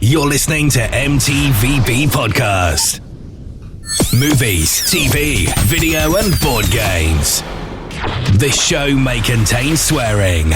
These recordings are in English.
You're listening to M.T.V.B. Podcast. Movies, TV, video and board games. This show may contain swearing.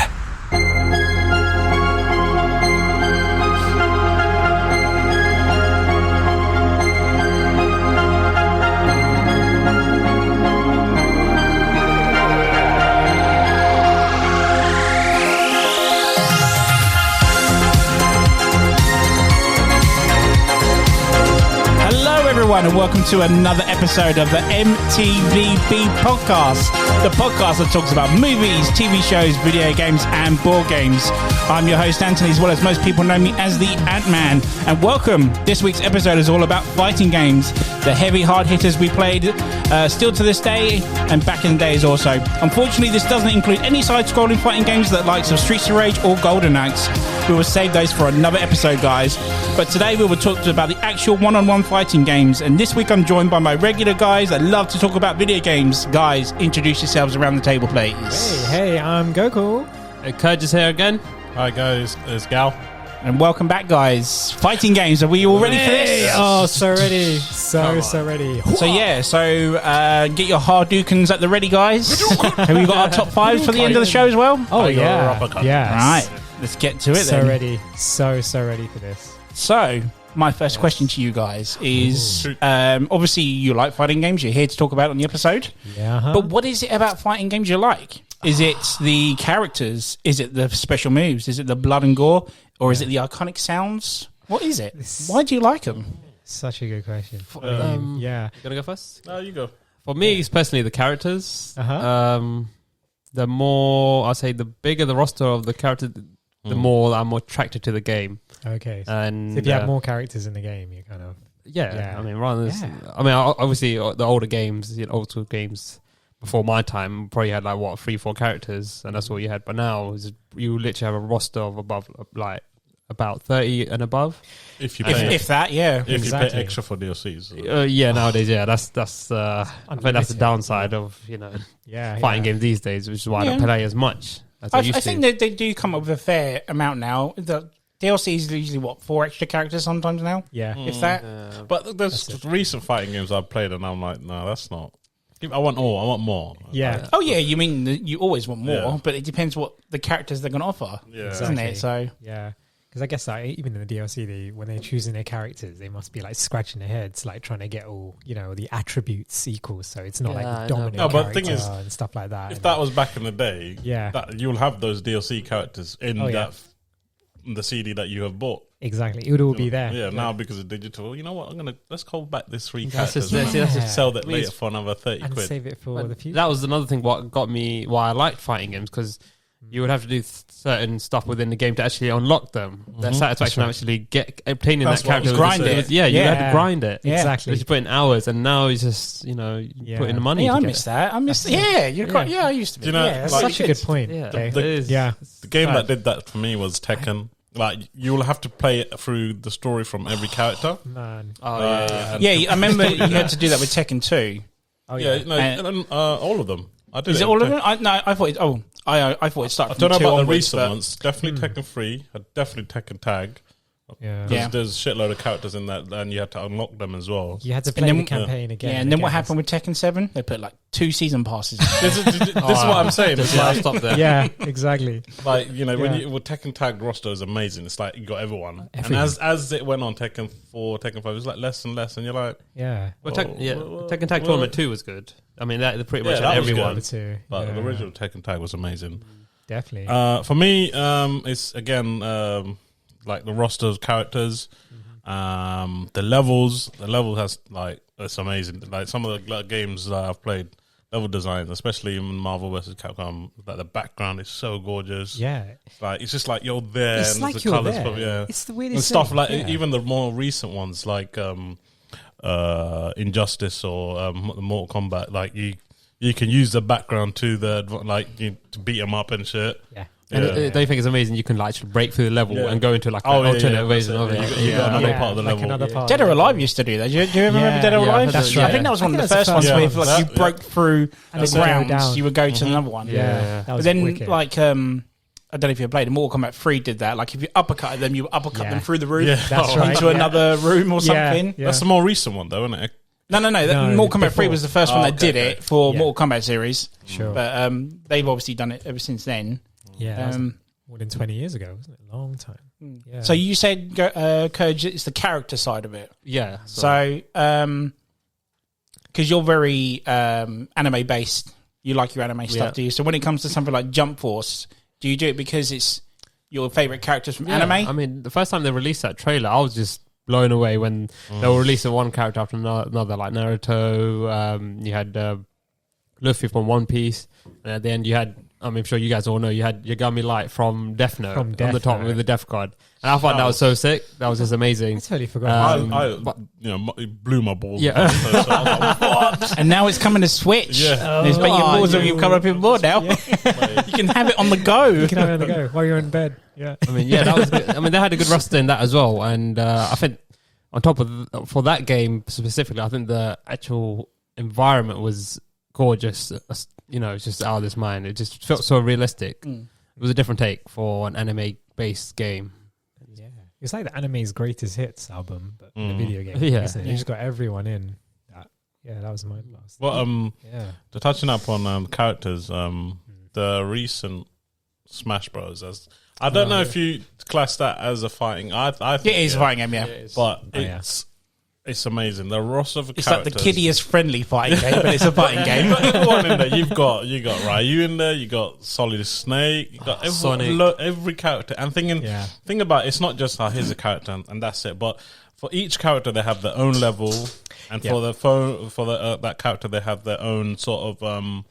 Everyone, and welcome to another episode of the M.T.V.B. podcast, the podcast that talks about movies, TV shows, video games and board games. I'm your host Anthony, as well as most people know me as the Ant-Man, and welcome. This week's episode is all about fighting games, the heavy hard hitters we played still to this day and back in the days also. Unfortunately, this doesn't include any side-scrolling fighting games that likes of Streets of Rage or Golden Axe. We will save those for another episode, guys. But today we will talk about the actual one-on-one fighting games. And this week I'm joined by my regular guys that love to talk about video games. Guys, introduce yourselves around the table, please. Hey, I'm Goku. Hey, Kurd is here again. Hi guys, it's Gal. And welcome back, guys. Fighting games, are we all ready for this? Oh, so ready. So ready. So get your Hadoukens at the ready, guys. Have we got our top fives for the end of the show as well? Oh, yeah. Right, let's get to it then. So ready. So ready for this. So, my first question to you guys is, obviously you like fighting games, you're here to talk about it on the episode. Yeah. But what is it about fighting games you like? Is it the characters? Is it the special moves? Is it the blood and gore? Or is it the iconic sounds? What is it? Why do you like them? Such a good question. You gonna go first? No, you go. For me, it's personally the characters. Uh-huh. The more, I'll say, the bigger the roster of the character, the more I'm attracted to the game. Okay. And So if you have more characters in the game, you kind of... Yeah. I mean, rather than obviously the older games, old school games before my time probably had 3-4 characters, and that's all you had. But now you literally have a roster of about 30 and above. If you pay, if that, yeah. if you pay extra for DLCs. Nowadays, that's I think that's the downside of fighting games these days, which is why I don't play as much as I used to. I think they do come up with a fair amount now. The DLC is usually 4 extra characters sometimes now. Yeah. If that. But there's recent fighting games I've played and I'm like, no, that's not. I want more. Yeah. Oh yeah, you mean you always want more, but it depends what the characters they're going to offer, isn't it? So yeah, because I guess even in the DLC, when they're choosing their characters, they must be scratching their heads, trying to get all the attributes equal. So it's not the dominant but the thing is, and stuff like that. If that was back in the day, that you'll have those DLC characters in the CD that you have bought. Exactly, it would all be there. Yeah, now because of digital, you know what? Let's call back this 3 That's characters. Sell that later for another 30 and quid. Save it for the future. That was another thing what got me why I liked fighting games, because you would have to do certain stuff within the game to actually unlock them. That satisfaction of actually obtaining that character. Grind it. You had to grind it. Yeah. Exactly. You put in hours, and now it's just put in the money. Yeah, I miss that. I miss. Yeah, you're quite. Yeah, I used to be. Do you know, yeah, such a good point. Yeah, the game that did that for me was Tekken. You'll have to play it through the story from every character. Man. I remember you had to do that with Tekken 2. Oh yeah. All of them. I did. Is it all of them? I thought it. Oh, I thought it started. I don't know from 2 about the onwards, recent ones. Definitely Tekken 3. Definitely Tekken Tag. Yeah. There's a shitload of characters in that, and you had to unlock them as well. You had to play the campaign again. Yeah, and then what happened with Tekken 7? They put 2 season passes. This is what I'm saying. I'll stop there. Yeah, exactly. When Tekken Tag roster is amazing. It's you got everyone. And as it went on, Tekken 4, Tekken 5, it was less and less, and you're like, Tekken Tag Tournament 2 was good. I mean, that pretty much had everyone. But the original Tekken Tag was amazing. Definitely. For me, it's again the roster of characters, the levels. The level has it's amazing. Some of the games that I've played, level designs, especially in Marvel vs. Capcom, the background is so gorgeous. Yeah, it's just you're there. It's and like the you're colors, there. Yeah, it's the way they and say stuff even the more recent ones Injustice or Mortal Kombat. You can use the background to to beat them up and shit. Yeah. And they think it's amazing. You can break through the level and go into an alternate version of it. You got another part of the level. Dead or Alive used to do that. Do you remember Dead or Alive? That's right. I think that was one of the first ones where you broke through the grounds, you would go to another one. Yeah. But then I don't know if you played it, Mortal Kombat 3 did that. Like if you uppercut them, you uppercut them through the roof That's right. into another room or something. That's the more recent one, though, isn't it? No. Mortal Kombat 3 was the first one that did it for Mortal Kombat series. Sure. But they've obviously done it ever since then. Yeah. That was more than 20 years ago, wasn't it? A long time. Yeah. So you said, Courage, it's the character side of it. Yeah. So, because you're very anime based, you like your anime stuff, do you? So when it comes to something like Jump Force, do you do it because it's your favourite characters from anime? I mean, the first time they released that trailer, I was just blown away when they were releasing one character after another, like Naruto. You had Luffy from One Piece, and at the end you had, I'm sure you guys all know, you had Yagami Light from Death Note on the top with the Death Card. And I thought that was so sick. That was just amazing. I totally forgot. It blew my balls. Yeah. So I was like, what? And now it's coming to Switch. Yeah. There's your balls you come up with more now. You can have it on the go. You can have it on the go while you're in bed. Yeah. I mean, that was good. I mean, they had a good roster in that as well. And I think on top of, for that game specifically, I think the actual environment was gorgeous. It's just out of this mind. It just felt so realistic. It was a different take for an anime-based game. Yeah, it's like the anime's greatest hits album, but in a video game. Yeah. Isn't it? You just got everyone in. That was mind blast. Well, to touching up on characters, the recent Smash Bros. I don't know if you class that as a fighting. I think it is a fighting game, but it's amazing. The roster of it's characters. like the kiddiest friendly fighting game, but it's a fighting game. You've got everyone in there. You've got Ryu in there. You got Solid Snake. You got every character. And think about it, it's not just here's a character and that's it. But for each character, they have their own level, and for that character, they have their own sort of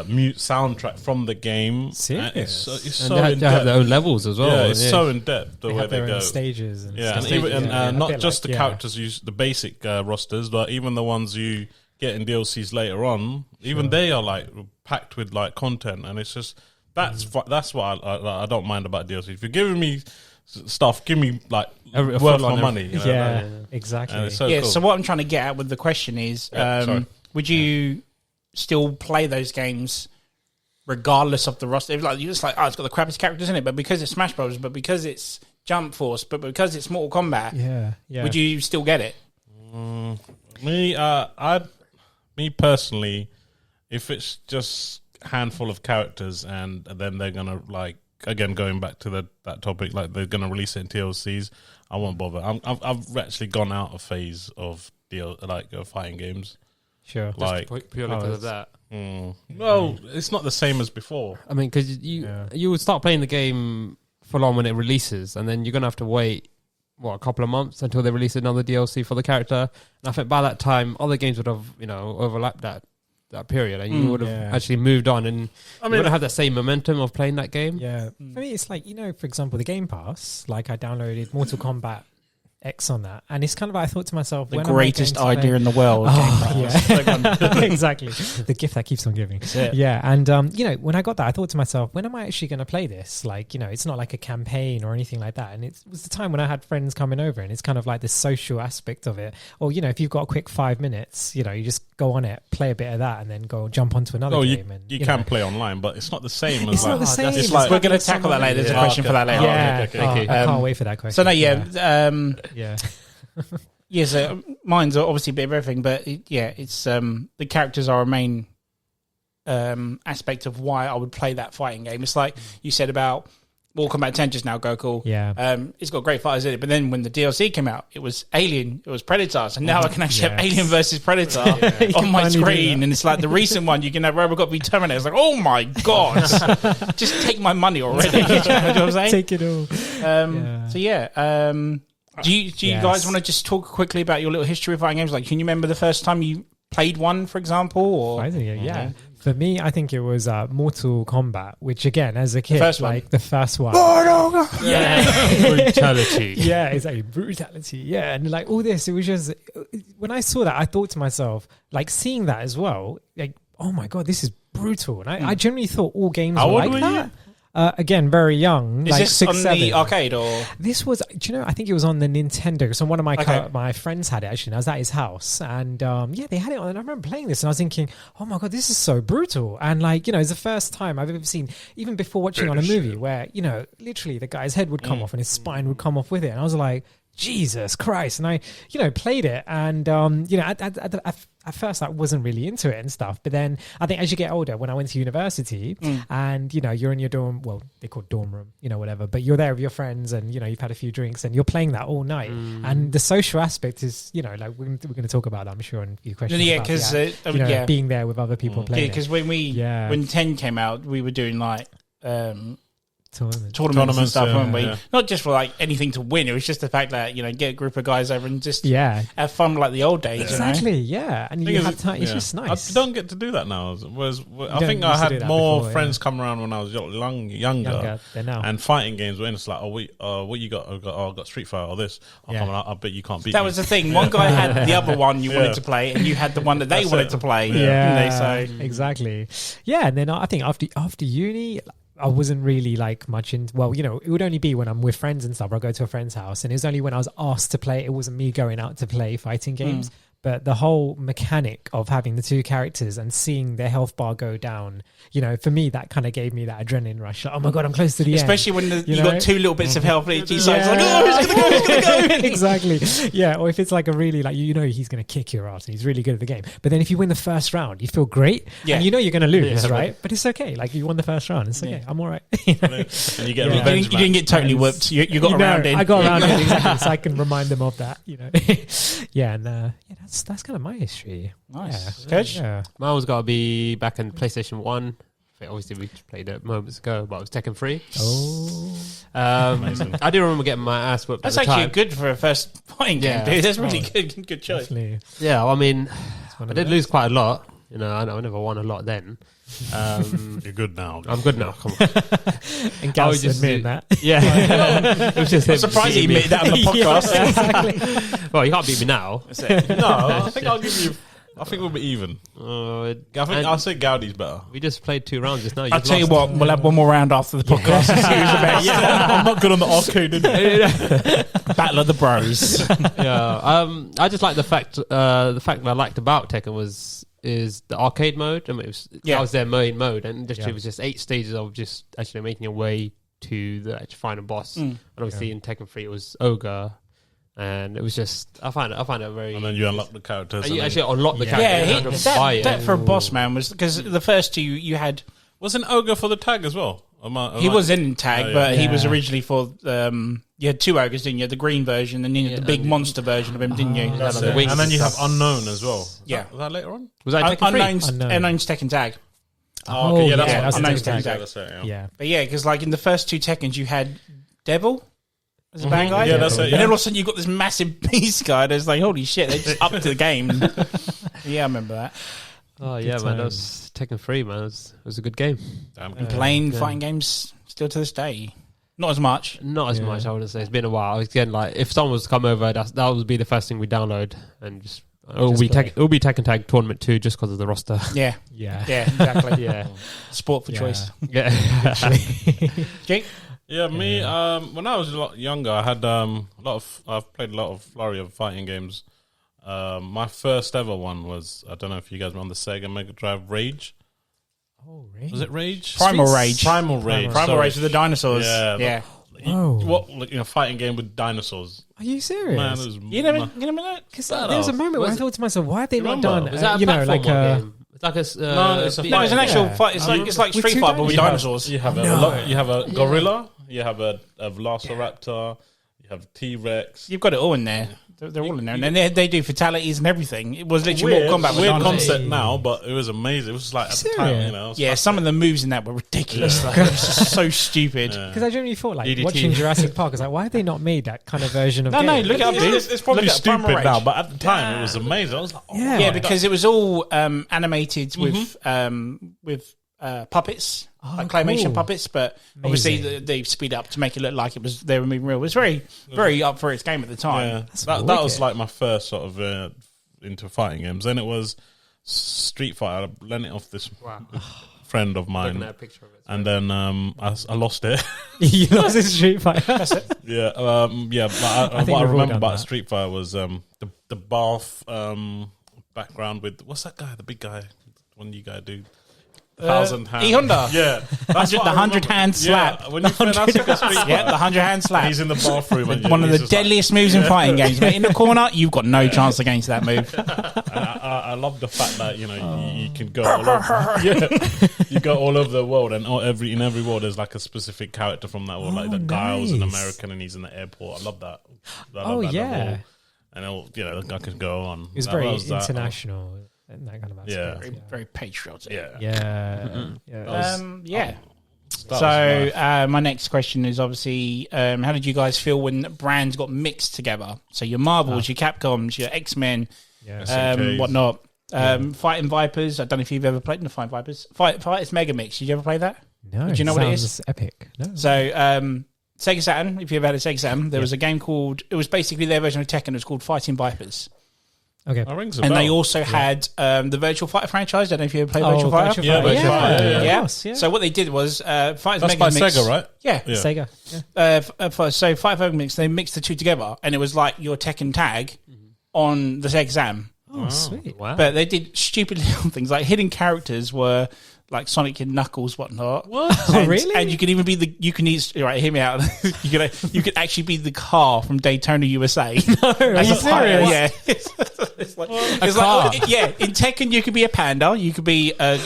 mute soundtrack from the game. Serious? It's so in depth. They have their own levels as well. Yeah, it's so in depth the way they go. Stages and not just the characters use the basic rosters, but even the ones you get in DLCs later on. Even they are like packed with like content, and it's just that's what I don't mind about DLC. If you're giving me stuff, give me like worth my money. Exactly. So what I'm trying to get at with the question is, would you still play those games regardless of the roster? Like you're just like, it's got the crappiest characters in it, but because it's Smash Bros, but because it's Jump Force, but because it's Mortal Kombat, would you still get it? Me personally, if it's just a handful of characters and then they're gonna like, again going back to that topic, like they're gonna release it in TLCs, I won't bother. I've actually gone out of phase of fighting games. Sure. Like purely because of that. Well, it's not the same as before. I mean, because you would start playing the game full on when it releases, and then you're gonna have to wait a couple of months until they release another DLC for the character. And I think by that time, other games would have overlapped that period, and you would have actually moved on, and you wouldn't have that same momentum of playing that game. Yeah, for me, it's like, for example, the Game Pass. Like I downloaded Mortal Kombat X on that, and it's kind of like I thought to myself, the greatest idea in the world. Exactly, the gift that keeps on giving. And when I got that, I thought to myself, when am I actually going to play this? Like, it's not like a campaign or anything like that, and it was the time when I had friends coming over, and it's kind of like the social aspect of it. Or if you've got a quick 5 minutes, you just go on it, play a bit of that, and then go jump onto another game. And you can play online, but it's not the same. It's not the same. It's like, we're going to tackle that later. There's a question for that later. I can't wait for that question. So so mine's obviously a bit of everything, but it's the characters are a main aspect of why I would play that fighting game. It's like you said about Mortal Kombat 10 just now, Goku. It's got great fighters in it, but then when the DLC came out, it was Alien, it was Predator, so now I can actually have Alien versus Predator on my screen, and it's like the recent one, you can have Robocop v Terminator. It's like, oh my god, just take my money already. You know what I'm saying? Take it all. Do you guys want to just talk quickly about your little history of fighting games? Like, can you remember the first time you played one, for example? Or for me, I think it was Mortal Kombat, which again, as a kid, the first one. Brutality. Exactly, brutality. And like all this, it was just, when I saw that, I thought to myself, like seeing that as well, like, oh my god, this is brutal. And I generally thought all games were like that. Again, very young. Is like this 6, on 7. the arcade or? This was, do you know, I think it was on the Nintendo. So one of my friends had it, actually, and I was at his house. And they had it on. And I remember playing this and I was thinking, oh my God, this is so brutal. And like, it's the first time I've ever seen, even before watching on a movie, where, literally the guy's head would come off and his spine would come off with it. And I was like, Jesus Christ. And I, played it. And, at first I wasn't really into it and stuff. But then I think as you get older, when I went to university and, you're in your dorm, well, they call it dorm room, whatever, but you're there with your friends and, you've had a few drinks and you're playing that all night. And the social aspect is, like we're going to talk about that, I'm sure, in a few questions. Yeah, because being there with other people playing. Because when 10 came out, we were doing like, tournaments and stuff, weren't we? Yeah. Not just for like anything to win. It was just the fact that get a group of guys over and just have fun like the old days. Exactly, yeah. And you have time. It's just nice. I don't get to do that now. Whereas I think I had more friends come around when I was younger than now. And fighting games were in. It's like, what you got? I got Street Fighter or this. I bet you can't beat. That was the thing. One guy had the other one you wanted to play, and you had the one that they wanted to play. Yeah, exactly. Yeah, and then I think after uni, I wasn't really like much in. Well, it would only be when I'm with friends and stuff. Or I go to a friend's house, and it was only when I was asked to play. It wasn't me going out to play fighting games. But the whole mechanic of having the two characters and seeing their health bar go down, for me, that kind of gave me that adrenaline rush. Like, oh my God, I'm close to the Especially end. Especially when you got 2 little bits of health each side. It's like, oh, who's going to go? Exactly. Yeah. Or if it's like a really, like, he's going to kick your ass and he's really good at the game. But then if you win the first round, you feel great. Yeah. And you're going to lose, right? But it's okay. Like, you won the first round. It's okay. I'm all right. And you get a revenge. You didn't get totally whooped. You got around in. I got around in, exactly. So I can remind them of that, Yeah. And that's kind of my history. Nice. Yeah. Mine was got to be back in PlayStation 1. I think obviously we played it moments ago, but it was Tekken 3. Oh. I do remember getting my ass whipped. That's at the actually time. good for a first fighting game, dude. That's really good choice. Definitely. Yeah, I mean, I did lose quite a lot. I never won a lot then. You're good now. I'm good now. Come on. And Gals admitting that. Yeah. It was just I'm surprised he admitted that on the podcast. Exactly. Well, you can't beat me now. No, I think I'll give you. I think we'll be even. I think I'll say Gaudi's better. We just played 2 rounds just now. I'll tell you what, we'll have one more round after the podcast. And see who's the best. I'm not good on the arcade. Battle of the Bros. Yeah. I just like the fact that I liked about Tekken is the arcade mode. I mean, that was their main mode, and it was just 8 stages of just actually making your way to the actual final boss. And obviously in Tekken 3 it was Ogre. And it was just, I find it very. And then you unlock the characters. You actually unlock the characters. That for a boss man was because the first 2 you had. Wasn't Ogre for the tag as well? He was in tag, but he was originally for. You had 2 ogres, didn't you? The green version, and then you had the big monster version of him, didn't you? And then you have Unknown as well. Was that later on? Was that Tekken 3? Unknown's Tekken Tag. Oh, okay, that's Unknown's Tekken Tag. Yeah. But yeah, because like in the first 2 Tekkens, you had Devil. As a bad guy? Yeah, that's it. And then all of a sudden you got this massive beast guy that's like, holy shit, they're just up to the game. Yeah, I remember that. Oh, yeah, man. That was Tekken 3, man. It was a good game. And playing fighting games still to this day. Not as much. Not as much, I wouldn't say. It's been a while. Again, like, if someone was to come over, that would be the first thing we download and just... It'll be Tekken Tag Tournament 2 just because of the roster. Yeah. Yeah. Yeah, exactly. Yeah. Sport for choice. Yeah. Jake? Yeah, me. When I was a lot younger, I had I've played a lot of flurry of fighting games. My first ever one was, I don't know if you guys remember the Sega Mega Drive Rage. Oh, Rage. Was it Rage? Primal Rage. Primal Rage with the dinosaurs. Yeah. Whoa. Fighting game with dinosaurs. Are you serious? Man, it was You never that? Because there was a moment where I thought to myself, why have they not done? Was that a platform game? It's like a... No, it's an actual fight. It's like Street Fighter but with dinosaurs. You have a gorilla. You have a Velociraptor. You have T-Rex. You've got it all in there. They're all in there, and then they do fatalities and everything. It was literally Mortal Kombat. Weird concept now, but it was amazing. It was like at the time, Yeah, some of the moves in that were ridiculous. Like, it was just so stupid. Because I generally thought, like, DDT. watching Jurassic Park, I was like, why have they not made that kind of version of No, game? look it up, dude. It's probably Look at Primal stupid Rage. now, but at the time it was amazing. I was like, Yeah, because it was all animated with puppets, like claymation puppets, but obviously they speed up to make it look like they were moving real. It was very, very up for its game at the time. Yeah, that was like my first sort of into fighting games. Then it was Street Fighter. I learned it off this friend of mine, Looking at a picture of it. and then I lost it. You lost in Street Fighter. Yeah, But what I remember about Street Fighter was the bath background with what's that guy, the big guy, one you guys do. 1,000 hand. E-Honda. Yeah. That's the 100-hand slap. Yeah, when you play Street Fighter, Yeah, the 100-hand slap. he's in the bathroom. And One of he's the just like- deadliest moves in fighting games, mate. In the corner, you've got no chance against that move. I love the fact that you can go all over. You go all over the world, and in every world there's like a specific character from that world. Like the Giles an nice. American, and he's in the airport. I love that. Yeah. And I could go on. It was That very was that. international. And that kind of aspect. Very, very patriotic. Yeah. Yeah. Yeah. That was So my next question is obviously, how did you guys feel when brands got mixed together? So your Marvels, your Capcoms, your X-Men, SNKs. whatnot. Fighting Vipers. I don't know if you've ever played the Fighting Vipers. Fighters Mega Mix. Did you ever play that? No. Do you know what it is? Sounds epic. No. So Sega Saturn, if you've ever had a Sega Saturn, there was a game called, it was basically their version of Tekken. It was called Fighting Vipers. Okay. That rings a And bell. they also had the Virtual Fighter franchise. I don't know if you ever played Virtual Fighter. Virtua Yeah, Fighter. Virtua Fighter, Of Yeah. course, yeah. So what they did was Fighters That's Mega by Mix. Sega, right? Yeah. Yeah. Sega. Yeah. So Fighter Mega Mix, they mixed the two together, and it was like your Tekken tag on the Sega Saturn. Oh, sweet. Wow. But they did stupid little things like hidden characters were like Sonic and Knuckles, whatnot. What? Oh, really? And you could even be right. Hear me out. you could actually be the car from Daytona, USA. No, are you serious? Yeah. It's like in Tekken you could be a panda, you could be a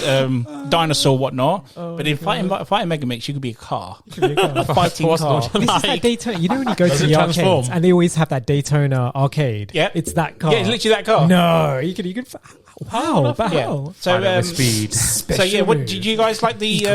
dinosaur, whatnot. But in Fighting Mega Mix, you could be a car, a fighting car. This is that Daytona. You know when you go to Does the it arcades transform? and they always have that Daytona arcade? Yeah. It's that car. Yeah, it's literally that car. No, you could. Wow. Yeah. Wow. So speed. So yeah, what did you guys like the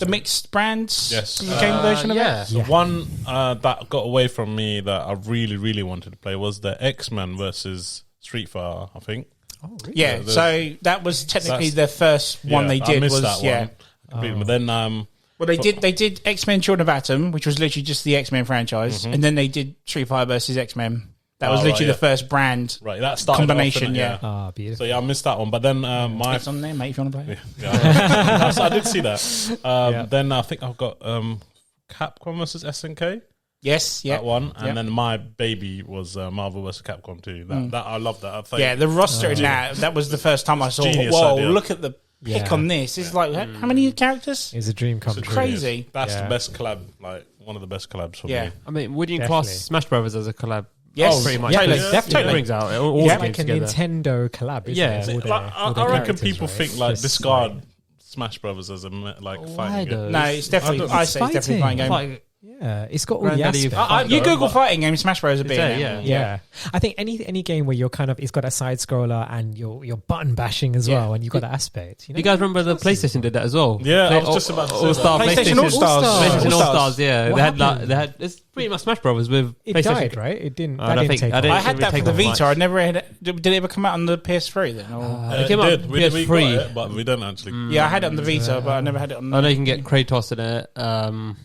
mixed brands? Yes. The game version of yeah. it. The one that got away from me that I really, really wanted to play was the X-Men versus Street Fighter, I think. Oh, really? Yeah, Yeah, so that was technically that's- the first one they I did. missed Was that yeah. one completely. But then Well, they did X-Men: Children of Atom, which was literally just the X-Men franchise, and then they did Street Fighter versus X-Men. That was Oh, literally right, the first brand right, that started combination. off, Yeah. Ah, beautiful. So yeah, I missed that one. But then my It's on there, mate. If you want to play it. yeah, I did see that. Then I think I've got Capcom versus SNK. Yes, yeah, That one, and Yeah. then my baby was Marvel vs. Capcom 2. That I love that. I think, yeah. The roster in that was the first time I saw. Genius Whoa! idea. Look at the pick on this. It's like how many characters? It's a dream come true. Crazy. That's Yeah. the best collab, like one of the best collabs for Yeah. me. I mean, would you Definitely. class Smash Brothers as a collab? Yes, pretty much. totally, Because definitely. It brings out all Yeah. the Like games a together. Nintendo collab, isn't Yeah. it? All the- Like, all the I reckon characters, people right? think like Just discard Smash Brothers as a fighting game. does? No, it's definitely. It's I say it's definitely a fighting game. Like, Yeah, it's got all the Granddaddy of aspects. fighting. You Google fighting game, Smash Bros. It's there, yeah. Yeah, I think any game where you're kind of it's got a side scroller and you're button bashing as Yeah. well, and you've got that aspect. You know? you guys remember the PlayStation did that as well? Yeah, I They- was just about to say All-Star that. PlayStation All-Stars. PlayStation All-Stars. All-Stars, yeah. What They had happened? it's pretty much Smash Brothers with It PlayStation. died, right? It didn't. I That don't didn't think- take I off. didn't- I had that for take the off Vita. much. I never had it. Did it ever come out on the PS3 then? Or? It came out did. on We PS3. got it, but we don't actually. Yeah, I had it on the Vita, but I never had it on. I know you can get Kratos in it.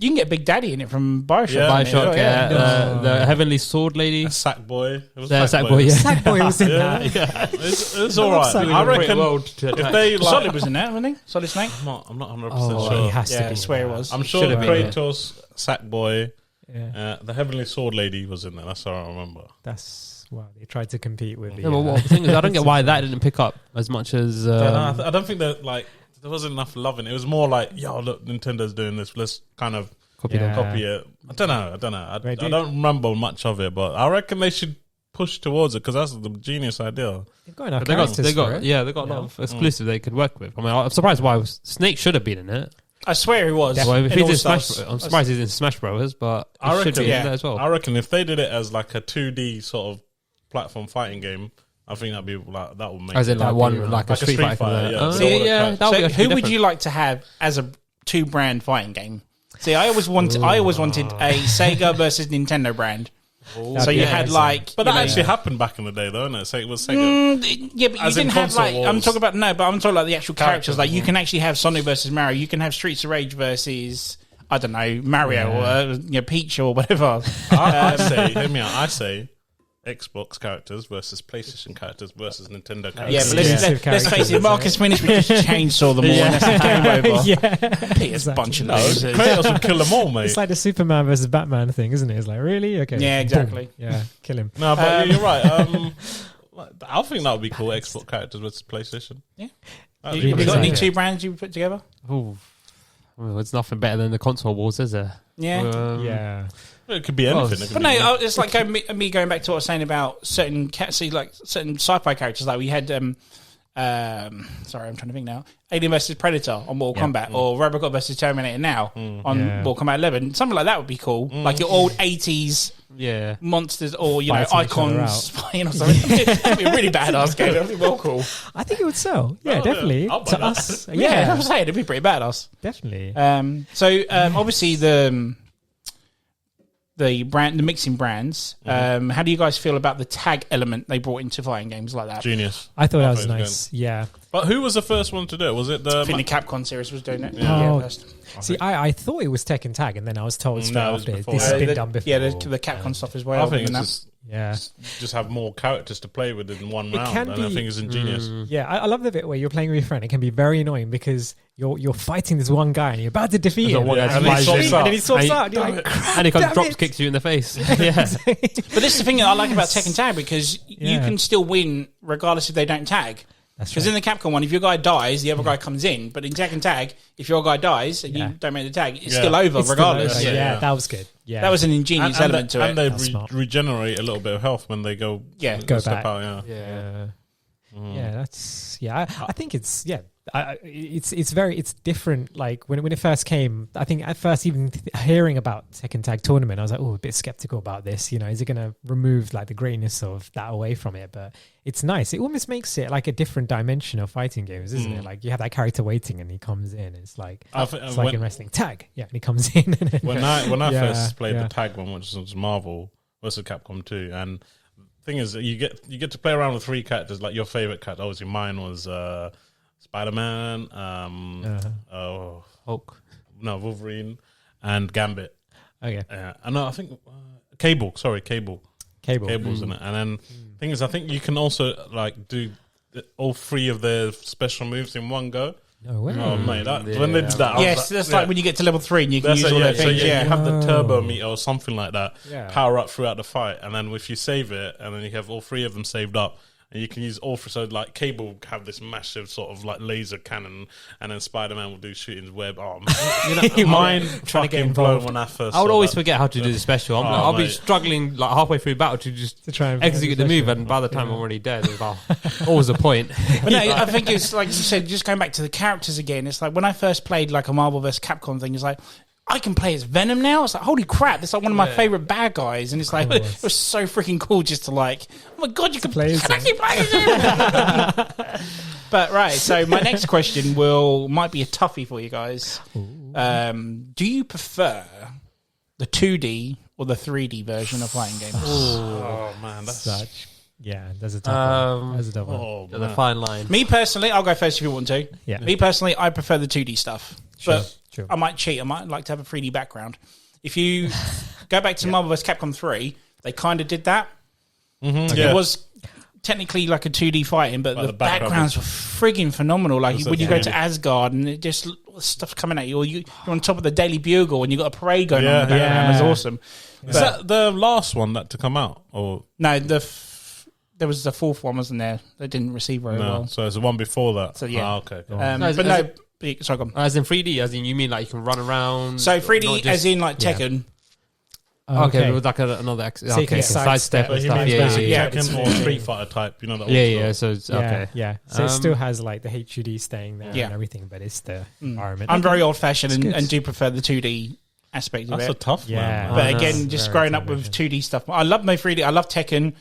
You can get Big Daddy in it from Bioshock. Yeah. Bioshock, yeah. the Heavenly Sword Lady. Sackboy. It was Yeah, Sackboy. Sackboy, yeah. Sackboy was in that. Yeah, it's all right. Sackboy. I reckon if they like, Solid was in there, wasn't he? Solid Snake. I'm not 100% Oh, sure. he has to Yeah, I be. swear it was. I'm sure Should've been, yeah. Kratos, Sackboy, Yeah, the Heavenly Sword Lady was in there. That's how I remember. that's wow. They tried to compete with the. Yeah, but the thing is, I don't get why that didn't pick up as much as. I don't think that like there wasn't enough love in it. It was more like, yo, look, Nintendo's doing this. Let's kind of Copy Yeah. copy it. I don't know. I They did. don't remember much of it, but I reckon they should push towards it because that's the genius idea. They've got enough they characters for got it. yeah, they got a lot of exclusive they could work with. I mean, I'm surprised why Snake should have been in it. I swear he was. Well, if in he's in Smash, All-Stars. I'm surprised he's in Smash Brothers, but he I should reckon, be yeah. in there as well. I reckon if they did it as like a 2D sort of platform fighting game, I think that'd be like that would make As in it like that'd one be like a like a Street Street Fighter. Fighter, yeah. Oh, So See, what yeah, it- that would So be who would different. you like to have as a two-brand fighting game? See, I always wanted a Sega versus Nintendo brand. So you had like, But you that know, actually happened back in the day, though, isn't it? So it was Sega. yeah, but you As in didn't have console like. I'm wars. talking about but I'm talking about the actual characters. Characters, Like you can actually have Sonic versus Mario. You can have Streets of Rage versus I don't know Mario or Peach or whatever. I say, hear me out. I say, Xbox characters versus PlayStation characters versus Nintendo characters. Yeah, but let's face it, Marcus Finish would just chainsaw them all and that's the game over. Yeah, Peter's bunch of No, losers. Kratos would kill them all, mate. it's like the Superman versus Batman thing, isn't it? It's like, really? Okay. Yeah, exactly. Boom. Yeah, kill him. No, but you're right. I think that would be cool. Xbox characters versus PlayStation. Yeah. That'd Have be you got any Yeah. two brands you put together? Ooh. Well, it's nothing better than the console wars, is there? Yeah. Yeah. Well, it could be anything. It could But be no, it's like me going back to what I was saying about certain certain sci-fi characters. Like we had, sorry, I'm trying to think now. Alien versus Predator on Mortal Kombat, or Robocop versus Terminator now on Mortal Kombat 11. Something like that would be cool. Like your old 80s monsters, or Fighting each other icons fighting or something. That'd be a really badass game. That'd be well cool. I think it would sell. Yeah, Oh, yeah. definitely. I'll buy To that. us. Yeah, I'm Yeah, saying it'd be pretty badass. definitely. Obviously the mixing brands. How do you guys feel about the tag element they brought into fighting games like that? genius. I thought that was it was nice. Yeah. But who was the first one to do it? Was it the? I think the Capcom series was doing it. Oh. First. See, I thought it was Tekken Tag, and then I was told straight No, it was after before. this has been the, done before. Yeah, the Capcom stuff as well. I think than it's that. just have more characters to play with in one round, can and I be- think it's ingenious. Yeah, I love the bit where you're playing with your friend. It can be very annoying because you're fighting this one guy and you're about to defeat him, one guy and, then flies in. he swaps And out. And you're like, And he comes damn drops it. kicks you in the face. Yeah. But this is the thing that I like about Tekken Tag, because you Yeah. can still win regardless if they don't tag. That's Because right. in the Capcom one, if your guy dies, the other guy comes in. But in Tekken Tag, if your guy dies and Yeah. you don't make the tag, it's Yeah. still over It's still regardless. over. Yeah. Yeah, that was good. Yeah, That was an ingenious element to it. And they That's smart. regenerate a little bit of health when they go Go step back. out. Yeah. Yeah. Yeah, that's I think it's it's different. Like when it first came, I think at first even hearing about Tekken Tag Tournament, I was like, oh, a bit skeptical about this. You know, is it going to remove like the greatness of that away from it? But it's nice. It almost makes it like a different dimension of fighting games, isn't it? Like you have that character waiting and he comes in. It's like it's like in wrestling tag. Yeah, and he comes in. And When I Yeah, first played yeah. the tag one, which was Marvel versus Capcom 2, and thing is, you get to play around with three characters, like your favorite character. Obviously, mine was Spider-Man, Hulk. Wolverine, and Gambit. Okay, And I think Cable. Sorry, Cable. Cable. Cable's in it. And then thing is, I think you can also like do all three of their special moves in one go. No way. Oh mate, when they did that, I was Yes, that's like when you get to level 3 and you can That's use it, all yeah. their things. So Yeah, you have the Oh. turbo meter or something like that. Yeah. Power up throughout the fight, and then if you save it, and then you have all three of them saved up, and you can use all three. So like Cable have this massive sort of like laser cannon, and then Spider-Man will do shooting web. Oh man, you know, mine Trying to get fucking blown involved. when I first. I would saw always that. forget how to do the special. Oh, I'll be mate. struggling like halfway through battle to just To try and execute the move, and by the time I'm already dead, it's like, what was the point? But no, I think it's like you said, just going back to the characters again, it's like when I first played like a Marvel vs. Capcom thing, it's like, I can play as Venom now. It's like, holy crap, it's like one of my favorite bad guys. And it's like, it was so freaking cool just to like, oh my God, you can Play as can actually play as him. But right, so my next question might be a toughie for you guys. Do you prefer the 2D or the 3D version of fighting games? Oh man, that's Such. Yeah, there's a tough one. There's a tough one. oh The man. fine line. Me personally, I'll go first if you want to. Yeah. Me personally, I prefer the 2D stuff. But Sure. I might cheat. I might like to have a 3D background. If you go back to Marvel vs. Capcom 3, they kind of did that. Yeah. It was technically like a 2D fighting, but the the background backgrounds were frigging phenomenal. Like was when you a go 3D. to Asgard and it just stuff's coming at you, or you're on top of the Daily Bugle and you got a parade going on in the background. Yeah. It was awesome. Is that the last one that to come out or No, there was the fourth one, wasn't there? That didn't receive very no? well. So it's the one before that. So, yeah. Ah, okay. Cool. No, But no, sorry, go on. As in 3D, as in you mean like you can run around? So not 3D, just- as in like yeah. Tekken. Okay, but like another you can okay, sidestep sidestep But and he stuff. means Yeah, yeah, basically yeah. Tekken or Street Fighter type, you know. The old Yeah, school. yeah. So it's, Yeah, okay. yeah. So it still Um, has like the HUD staying there Yeah. and everything, but it's the environment. I'm very old fashioned It's good. and do prefer the 2D aspect of That's a it. tough Yeah. one. But Oh, no. again, just Very growing up television. with 2D stuff. I love my 3D. I love Tekken.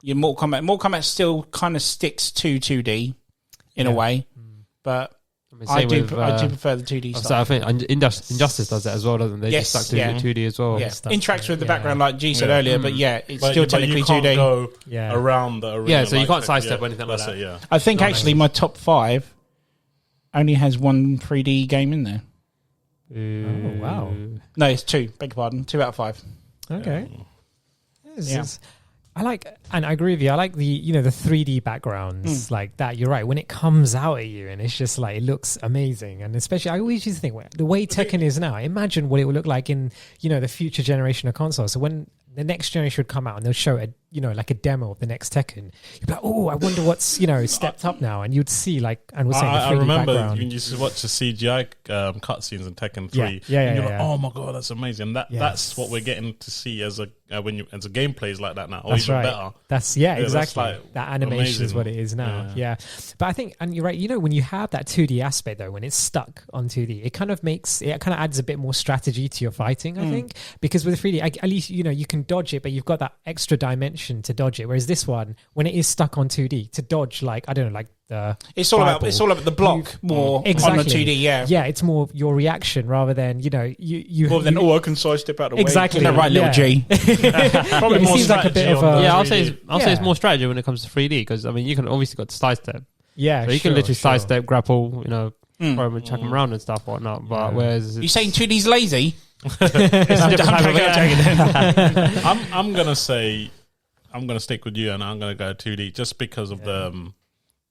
Your Mortal Kombat. Mortal Kombat still kind of sticks to 2D in a way, but mean, I same do with, prefer the 2D So I stuff. think Injustice does that as well, doesn't they? Yes, Just stuck to yeah. 2D as well. Yeah, stuff, interacts with the yeah. background like G said Yeah. earlier, but yeah, it's But, still but technically you can't 2D. go Yeah. around the arena. Yeah, so you like can't that. sidestep Yeah, or anything like that's that. it, yeah. I think actually my top 5 only has one 3D game in there. Oh, wow. No, it's 2. Beg your pardon. 2 out of 5. Okay. Yeah. and I agree with you. I like the the 3D backgrounds like that. You're right. When it comes out at you and it's just like it looks amazing, and especially I always used to think the way Tekken is now. Imagine what it would look like in the future generation of consoles. So when the next generation would come out and they'll show like a demo of the next Tekken, you'd be like, oh, I wonder what's stepped up now, and you'd see I remember background. when you used to watch the CGI cutscenes in Tekken 3. Yeah. You're like, oh my god, that's amazing. That's what we're getting to see as a gameplays like that now, or that's even right. better. That's exactly. That's that animation amazing. Is what it is now. Yeah. But I think, and you're right. When you have that 2D aspect though, when it's stuck on 2D, it kind of adds a bit more strategy to your fighting. I think because with 3D, at least you can dodge it, but you've got that extra dimension to dodge it. Whereas this one, when it is stuck on 2D, to dodge it's all about the block more exactly. on the 2D. Yeah, it's more your reaction rather than you more than I can sidestep out the way. Exactly, right, little G. Probably more seems like a bit of a I'll say it's more strategy when it comes to 3D because you can obviously got sidestep. Yeah, so you can literally sidestep, grapple, throw them and chuck them around and stuff, whatnot. But whereas you saying 2D's lazy? I'm gonna say I'm gonna stick with you, and I'm gonna go 2D just because of the.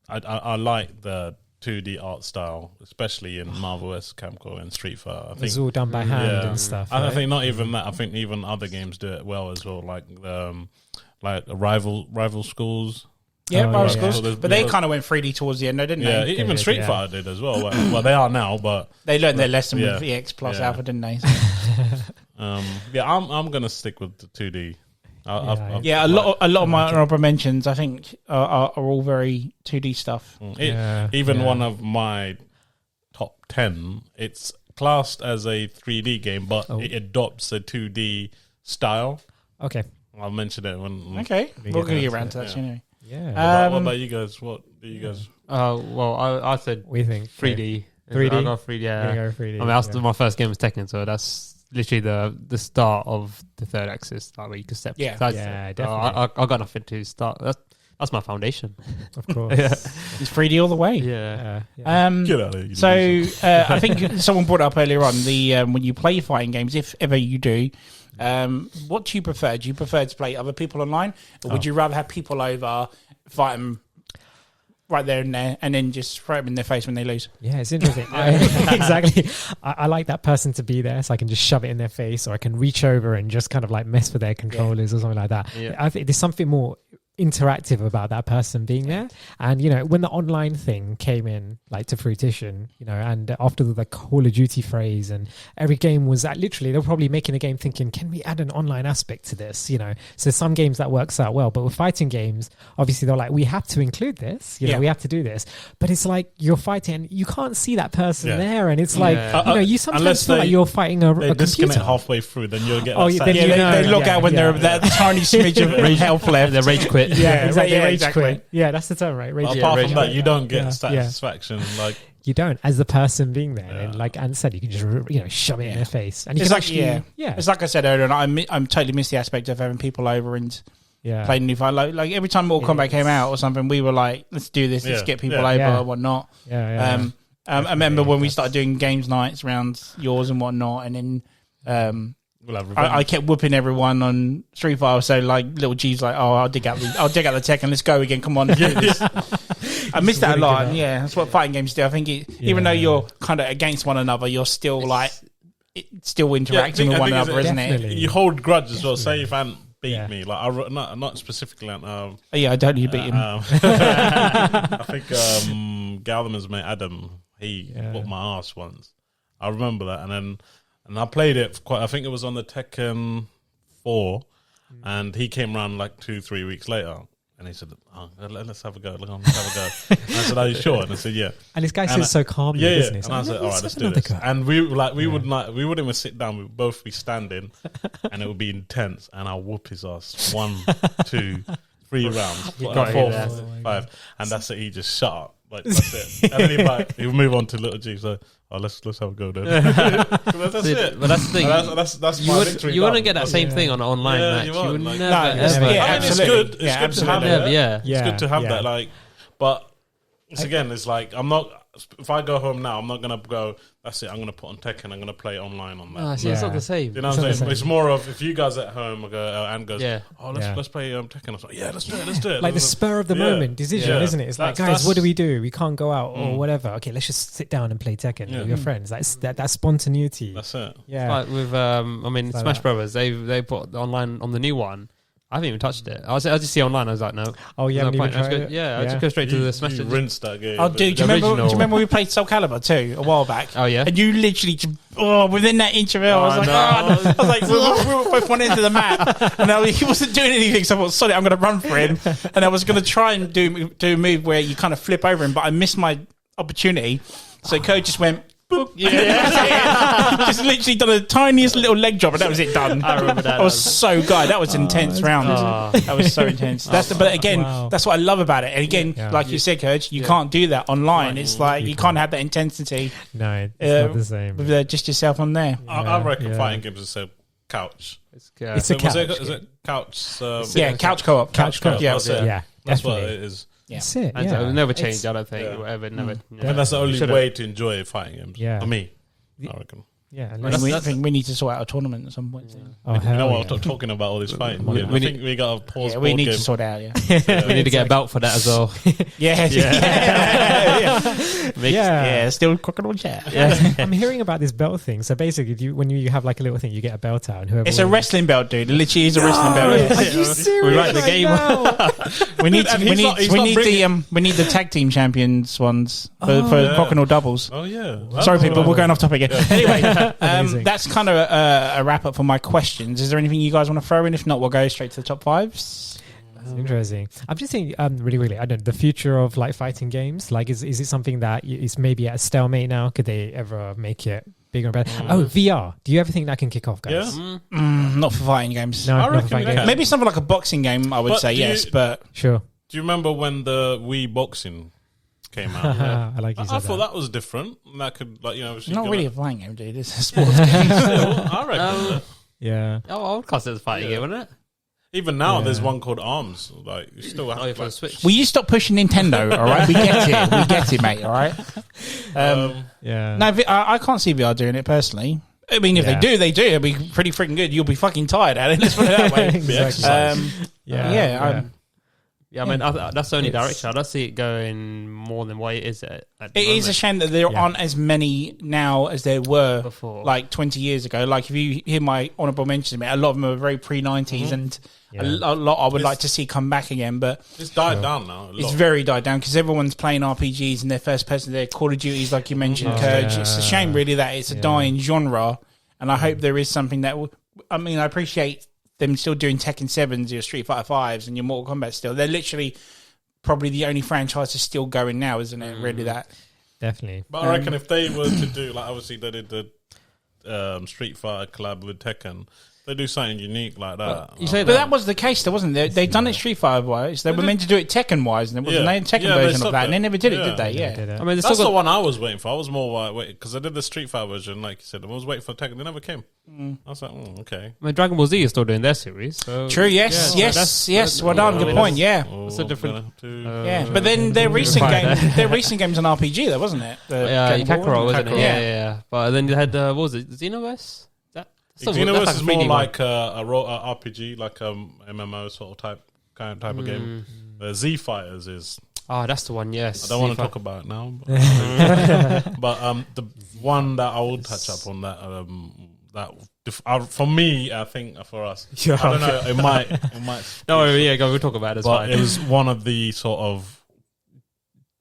I like the 2D art style, especially in Marvel vs. Capcom and Street Fighter. I think it's all done by hand and stuff. I think not even that. I think even other games do it well as well, like rival schools. Yeah, rival schools. But they kind of went 3D towards the end, though, didn't they? Yeah, even Street Fighter did as well. Well, they are now, but they learned their lesson with EX plus Alpha, didn't they? I'm gonna stick with the 2D. A lot of my honorable mentions, I think, are all very 2D stuff. Even one of my top 10, it's classed as a 3D game, but it adopts a 2D style. Okay, I'll mention it when. Okay, we'll get around to that. Yeah. What about you guys? What do you guys? Well, I said we think 3D. 3D. I got 3D. Yeah, go 3D. I mean, my first game was Tekken, so that's literally the start of the third axis, like where you can step. Definitely. I got nothing to start. That's my foundation. Of course, it's 3D all the way. Yeah. Get out of here. So I think someone brought up earlier on the when you play fighting games, if ever you do. What do you prefer? Do you prefer to play other people online, or would you rather have people over, fight them right there and there, and then just throw them in their face when they lose? Yeah, it's interesting. Exactly. I like that person to be there, so I can just shove it in their face, or I can reach over and just kind of like mess with their controllers or something like that. Yeah. I think there's something more interactive about that person being there. And when the online thing came in to fruition, and after the Call of Duty phrase, and every game was literally they were probably making a game thinking, can we add an online aspect to this? So some games that works out well, but with fighting games, obviously they're like, we have to include this, we have to do this, but it's like you're fighting and you can't see that person there, and it's like you sometimes feel like you're fighting a computer. Disconnect halfway through, then you'll get they log out when they're that tiny smidge of health left. They rage quit. Yeah, exactly. Rage quit. Yeah, that's the term, right? Apart from that, you don't get satisfaction. Like you don't, as the person being there, and like Ant said, you can just shove it in their face, and you can actually, It's like I said earlier, and I'm totally missed the aspect of having people over and playing new fight. Like every time Mortal Kombat came out or something, we were like, let's do this, let's get people over or whatnot. I remember when we started doing games nights around yours and whatnot, and then. I kept whooping everyone on Street Fighter, so like little G's like, oh, I'll dig out the tech and let's go again. Come on, do this. I missed that a lot. And that's what fighting games do. I think even though you're kind of against one another, you're still still interacting with one another, isn't it? You hold grudge as well. Say if Ant beat me, like not specifically Ant. I don't. You beat him. I think Galliman's mate Adam, he whooped my ass once. I remember that, and I played it I think it was on the Tekken 4, and he came around like 2-3 weeks later, and he said, let's have a go. Let's have a go. And I said, are you sure? And I said, yeah. And this guy says so calmly, isn't he? And I said, all right, let's do this. And we wouldn't even sit down. We would both be standing, and it would be intense, and I'll whoop his ass 1, 2, 3 rounds, 4, 5, and that's it. He just shut up. Like that's it. And then he'll move on to little G. So let's have a go then. That's it. But that's the thing. That's my victory. You wouldn't get that same thing on an online match. You would never. It's good. It's good to have that. Yeah, it's good to have that. Like, but It's like I'm not. If I go home now, I'm not gonna go. That's it. I'm gonna put on Tekken. I'm gonna play online on that. No, see, it's not the same. You know what I'm saying? It's more of if you guys at home go and goes, let's play Tekken. I was like, let's do it. Like the spur of the moment decision, isn't it? It's like, guys, what do we do? We can't go out or whatever. Okay, let's just sit down and play Tekken with your friends. That spontaneity. That's it. Yeah. Like with Smash Brothers, they put online on the new one. I haven't even touched it. I just see online. I was like, no. Oh, yeah. I just go straight to the Smash. You rinsed that game. Oh, dude, do you remember we played Soul Calibur 2 a while back? Oh, yeah. And you literally just, within that inch of it, I was like, we were both one end of the map. And he wasn't doing anything, so I thought, sorry, I'm going to run for him. And I was going to try and do a move where you kind of flip over him, but I missed my opportunity. So Code just went, boop. Just literally done the tiniest little leg drop, and that was it done. I remember that. I was so good. That was an intense round. That was so intense. But again, that's what I love about it. And again, like you said, Coach, you can't do that online. It's like you can't have that intensity. No, it's not the same. With just yourself on there. I reckon fighting games is a couch. It's a couch. Is it couch? Couch co-op. Couch co-op. Yeah, that's what it is. Yeah. That's it. And it'll never change, I don't think. Whatever, never. I think that's the only way to enjoy fighting games. Yeah. For me, I reckon. Yeah, I think we need to sort out a tournament at some point. You know what? I'm talking about all this fighting. I think we got to pause. We need to sort it out. We need to get a belt for that as well. Still cooking on chat. I'm hearing about this belt thing. So basically, when you have like a little thing, you get a belt out, and whoever it's a wrestling belt, dude. It literally is a wrestling belt. Are you serious? We write the game. We need the tag team champions ones for Crokinole doubles. Oh yeah. Sorry, people, we're going off topic again. Anyway, that's kind of a wrap up for my questions. Is there anything you guys want to throw in? If not, we'll go straight to the top fives. That's interesting. I'm just thinking, really, I don't know, the future of like fighting games. Like, is it something that is maybe at a stalemate now? Could they ever make it bigger and better? VR. Do you ever think that can kick off, guys? Yeah. Not for fighting games. No, I not for reckon fighting it games. can. Maybe something like a boxing game. I would say yes, but Sure. Do you remember when the Wii boxing came out? I like you said I thought that was different. That could, like, it's not really a fighting game, dude. It's a sports game. I reckon. Yeah. I would class it as a fighting game, wouldn't it? Even now, there's one called Arms. Like, you still have for the Switch. Will you stop pushing Nintendo? All right, we get it, mate. All right. Yeah. No, I can't see VR doing it personally. I mean, if they do, it'll be pretty freaking good. You'll be fucking tired at it. Let's put it that way. Exactly. Yeah, I mean, that's the only direction. I don't see it going more than what it is at the It is a shame that there aren't as many now as there were before, like 20 years ago. Like, if you hear my honourable mentions, a lot of them are very pre-90s, and a lot I would like to see come back again. But it's died down now. It's very died down because everyone's playing RPGs and their first person, their Call of Duties, like you mentioned, Kurge. It's a shame, really, that it's a dying genre. And I hope there is something that I appreciate them still doing Tekken 7s, your Street Fighter 5s, and your Mortal Kombat still. They're literally probably the only franchise that's still going now, isn't it? Really, that. Definitely. But I reckon if they were to do, like, obviously they did the Street Fighter collab with Tekken, they do something unique like that. But that was the case, though, wasn't it? They've done it Street Fighter wise. They were meant to do it Tekken wise, and there was a Tekken version of that, and they never did it, did they? Yeah. I mean, that's the one I was waiting for. I was more like, because I did the Street Fighter version, like you said. I was waiting for Tekken. They never came. I was like, okay. I mean, Dragon Ball Z is still doing their series. So true. Yes. Well done. Good point. Yeah. It's a different. But then their recent game's an RPG, though, wasn't it? Kakarot, wasn't it? Yeah. But then you had what was it? Xenoverse. Xenoverse is more like a RPG, like MMO sort of type of game. Z Fighters is. Oh, that's the one. Yes, I don't want to talk about it now. But the one that I will touch up on that for me, I think for us, I don't know. It might. No, we'll talk about it. But it was one of the sort of.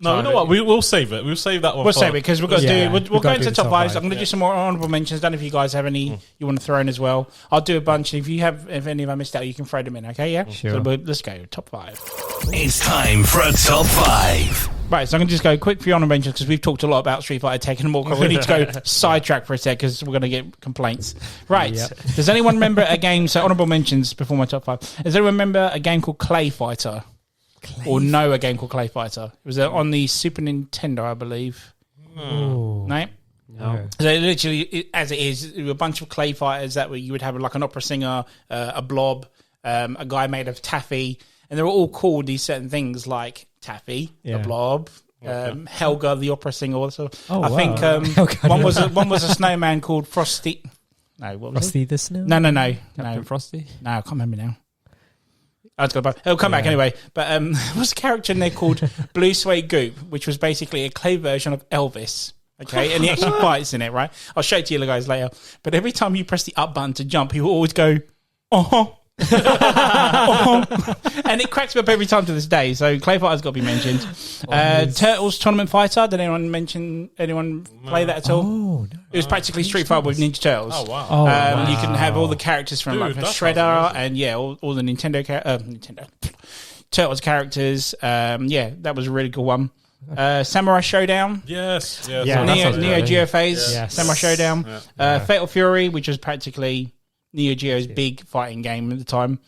No, you know what? We'll save it. We'll save that one. We'll save it because we've got to do. We'll go into top fives. I'm going to do some more honourable mentions. Don't know if you guys have any you want to throw in as well. I'll do a bunch. If any of I missed out, you can throw them in. Okay, yeah. Sure. So let's go top five. It's time for a top five. Right, so I'm going to just go quick for your honourable mentions because we've talked a lot about Street Fighter, Tekken, and Mortal Kombat. We need to go sidetrack for a sec because we're going to get complaints. Right. Does anyone remember a game? So honourable mentions before my top five. Does anyone remember a game called Clay Fighter? Or know a game called Clay Fighter? It was on the Super Nintendo, I believe. No? So literally, as it is, a bunch of clay fighters that you would have like an opera singer, a blob, a guy made of taffy, and they were all called these certain things like taffy, a blob, Helga, the opera singer. Also, Oh, I wow. think Helga, one was a snowman called Frosty. No, what was Frosty it? the Snow? No. Captain Frosty. No, I can't remember now. It'll come back anyway. But there was a character in there called Blue Suede Goop, which was basically a clay version of Elvis. Okay, and he actually fights in it, right? I'll show it to you guys later. But every time you press the up button to jump, he will always go, and it cracks me up every time to this day. So Clay Fighter's got to be mentioned. Turtles Tournament Fighter. Did anyone play that at all? Oh, no. It was practically Street Fighter with Ninja Turtles. Oh wow! Oh, wow. You can have all the characters from Dude, like that sounds Shredder amazing. and all the Nintendo Turtles characters. That was a really good one. Samurai Showdown. Yes. Yeah, Neo that's Geo Phase. Yes. Samurai Showdown. Yeah. Fatal Fury, which was practically Neo Geo's big fighting game at the time.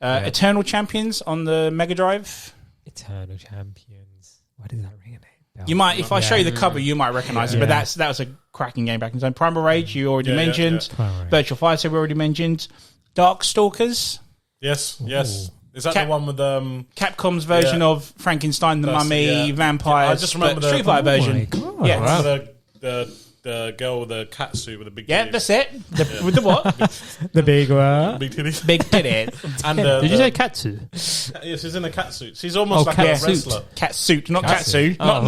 Eternal Champions on the Mega Drive. Eternal Champions. Why does that ring a bell? You might, if I show you the cover, you might recognise it. But Yeah. that was a cracking game back in the time. Primal Rage, you already mentioned. Primal Rage. Virtual Fighter, we already mentioned. Darkstalkers. Yes. Is that Cap- the one with Capcom's version Yeah. of Frankenstein, the That's it, Mummy, yeah. Vampires. I just remember but the- Street Fighter Oh version. my God. Yeah, Wow. The girl with the cat suit with the big yeah, titties. that's it. With the what? The big one. Big titties. Big titties. And Did you say Katsu? Yeah, she's in a cat suit. She's almost like a cat wrestler. suit. Cat suit, not Cat Katsu. suit. Not,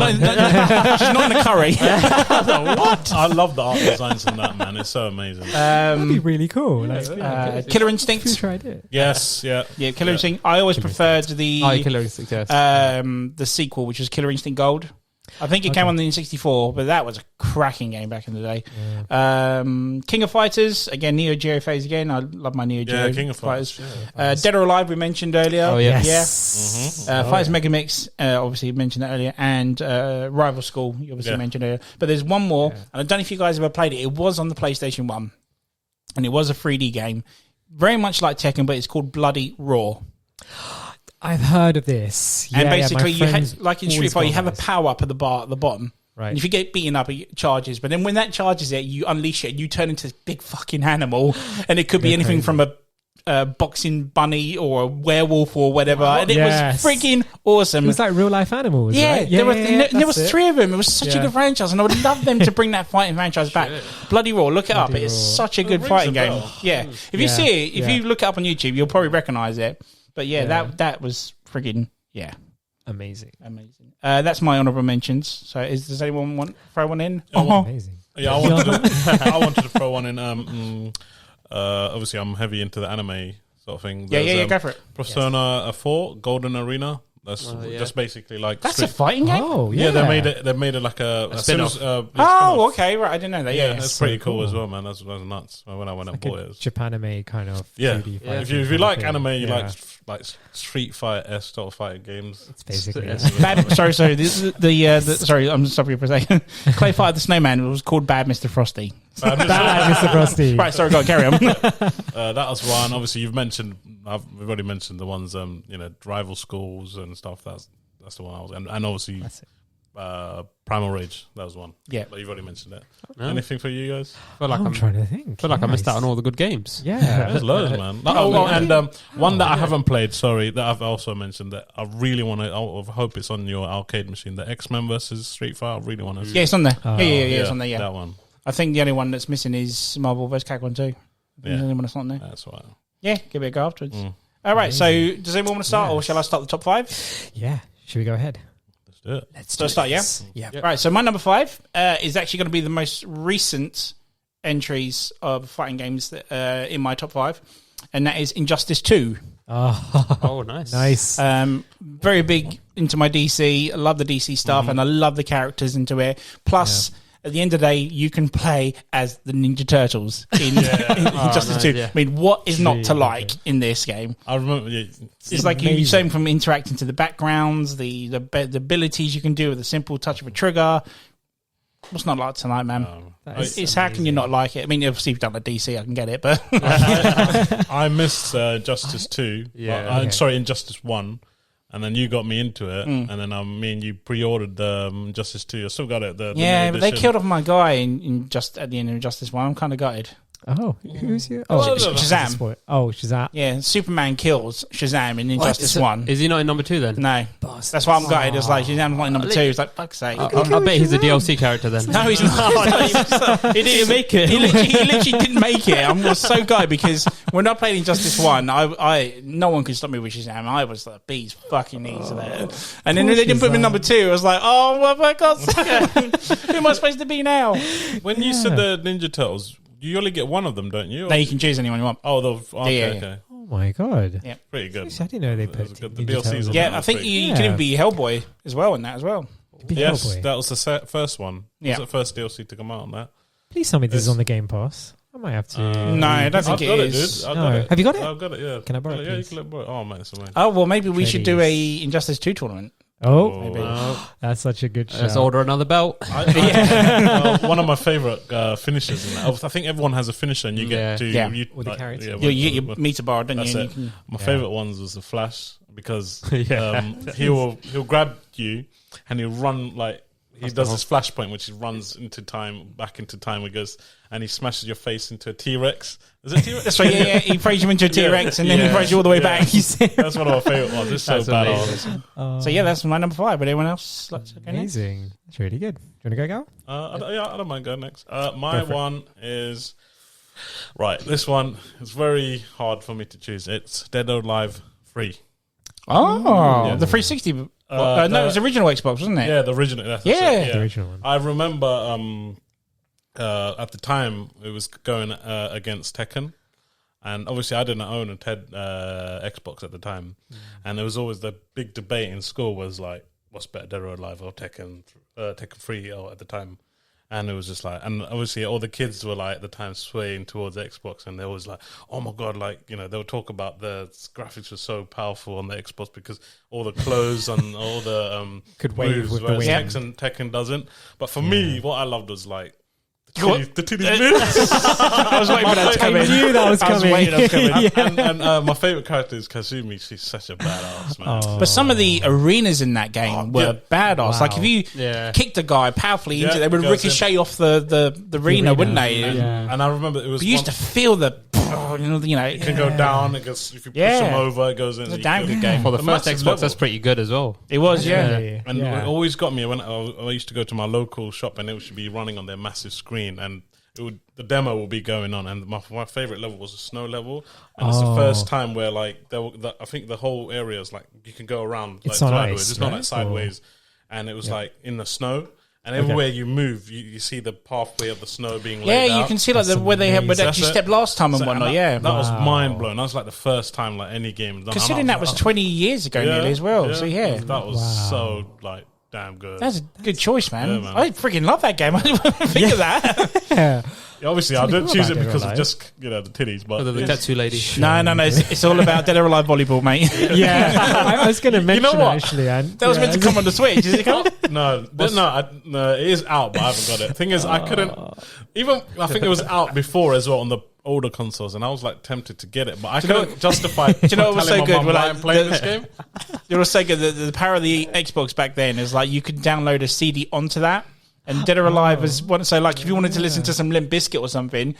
she's not in a curry. I love the art designs in that, man. It's so amazing. That'd be really cool. Like, Killer Instinct. who tried it? Yes, yeah. Yeah, Killer Instinct. I always preferred the Oh, Killer Instinct, yes. the sequel, which was Killer Instinct Gold. I think it came on the N64, but that was a cracking game back in the day. King of Fighters, again, Neo Geo phase again. I love my Neo Geo Yeah, King of Fighters. Dead or Alive, we mentioned earlier. Oh, yeah. Yes. Fighters Mega Mix, obviously you mentioned that earlier, and Rival School, you obviously mentioned earlier. But there's one more, and I don't know if you guys ever played it. It was on the PlayStation 1, and it was a 3D game, very much like Tekken, but it's called Bloody Raw. I've heard of this. And Yeah, basically, my you friends had, like in Street always Fighter, go you have a on this. power up at the bar at the bottom. Right. And if you get beaten up, it charges. But then when that charges it, you unleash it and you turn into this big fucking animal. And it could be anything from a boxing bunny or a werewolf or whatever. And it Yes. was freaking awesome. It was like real life animals. Yeah, right? there was that's it. 3 of them. It was such a Yeah. good franchise, and I would love them to bring that fighting franchise back. Bloody Raw, look it up. Bloody It's Raw. such a good rings fighting a game. bell. Yeah, if you Yeah. see it, if Yeah. you look it up on YouTube, you'll probably recognise it. But Yeah. that was friggin' Amazing. amazing. That's my honourable mentions. So, does anyone want to throw one in? Amazing. Yeah, I wanted to throw one in. Obviously, I'm heavy into the anime sort of thing. Yeah, go for it. Persona 4 Golden Arena. That's yeah. just basically like That's a fighting game. Oh, yeah, yeah. they made it like a spin-off. Oh, okay, right. I didn't know that. Yeah, That's so pretty cool cool. as well, man. That's nuts. When I went and bought it. Japanime kind of. Yeah, 2D fighting if you kind like of thing. anime, you Yeah. like Street Fighter-esque sort of fighting games. It's basically It's- it. Sorry. Sorry, I'm stopping you for a second. Clay Fighter the Snowman was called Bad Mr. Frosty. Bad Mr. Frosty. Right, sorry, go on, carry on. That was one. Obviously, we've already mentioned the ones, rival schools and stuff. That's the one I was, and obviously, That's it. Primal Rage. That was one. Yeah. But you've already mentioned it. No. Anything for you guys? feel like I'm I'm trying to think. feel like I missed out Nice. on all the good games. Yeah. There's loads, man. One that I haven't played. Sorry, that I've also mentioned that I really want to. I hope it's on your arcade machine. The X-Men versus Street Fighter. I really want to. Yeah, it's on there. Oh. Yeah, it's on there. Yeah, that one. I think the only one that's missing is Marvel vs. Capcom 2. I think Yeah. the only one that's not on there. That's right. Yeah, give it a go afterwards. Mm. All right, so does anyone want to start, or shall I start the top 5? Yeah. Should we go ahead? Let's do it. Let's So start, yeah? Yeah. Right, so my number 5 is actually going to be the most recent entries of fighting games that, in my top 5, and that is Injustice 2. Oh, Oh, nice. nice. Very big into my DC. I love the DC stuff, and I love the characters into it. Plus, at the end of the day, you can play as the Ninja Turtles in Injustice 2. yeah. I mean, what is not to Really like in this game? I remember. Yeah, It's like you amazing. saying from interacting to the backgrounds, the abilities you can do with a simple touch of a trigger. What's not like tonight, man? That is It's how can you not like it? I mean, obviously, if you've done a DC, I can get it, but I missed Justice 2. Yeah. Okay. Sorry, Injustice 1. And then you got me into it. And then me and you pre-ordered the Justice 2. I still got it. The yeah, new but they edition. killed off my guy in just at the end of Justice 1. I'm kind of gutted. Oh, who's you? Shazam. Oh, Shazam. Yeah, Superman kills Shazam in Injustice 1. Is he not in number 2 then? No. That's why I'm gutted. It's like Shazam's not in number 2. It's like, fuck's sake. I bet he's a DLC character then. No, he's not. He didn't make it. He literally didn't make it. I was so gutted because when I played Injustice 1, no one could stop me with Shazam. I was like, bees fucking knees there. And then they didn't put me in number 2. I was like, oh, well, my God. Who am I supposed to be now? When you said the Ninja Turtles, you only get one of them, don't you? No, you can choose anyone you want. Oh, okay, Yeah. Oh my God. Yeah. Pretty good. I didn't know they put The Ninja DLCs Turtles. on Yeah, that I think was you can even be Hellboy as well in that as well. Be Yes, Hellboy. that was the first one. Yeah. It was the first DLC to come out on that. Please tell me this is on the Game Pass. I might have to. No, I don't I've think got it it, is. dude. I've No. got it. Have you got it? I've got it, yeah. Can I borrow it, Yeah, you please? can borrow it. Oh, man, it's amazing. Oh, well, maybe we should do Tradies. a Injustice 2 tournament. Oh, Maybe. that's such a good Let's show. order another belt. One of my favorite finishes in that. I think everyone has a finisher, and you get to Yeah. With the character. You get your meter bar, don't you? That's And it. you can- My favorite ones was the Flash because Yeah. he'll grab you and he'll run like he does this flashpoint, which he runs back into time. He goes and he smashes your face into a T-Rex. Is it T-Rex? That's right, yeah. He throws you into a T-Rex and then he throws you all the way back. That's one of my favorite ones. It's so That's badass. amazing. So, yeah, that's my number 5. But anyone else like to go next? Amazing. That's really good. Do you want to go, Gal? I don't mind going next. My one is right. This one is very hard for me to choose. It's Dead or Alive 3. Oh, Yeah. the 360. No, it was the original Xbox, wasn't it? Yeah, the original. That's Yeah. it, The original one. I remember at the time it was going against Tekken, and obviously I didn't own a Xbox at the time, and there was always the big debate in school was like, what's better, Dead or Alive or Tekken 3 at the time. And it was just like, and obviously all the kids were like at the time swaying towards Xbox, and they was like, oh my God, like, you know, they'll talk about the graphics were so powerful on the Xbox because all the clothes and all the Could wave moves, with the whereas wing. Tekken doesn't. But for me, what I loved was like What? the titties move. I was waiting for that to come in. I knew that was I was coming. waiting that was coming. And my favorite character is Kazumi. She's such a badass, man. Oh. But some of the arenas in that game were badass. Wow. Like if you Yeah. kicked a guy powerfully into, Yeah, they would goes in. ricochet off the arena, wouldn't they? Yeah. And I remember it was But you used to feel the, it can go down. It goes if you push Yeah. them over, it goes in. It's a You damn kill good it. game. For the A first massive Xbox, level. that's pretty good as well. It was, yeah. And Yeah. it always got me when I used to go to my local shop and it should be running on their massive screen and the demo will be going on. And my favorite level was the snow level, and it's the first time where like I think the whole area is like you can go around like It's on sideways. ice, It's not right? like sideways, and it was like in the snow. And everywhere you move, you see the pathway of the snow being laid Yeah, you out. can see like where they had where they That's actually it. stepped last time and So, whatnot. that, Yeah, that was mind blowing. That was like the first time like any game. considering that was 20 years ago nearly as well. So yeah, that was so like damn good. that's a good choice, man. Yeah, man. I freaking love that game. I didn't even think of that. Yeah. Yeah, obviously, I Something didn't cool choose about it Dead or because of Alive. just the titties, but The tattoo lady. No, it's all about Dead or Alive volleyball, mate. Yeah. I was going to mention know what? it actually. And That was meant to come on the Switch. Is it come? no, it is out, but I haven't got it. The thing is, I couldn't even. I think it was out before as well on the older consoles, and I was like tempted to get it, but I couldn't justify. Do you know what was so good? Well, I'm playing this game. It was so good. The power of the Xbox back then is like you could download a CD onto that, and Dead or Alive was one. So like if you wanted to listen to some Limp Bizkit or something.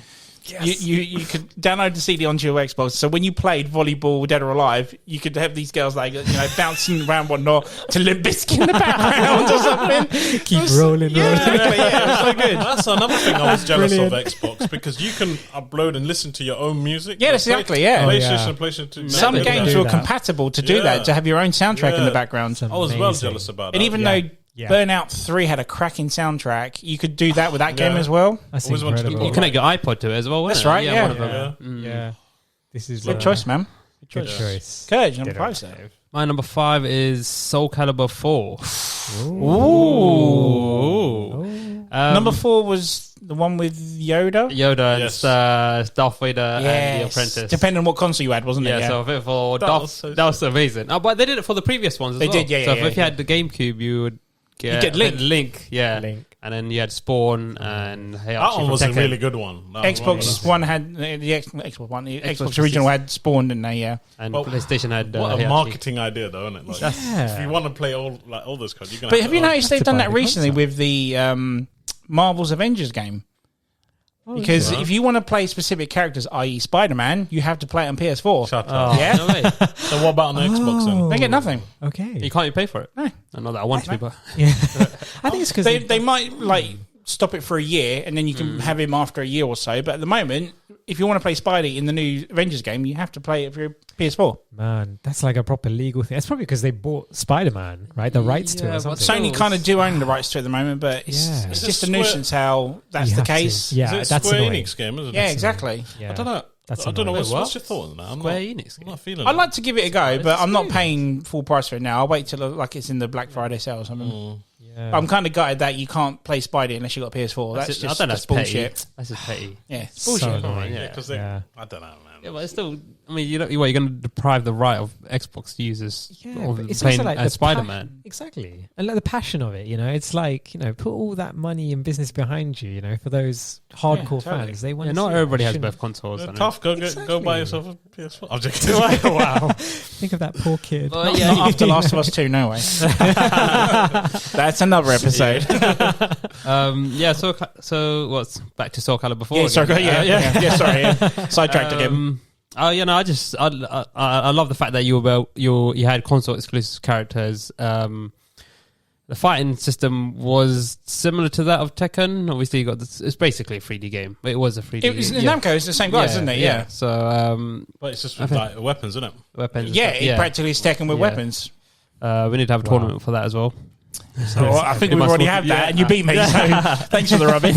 You could download the CD onto your Xbox. So when you played volleyball, Dead or Alive, you could have these girls like bouncing around whatnot to Limp Bizkit in the background or something. keep rolling. Yeah, exactly, yeah, it was so good. That's another thing I was jealous Brilliant. of Xbox because you can upload and listen to your own music. Yeah, that's exactly, yeah. PlayStation, Oh, yeah. PlayStation 2. Some never did games that. were that. compatible to do Yeah. that, to have your own soundtrack in the background. I was well Amazing. jealous about that. And even Yeah. though Yeah. Burnout 3 had a cracking soundtrack, you could do that with that game Yeah. as well. That's Always wanted to incredible. You connect your iPod to it as well. That's wasn't it? right, yeah. One of them. Yeah. Yeah. This is Good choice, man. Good choice. Courage, number Dead 5, or sir. My number 5 is Soul Calibur 4. Ooh. Number 4 was the one with Yoda? Yoda Yes. and Darth Vader and the Apprentice. Depending on what console you had, wasn't it? Yeah, so if it for That Darth, was so that was amazing. Oh, but they did it for the previous ones as They well. did, yeah, So yeah, if you yeah. had the GameCube, you would get, get Link. Link, yeah. Link. And then you had Spawn and Hey That Archie one from was a Tekken. really good one. That Xbox One had the Xbox One. The Xbox original had Spawn, didn't they? Yeah. And Well, PlayStation had What Hey a Archie. marketing idea, though, isn't it? Like, Yeah. if you want to play all those codes, you're gonna. But have you noticed they've to done buy that the recently console. with the Marvel's Avengers game? Because if you want to play specific characters, i.e. Spider-Man, you have to play it on PS4. Shut up. Yeah. No way. So what about on the Xbox then? They get nothing. Okay. You can't even pay for it. No. Not that I want to be, but Yeah. I think it's because They might like stop it for a year and then you can have him after a year or so. But at the moment, if you want to play Spidey in the new Avengers game, you have to play it for your PS4. man, that's like a proper legal thing. It's probably because they bought Spider-Man, right? The rights to it. Yeah, Or but something. Sony kind of do own the rights to it at the moment, but it's, Yeah. it's Is just it a nuisance how that's You the have to. case. Yeah, Is it that's Square annoying. Enix game, isn't it? Yeah, exactly. Yeah. I don't know. That's I don't know. annoying. What's your thought on that? I'm Square not, Enix. I'm not feeling I'd it. like to give it a go, It's but I'm not smooth. paying full price for it now. I'll wait till like it's in the Black Friday sale or something. Yeah. I'm kind of gutted that you can't play Spidey unless you got a PS4. That's I just think that's that's bullshit. petty. That's just petty. Yeah, it's So bullshit. annoying. Yeah. Because Yeah. I don't know, man. Yeah, but it's still. I mean, you're going to deprive the right of Xbox users Yeah, of but it's playing also like as the Spider-Man. Exactly. And like the passion of it, it's like, put all that money and business behind you, for those hardcore totally. fans. They want Yeah, to not see it. everybody has Shouldn't- both consoles. I know. Tough. Go Exactly. buy yourself a PS4. I'm joking. Wow. Think of that poor kid. Well, Not, yeah, not after Last of Us 2, no way. That's another episode. yeah. So what's back to Soul Calibur 4? Yeah, sorry. again. Yeah, sorry. Yeah. Sidetracked again. Oh, I love the fact that you had console exclusive characters. The fighting system was similar to that of Tekken. Obviously, you got it's basically a 3D game. It was a 3D. It was Namco. It's the same guys, isn't it? Yeah. So But it's just with like weapons, isn't it? weapons. and Yeah, stuff. it practically is Tekken with Yeah. weapons. We need to have a tournament for that as well. So I think It we've must already be- had that, yeah. and you beat me. So thanks for the rubbing.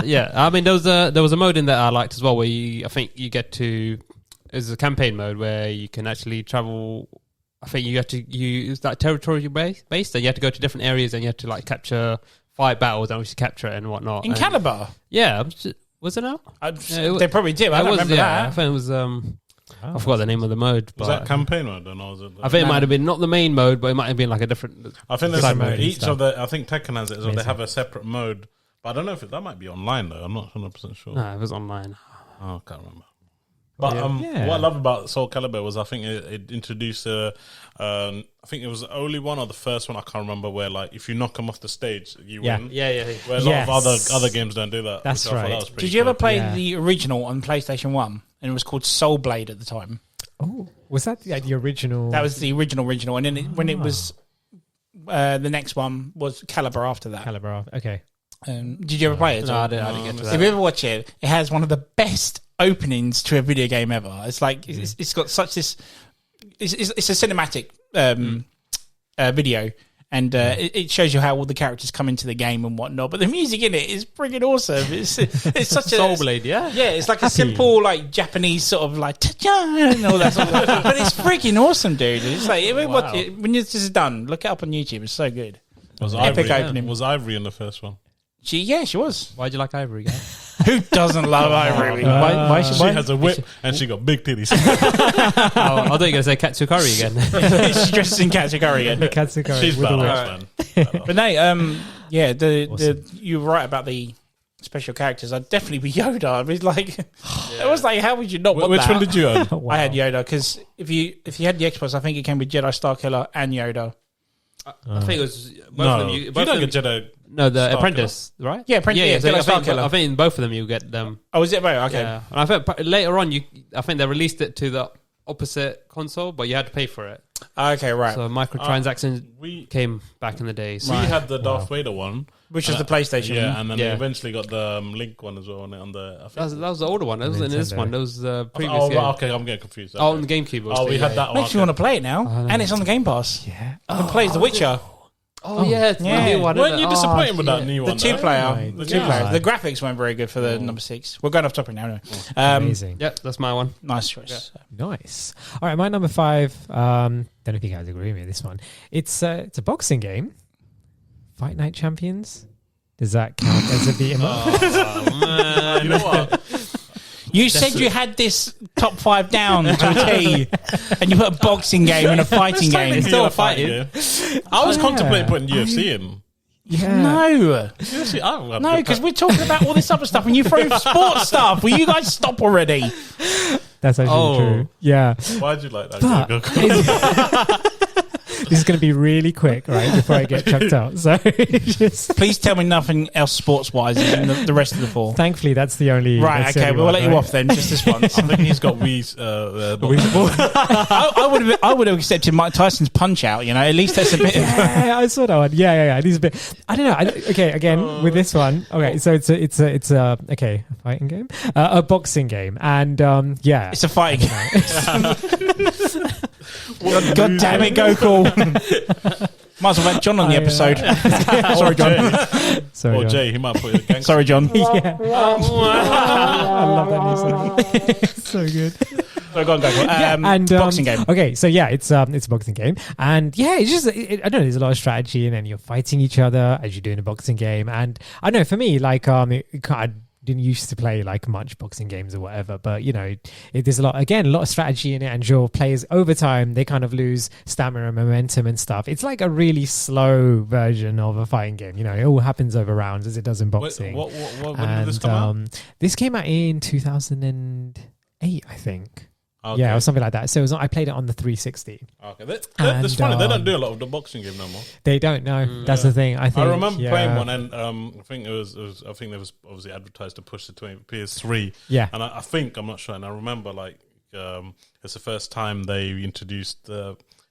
Yeah, I mean there was a mode in that I liked as well where I think you get to. There's a campaign mode where you can actually travel. I think you have to use that territory based, and you have to go to different areas and you have to like capture 5 battles and we should capture it and whatnot. In and, Caliber, yeah, was it now? they probably did. I don't remember I that. think it was. I forgot the name of the mode. Was but that campaign mode? Or was it? I think it might have been not the main mode, but it might have been like a different. I think there's Side mode and each stuff. of the. I think Tekken has it as well. They Amazing. have a separate mode, but I don't know if that might be online though. I'm not 100% sure. No, it was online. Oh, I can't remember. But Yeah. what I love about Soul Calibur was I think it introduced I think it was the only one or the first one, I can't remember, where like if you knock them off the stage, you Yeah. win. Yeah. Where a lot of Yes. other games don't do that. That's which I thought right. that was pretty Did you ever cool. play Yeah. the original on PlayStation 1? And it was called Soul Blade at the time. Oh, was that the original? That was the original. And then when it was the next one was Caliber after that. Caliber. Okay. Did you ever play it? No, I didn't get to If that. you ever watch it, it has one of the best openings to a video game ever. It's like it's got such this. It's a cinematic video, and it shows you how all the characters come into the game and whatnot. But the music in it is freaking awesome. It's such a Soul Blade, yeah. Yeah, it's like a simple like Japanese sort of like ta-cha and all that sort of stuff. But it's freaking awesome, dude. It's like when this is done, look it up on YouTube. It's so good. Was Epic Ivory, opening. Was Ivory in the first one? She was. Why'd you like Ivory, guys? Who doesn't love Ivory? Why She has a whip and she got big titties. I thought you were going to say Katsukari again. She dresses in Katsukari again. Katsukari She's with the badass, whip. man. But no, yeah, you were right about the special characters. I'd definitely be Yoda. I mean, like, it was like, how would you not want Which that? one did you own? Wow. I had Yoda because if you had the Xbox, I think it came with Jedi Starkiller and Yoda. I think it was both No, of them. you Both don't of get them, Jedi. no, the Starkiller. Apprentice, right? Yeah, Apprentice, yeah, so Jedi Starkiller. I think in both of them you get them. Oh, is it right? Okay. Yeah, and I think later on I think they released it to the opposite console, but you had to pay for it. Okay, right. So microtransactions We came back in the days. we had the Darth Vader one, Which is the PlayStation. yeah, and then Yeah. they eventually got the Link one as well on the. I think, That was the older one. That wasn't in this Nintendo. one. That was the previous oh, game. right, okay, I'm getting confused. Oh, Okay. on the GameCube. Oh, we had that one. Makes you want to play it now, and it's on the Game Pass. Yeah. And plays The Witcher. Oh, yeah, it's Yeah. the new one. Weren't isn't you it? disappointed with that yeah. new The one? 2-player. my The 2-player. God. The graphics weren't very good for the number 6. We're going off topic now. Anyway. Amazing. Yep, that's my one. Nice choice. Nice. All right, my number 5. Don't know if you guys agree with me. This one. It's a boxing game. Fight Night Champions. Does that count as a beat 'em up? Oh, man. You know what? You said you had this top 5 down to a T, and you put a boxing game and a fighting game. It's still a fighting. I was Yeah. contemplating putting UFC in. Yeah. No, UFC, I don't have no, the- because we're talking about all this other stuff, and you throw sports stuff. Will you guys stop already? That's actually Oh. true. Yeah. Why'd you like that? But- Go, go, go. This is going to be really quick, right, before I get chucked out. So just Please tell me nothing else sports-wise in the rest of the 4. thankfully, that's the only. Right, that's the okay, only we'll one, let you right? off then, just this once. I think he's got Wii. I would have accepted Mike Tyson's punch out. At least that's a bit. Yeah, I saw that one. Yeah. These a bit. I don't know. Okay, again with this one. Okay, so it's a fighting game, a boxing game, and yeah, It's a fighting game. God damn it, go cool. Might as well have John on the episode. Sorry, John. Sorry, Or John. Jay, he might put a gangster. Sorry, John. Yeah. I love that new song. So good. So go on. And Boxing game. Okay, so yeah, it's a boxing game, and yeah, it's just I don't know. There's a lot of strategy, and then you're fighting each other as you do in a boxing game. And I don't know, for me, like I didn't used to play like much boxing games or whatever, but there's a lot of strategy in it, and your players over time they kind of lose stamina and momentum and stuff. It's like a really slow version of a fighting game. It all happens over rounds as it does in boxing. When did this come out? This came out in 2008, I think. Okay. Yeah, or something like that. So I played it on the 360. Okay, that's funny. They don't do a lot of the boxing game no more. They don't know. That's the thing. I think. I remember playing one, and I think it was obviously advertised to push the PS3. Yeah, and I think I'm not sure. And I remember it's the first time they introduced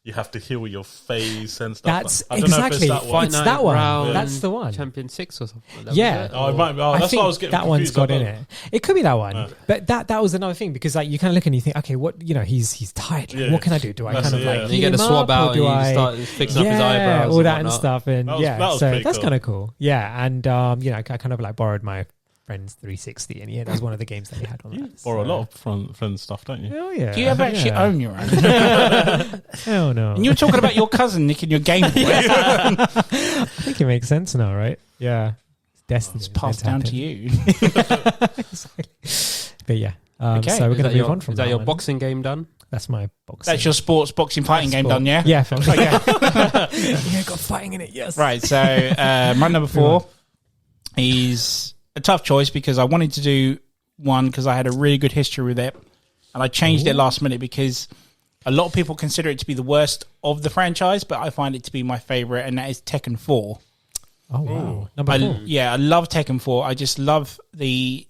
you have to heal your face and stuff. That's I don't know if exactly. it's that one. It's that one. Round That's the one. Champion 6 or something. Yeah. Oh, it might be. That's think what I was getting that one's confused got in about. it. It could be that one, but that was another thing, because like you kind of look and you think, okay, what he's tired. Like, Yeah. what can I do? Do I That's kind of it, yeah. like And you get a heal him swab up, or out and do you I? start fixing up his eyebrows all and that and whatnot. stuff, and That was so pretty that's cool. kind of cool. Yeah, and I kind of like borrowed my friend's 360, and that was one of the games that he had on that. Borrow a lot of friend stuff, don't you? Oh yeah. Do you ever actually own your own? Hell no. And you were talking about your cousin nicking your Game Boy. I think it makes sense now, right? Yeah. It's destiny. It's passed down to you. Exactly. But yeah. Okay. So we're Is going that to move on from is that your one. boxing game done? That's my boxing. That's your sports boxing fighting game done, yeah? Yeah. Okay. Yeah, got fighting in it. Yes. Right, so my number 4 is a tough choice, because I wanted to do one because I had a really good history with it, and I changed it last minute because a lot of people consider it to be the worst of the franchise, but I find it to be my favorite, and that is Tekken 4. Oh wow. Number 4. I love Tekken 4. I just love the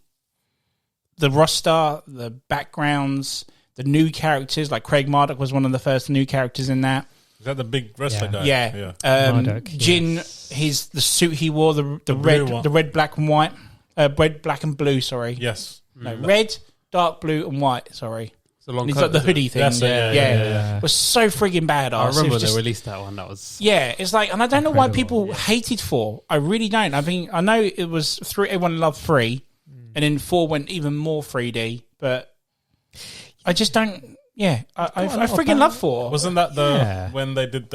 roster, the backgrounds, the new characters. Like Craig Marduk was one of the first new characters in that. Is that the big wrestler guy? Yeah. Marduk, Jin, yes. the suit he wore, the blue one. red, black and white, red, black and blue. Sorry, Yes. no, red, dark blue and white. Sorry, It's a long and it's coat, like the is it? hoodie thing. That's it, yeah. It was so frigging badass. I remember It was when just- they released that one. That was yeah, it's like, and I don't know why Incredible, people hated 4. I really don't. I mean, I know it was 3. Everyone loved 3, and then 4 went even more 3D. But I just don't. Yeah, I freaking love 4. Wasn't that when they did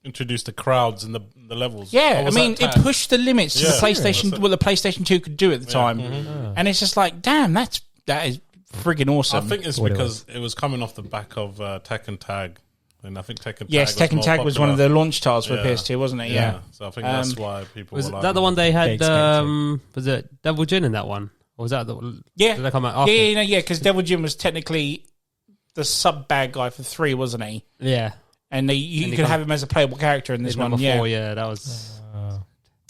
introduced the crowds and the levels? Yeah, Or I was mean, that it pushed the limits to the Yeah. PlayStation, That's it. what the PlayStation 2 could do at the time, and it's just like, damn, that is friggin' I awesome. think it's What it because it was coming off the back of Tekken Tag, and I think Tekken Yes, Tag Tekken Tag was one of the launch titles for Yeah. PS2, wasn't it? Yeah. So I think that's why people was were like, that the one they had? expected. Was it Devil Jin in that one? Or was that the? Yeah. Did that come out after? Yeah, because Devil Jin was technically the sub bad guy for 3, wasn't he? Yeah. And you he could got- have him as a playable character in this one. Number Yeah. 4, yeah, that was.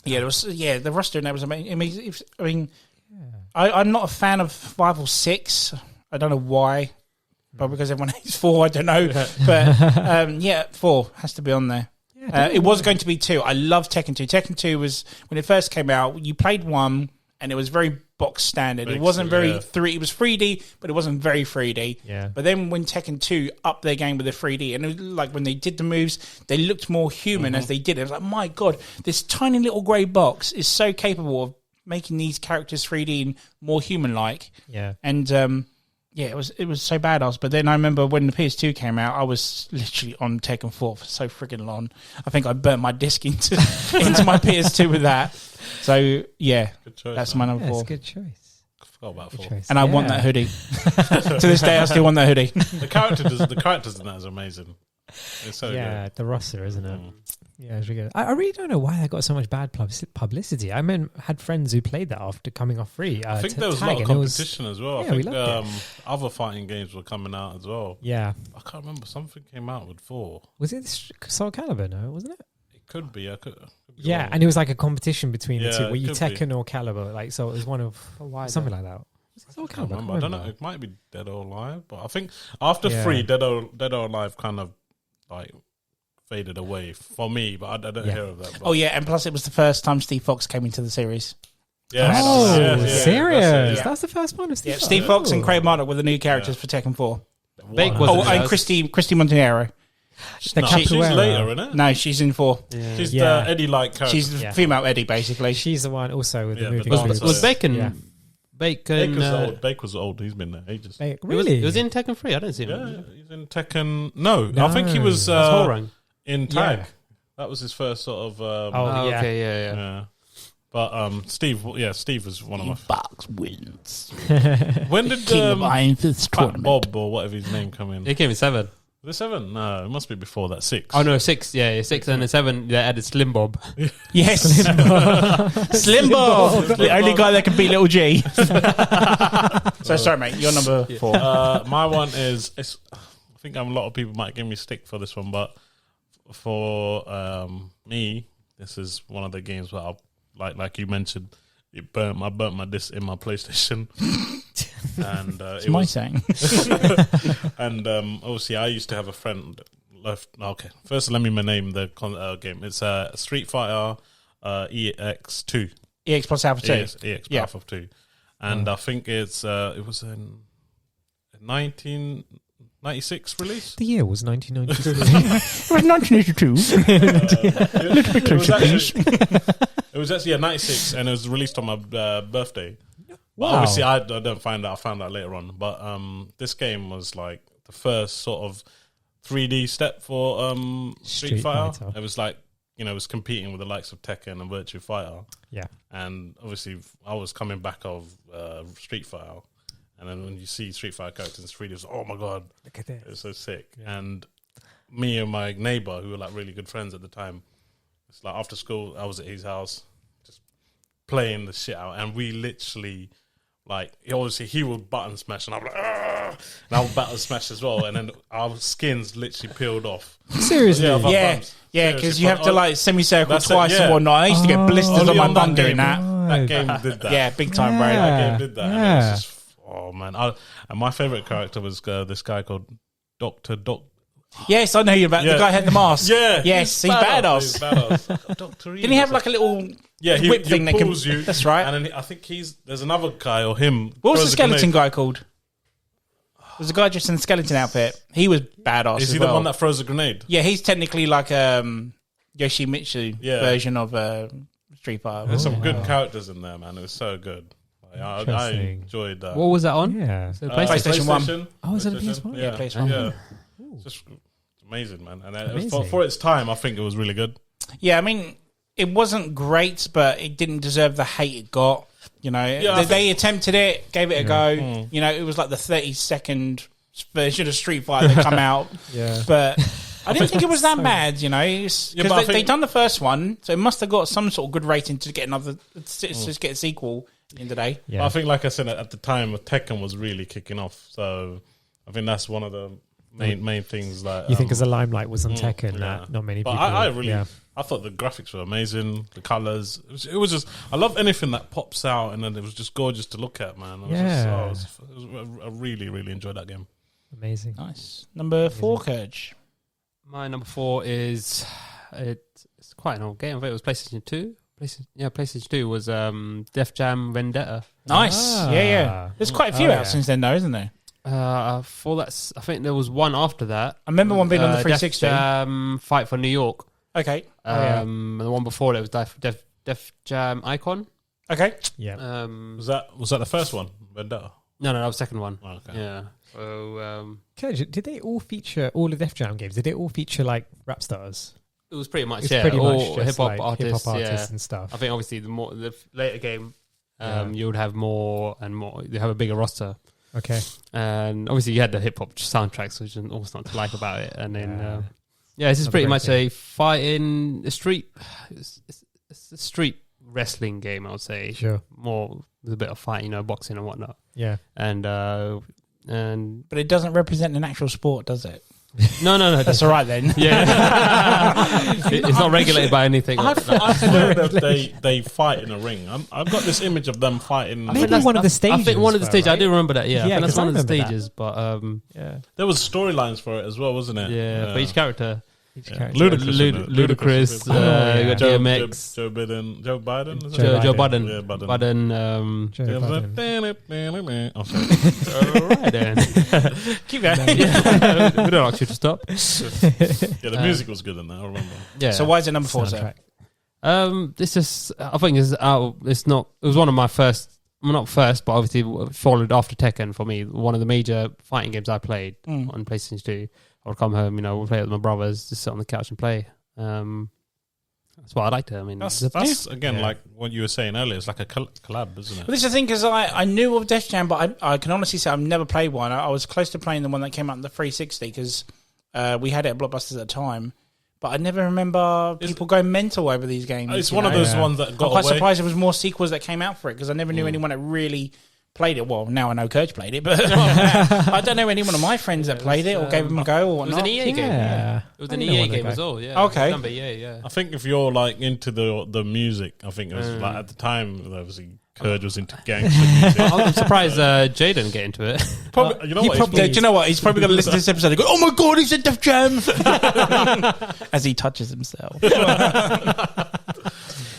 Yeah, there was. The roster in that was amazing. I mean, I'm not a fan of 5 or 6. I don't know why, but because everyone hates 4, I don't know. But 4 has to be on there. It was going to be 2. I love Tekken 2. Tekken 2 was when it first came out. You played 1, and it was very box standard. It wasn't very 3. It was 3D, but it wasn't very 3D. Yeah. But then when Tekken 2 upped their game with the 3D, and it was like when they did the moves, they looked more human as they did it. It was like, my God, this tiny little grey box is so capable of making these characters 3D and more human-like. Yeah. And it was so badass. But then I remember when the PS2 came out, I was literally on Tekken 4 for so freaking long. I think I burnt my disc into my PS2 with that. So yeah, Good choice, that's man. my number It's 4. a good choice. I forgot about Good 4. choice. And I want that hoodie. To this day, I still want that hoodie. The characters in that is amazing. It's so Yeah, good. the roster, isn't it? Yeah, it's really good. I really don't know why that got so much bad publicity. I mean, had friends who played that after coming off free. I think there was a lot of competition as well. I think other fighting games were coming out as well. Yeah. I can't remember. Something came out with 4. Was it Soul Calibur? No, wasn't it? It could be. I could be yeah, wrong. and it was like a competition between the two. Were you could Tekken or Calibur? Like, so it was one of something like that. Was it Soul I can't Calibur? remember. I don't know. It might be Dead or Alive, but I think after 3, Dead or Alive kind of like faded away for me, but I don't hear of that. But. Oh yeah, and plus it was the first time Steve Fox came into the series. Yeah. Serious? That's the first one of Steve Fox. Steve Fox and Craig Marnock were the new characters for Tekken 4. Bake wasn't and Christy Montenegro. She's later, isn't it? No, she's in 4. Yeah. She's the Eddie-like character. She's the female Eddie, basically. She's the one also with the movie. Was Bacon? Yeah. Bake was old. He's been there ages. Really? He was in Tekken 3. I don't see him. Yeah, he's in Tekken. No, I think he was in Tag. Yeah. That was his first sort of. Okay, yeah. But Steve was one of my. Fox wins. When did King of Iron Fist Fat tournament. Bob or whatever his name come in? He came in 7. Was it 7? No, it must be before that. 6. Oh no, 6. Yeah, 6 and then 7. They added Slim Bob. Yes, Slim Bob, the only guy that can beat Little G. So sorry, mate. You're number 4. My one is. I think a lot of people might give me stick for this one, but for me, this is one of the games where I like you mentioned. I burnt my disc in my PlayStation. And it's my saying. And obviously, I used to have a friend. Okay, first let me name the game. It's Street Fighter EX2. EX plus Alpha 2. EX Alpha 2, and I think it was in 1996 release. The year was 1992. It was 1982. A little bit closer, please. It was actually 96, and it was released on my birthday. But Wow. obviously, I don't find out. I found out later on. But this game was like the first sort of 3D step for Street Fighter. It was like, it was competing with the likes of Tekken and Virtua Fighter. Yeah. And obviously, I was coming back of Street Fighter. And then when you see Street Fighter characters in 3D, it's oh my God. Look at this. It was so sick. Yeah. And me and my neighbor, who were like really good friends at the time, it's like after school, I was at his house just playing the shit out. And we literally... Like, obviously, he would button smash, and I'm like, and I would button smash as well, and then our skins literally peeled off. Seriously? Yeah, because you have to, like, semicircle twice and whatnot. I used to get blisters on my bum doing that. That game did that. Yeah, big time, bro. That game did that. And it was just, oh, man. And my favourite character was this guy called Dr. Yes, I know you about the guy who had the mask. Yeah. Yes, he's badass. He's badass. Dr. Didn't he have, like, a little... whip thing that pulls you. That's right. And then I think there's another guy or him. What was the skeleton guy called? There's a guy just in the skeleton outfit. He was badass. Is he the one that throws a grenade? Yeah, he's technically like Yoshimitsu version of Street Fighter. There's some good characters in there, man. It was so good. I enjoyed that. What was that on? Yeah. So PlayStation 1. Oh, was it a PS1? Yeah, PlayStation 1. Yeah. Just amazing, man. And for its time, I think it was really good. Yeah, I mean... It wasn't great, but it didn't deserve the hate it got. They attempted it, gave it a go. It was like the 30-second version of Street Fighter that come out. Yeah. But I didn't think it was that bad, because they'd done the first one, so it must have got some sort of good rating to get just get a sequel at the end of the day. Yeah. I think, like I said, at the time, Tekken was really kicking off. So I think that's one of the main things that... You think as the limelight was on Tekken, that not many people... I thought the graphics were amazing, the colours. It was just... I love anything that pops out, and then it was just gorgeous to look at, man. I really, really enjoyed that game. Amazing. Nice. Number 4, Kurge. My number 4 is... It's quite an old game. I think it was PlayStation 2. PlayStation 2 was Def Jam Vendetta. Nice. Yeah. There's quite a few out since then, though, isn't there? For that, I think there was one after that. I remember one being on the 360. Fight for New York. Okay. And the one before that was Def Jam Icon. Okay. Yeah. Was that the first one, Vendetta? No, that was the second one. Oh, okay. Yeah. So Did they all feature all the Def Jam games? Did they all feature like rap stars? it was pretty much It's pretty much all just hip hop artists and stuff. I think obviously the later game, you would have more and more. You have a bigger roster. Okay. And obviously you had the hip hop soundtracks, which is almost not to like about it. And then Yeah, this is Another pretty great much game. a fighting a street. It's a street wrestling game, I would say. Sure. More with a bit of fighting, boxing and whatnot. Yeah. And But it doesn't represent an actual sport, does it? no, That's all right then. Yeah, it's not regulated by anything. I've heard of they fight in a ring. I've got this image of them fighting. Maybe one of the stages. I think one of the stages. right? I do remember that. Yeah, I think that's 'cause I one of the remember that. stages. But Yeah. There was storylines for it as well, wasn't it? yeah, for each character. Each Yeah. character. Ludicrous. isn't it? Ludicrous. Oh, yeah. You got Joe DMX. Biden. Joe Biden. Is it? Joe Joe Biden. Yeah, Biden. Biden. Joe Yeah, Biden. I'm sorry. All right then. Keep going. We don't ask you to stop. Yeah, the music was good in that. I remember. Yeah. So why is it number 4, sir? Soundtrack. This is. I think it's out. It's not. It was one of my first. Well, not first, but obviously followed after Tekken for me. One of the major fighting games I played on PlayStation 2. I would come home, we'll play with my brothers, just sit on the couch and play. That's what I liked. I mean, That's again like what you were saying earlier. It's like a collab, isn't it? Well, this is the thing, because I knew of Def Jam, but I can honestly say I've never played one. I was close to playing the one that came out on the 360 because we had it at Blockbusters at the time. But I never remember people going mental over these games. It's one of those ones that got I'm quite away. surprised there was more sequels that came out for it because I never knew anyone that really played it. Well, now I know Kurtz played it, but I don't know any one of my friends that played it or gave them a go or it was whatnot. an EA game. Yeah. It was I an know EA one of game the as guys. well. Yeah. Okay. Number EA. I think if you're like into the music, I think it was like at the time obviously Kurd was into gangster music. I'm surprised Jay didn't get into it. Probably, you know He what? probably, do you know what? He's probably going to listen to this episode and go, "Oh my god, he's at Def Jam!" as he touches himself.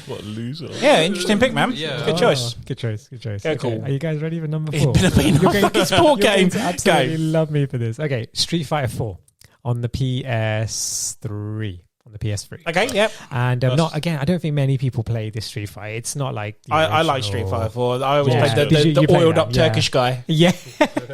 What a loser! Yeah, interesting pick, man. Yeah. Good choice. Good choice. Good choice. Yeah, Okay, cool. Are you guys ready for number It's 4? been a fucking sport You're game. going to absolutely Go. love me for this. Okay, Street Fighter 4 on the PS3. On the PS3. Okay, yep. And not again, I don't think many people play this Street Fighter. It's not like the I like original- Street Fighter 4. I always Yeah. played Did you the play oiled that? up Yeah. Turkish guy. Yeah.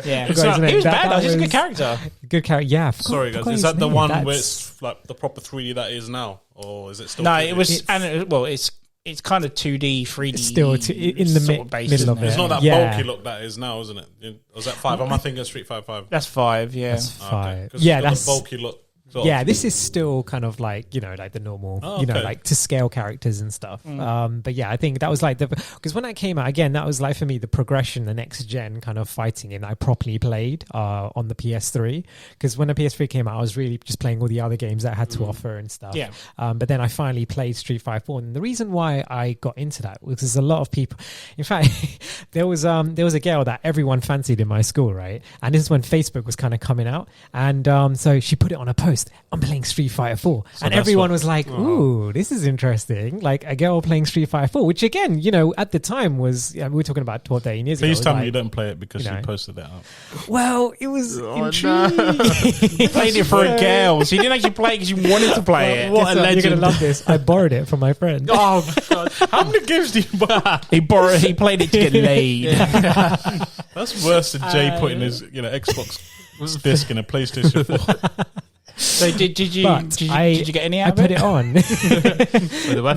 Yeah, Guys, isn't he was that- bad. that He's a good was- character. Good character. Yeah. I forgot- Sorry, guys. forgot Is his that the name. one That's- where it's like the proper 3D that is now, or is it still? No, 2D? it was, it's kind of 2D, 3D. It's still in the sort of base, middle isn't of it? it. It's not that Yeah. bulky look that is now, isn't it? Was that 5? Am I thinking Street Fighter 5? That's 5, yeah. That's fine. Because Yeah, it's got that's the bulky look. sort yeah. of. This is still kind of like like the normal, Oh, okay. like to scale characters and stuff. But yeah, I think that was like because when that came out again, that was like for me the progression, the next gen kind of fighting game that I properly played on the PS3. Because when the PS3 came out, I was really just playing all the other games that it had to offer and stuff. Yeah. But then I finally played Street Fighter 4, and the reason why I got into that was because a lot of people. In fact, there was a girl that everyone fancied in my school, right? And this is when Facebook was kind of coming out, and so she put it on a post. I'm playing Street Fighter 4, and that's everyone what- was like, "Ooh, this is interesting!" Like a girl playing Street Fighter 4, which again, at the time was we were talking about 12, 13 years ago. Please It was tell me like, you didn't play it because you you know. posted it up. Well, it was He intriguing. played it for a girl, so you didn't actually play it because you wanted to play it. Guess what? You're gonna love this. I borrowed it from my friend. Oh, God. How many games do you buy? He played it to get laid. That's worse than Jay putting his Xbox disc in a PlayStation 4. So did you But did you get any out I of put it? it on.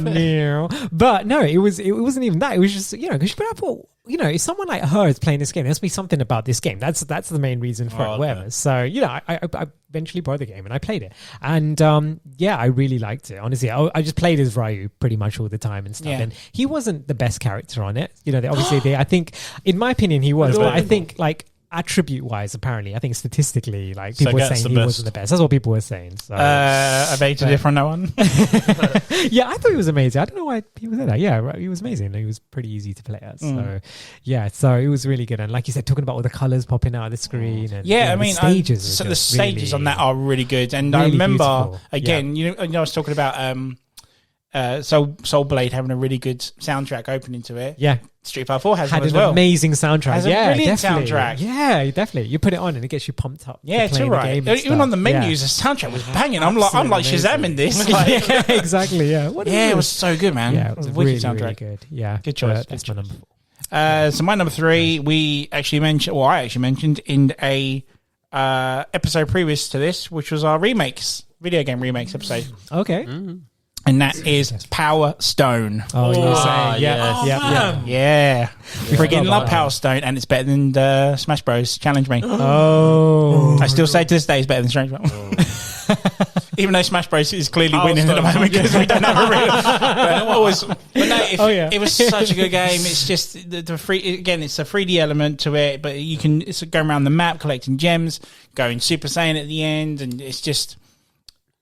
No. But no, it wasn't even that. It was just because I thought if someone like her is playing this game, there must be something about this game. That's the main reason for it. Whatever. So I eventually borrowed the game and I played it, and I really liked it. Honestly, I just played as Ryu pretty much all the time and stuff. Yeah. And he wasn't the best character on it. I think, in my opinion, he was. But I think attribute wise, apparently, I think statistically, like people were Sagat's saying the he best. wasn't the best. That's what people were saying. So I beg to differ on that one. yeah, I thought he was amazing. I don't know why people said that. Yeah, right, he was amazing. He was pretty easy to play as. So yeah, so it was really good. And like you said, talking about all the colours popping out of the screen and Yeah, I the mean, stages. so are the just stages really, on that are really good. And I really remember beautiful. again, I was talking about Soul Blade having a really good soundtrack opening to it. yeah, Street Fighter 4 has had one as an well. amazing soundtrack. Has a yeah, brilliant definitely. soundtrack. Yeah, definitely. You put it on and it gets you pumped up. Yeah, to it's play all the right. game and Even stuff. on the menus, Yeah. the soundtrack was banging. I'm like Absolutely Shazamming this. Like, yeah, exactly. Yeah, what is yeah, it this? was so good, man. Yeah, it was a really, wicked soundtrack. really good. Yeah, Good choice, But That's good my number 4. So my number 3, we actually mentioned, or I actually mentioned in a episode previous to this, which was our video game remakes episode, Okay. and that is Power Stone. Oh, you were saying, yes. Yeah, freaking about love that. Power Stone, and it's better than Smash Bros. Challenge me. Oh, I still say to this day it's better than Smash Bros. Even though Smash Bros is clearly winning at the moment because we don't have a real. It was such a good game. It's just the free. Again, it's a 3D element to it, but it's going around the map collecting gems, going Super Saiyan at the end, and it's just.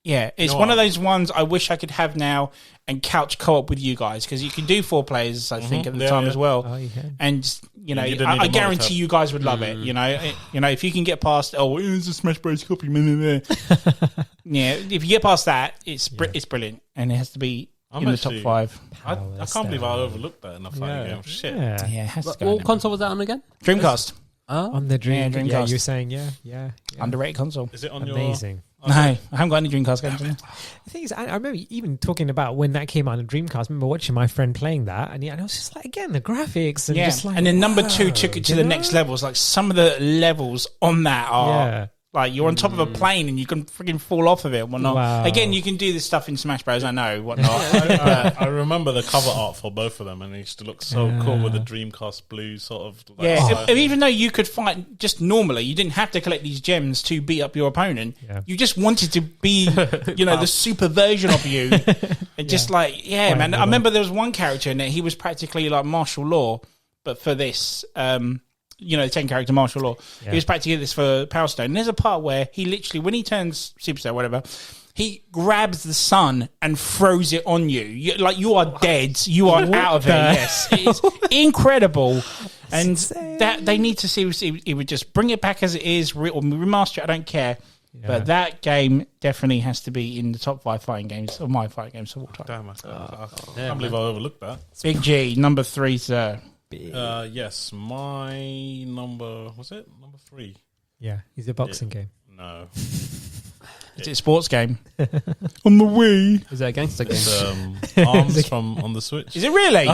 Yeah, it's one of those ones I wish I could have now and couch co-op with you guys, because you can do 4 players, I think, at the time as well. Oh, you can. And I guarantee you guys would love it. If you can get past, it's a Smash Bros. Copy. Yeah, if you get past that, it's brilliant, and it has to be in the top 5. I can't believe I overlooked that in a fighting game. Shit. Yeah, it has to go. What console was that on again? Dreamcast. On the Dreamcast. Dreamcast. You're saying, yeah. Underrated console. Is it on Amazing. No, I haven't got any Dreamcast games on it. The thing is, I remember even talking about when that came out on Dreamcast. I remember watching my friend playing that, and I was just like, again, the graphics and just like, and then number 2 took it to the next levels. Like some of the levels on that are like you're on top of a plane and you can freaking fall off of it and whatnot. Wow. Again, you can do this stuff in Smash Bros. I know whatnot. I remember the cover art for both of them, and it used to look so cool with the Dreamcast blue sort of. Even though you could fight just normally, you didn't have to collect these gems to beat up your opponent. Yeah. You just wanted to be, the super version of you, and just man. I remember there was one character in it. He was practically like martial law, but for this. The 10-character martial law. Yeah. He was practically this for Power Stone. And there's a part where he literally, when he turns Super Saiyan, whatever, he grabs the sun and throws it on you. You are dead. You are out of it. Yes, it's incredible. And that they need to see he would just bring it back as it is, or remaster it. I don't care. Yeah. But that game definitely has to be in the top 5 fighting games of my fighting games of all time. Damn, I can't believe I overlooked that. Big G, number 3, sir. Yes, my number 3. Yeah, is it a boxing game? No. Is it a sports game? On the Wii. Is that a gangster game? It's Arms from on the Switch. Is it really? You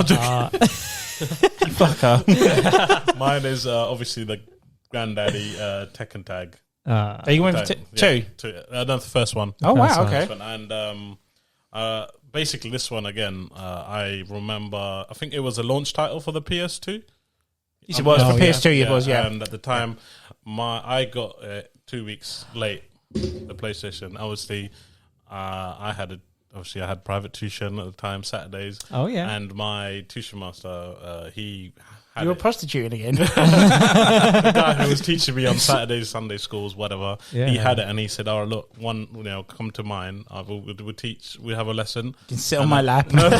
fucker. Mine is obviously the granddaddy Tekken Tag. Are you going for 2? 2. No, the first one. Oh, wow, okay. And basically, this one again, I remember. I think it was a launch title for the PS2. It was for PS2. It was, yeah. And at the time, I got it 2 weeks late. The PlayStation. Obviously, I had private tuition at the time, Saturdays. Oh yeah. And my tuition master, he. You were prostituting again. The guy who was teaching me on Saturdays, Sunday schools, whatever. Yeah. He had it, and he said, "Oh, look, come to mine. We'll teach. We have a lesson. You can sit on my lap. We'll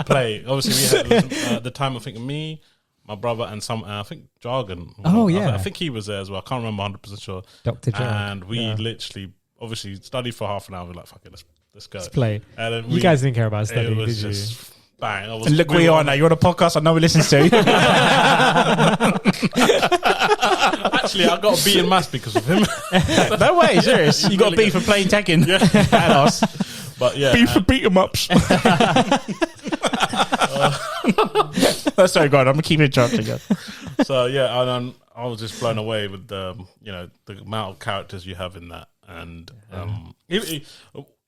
play." Obviously, we had at the time. I think me, my brother, and I think Jargon. Oh yeah. I think he was there as well. I can't remember 100% sure. Dr. Jargon. And we literally, obviously, studied for half an hour. We're like, "Fuck it, let's go. Let's play." And then you guys didn't care about studying, did you? Bang. And look where you are now. You're on a podcast I know he listens to. Actually, I got a B in maths because of him. No way, serious. You got a B for playing Tekken. Yeah. Badass. But yeah. B for beat 'em ups. That's so good. I'm going to keep interrupting you. So yeah, and I was just blown away with the amount of characters you have in that. And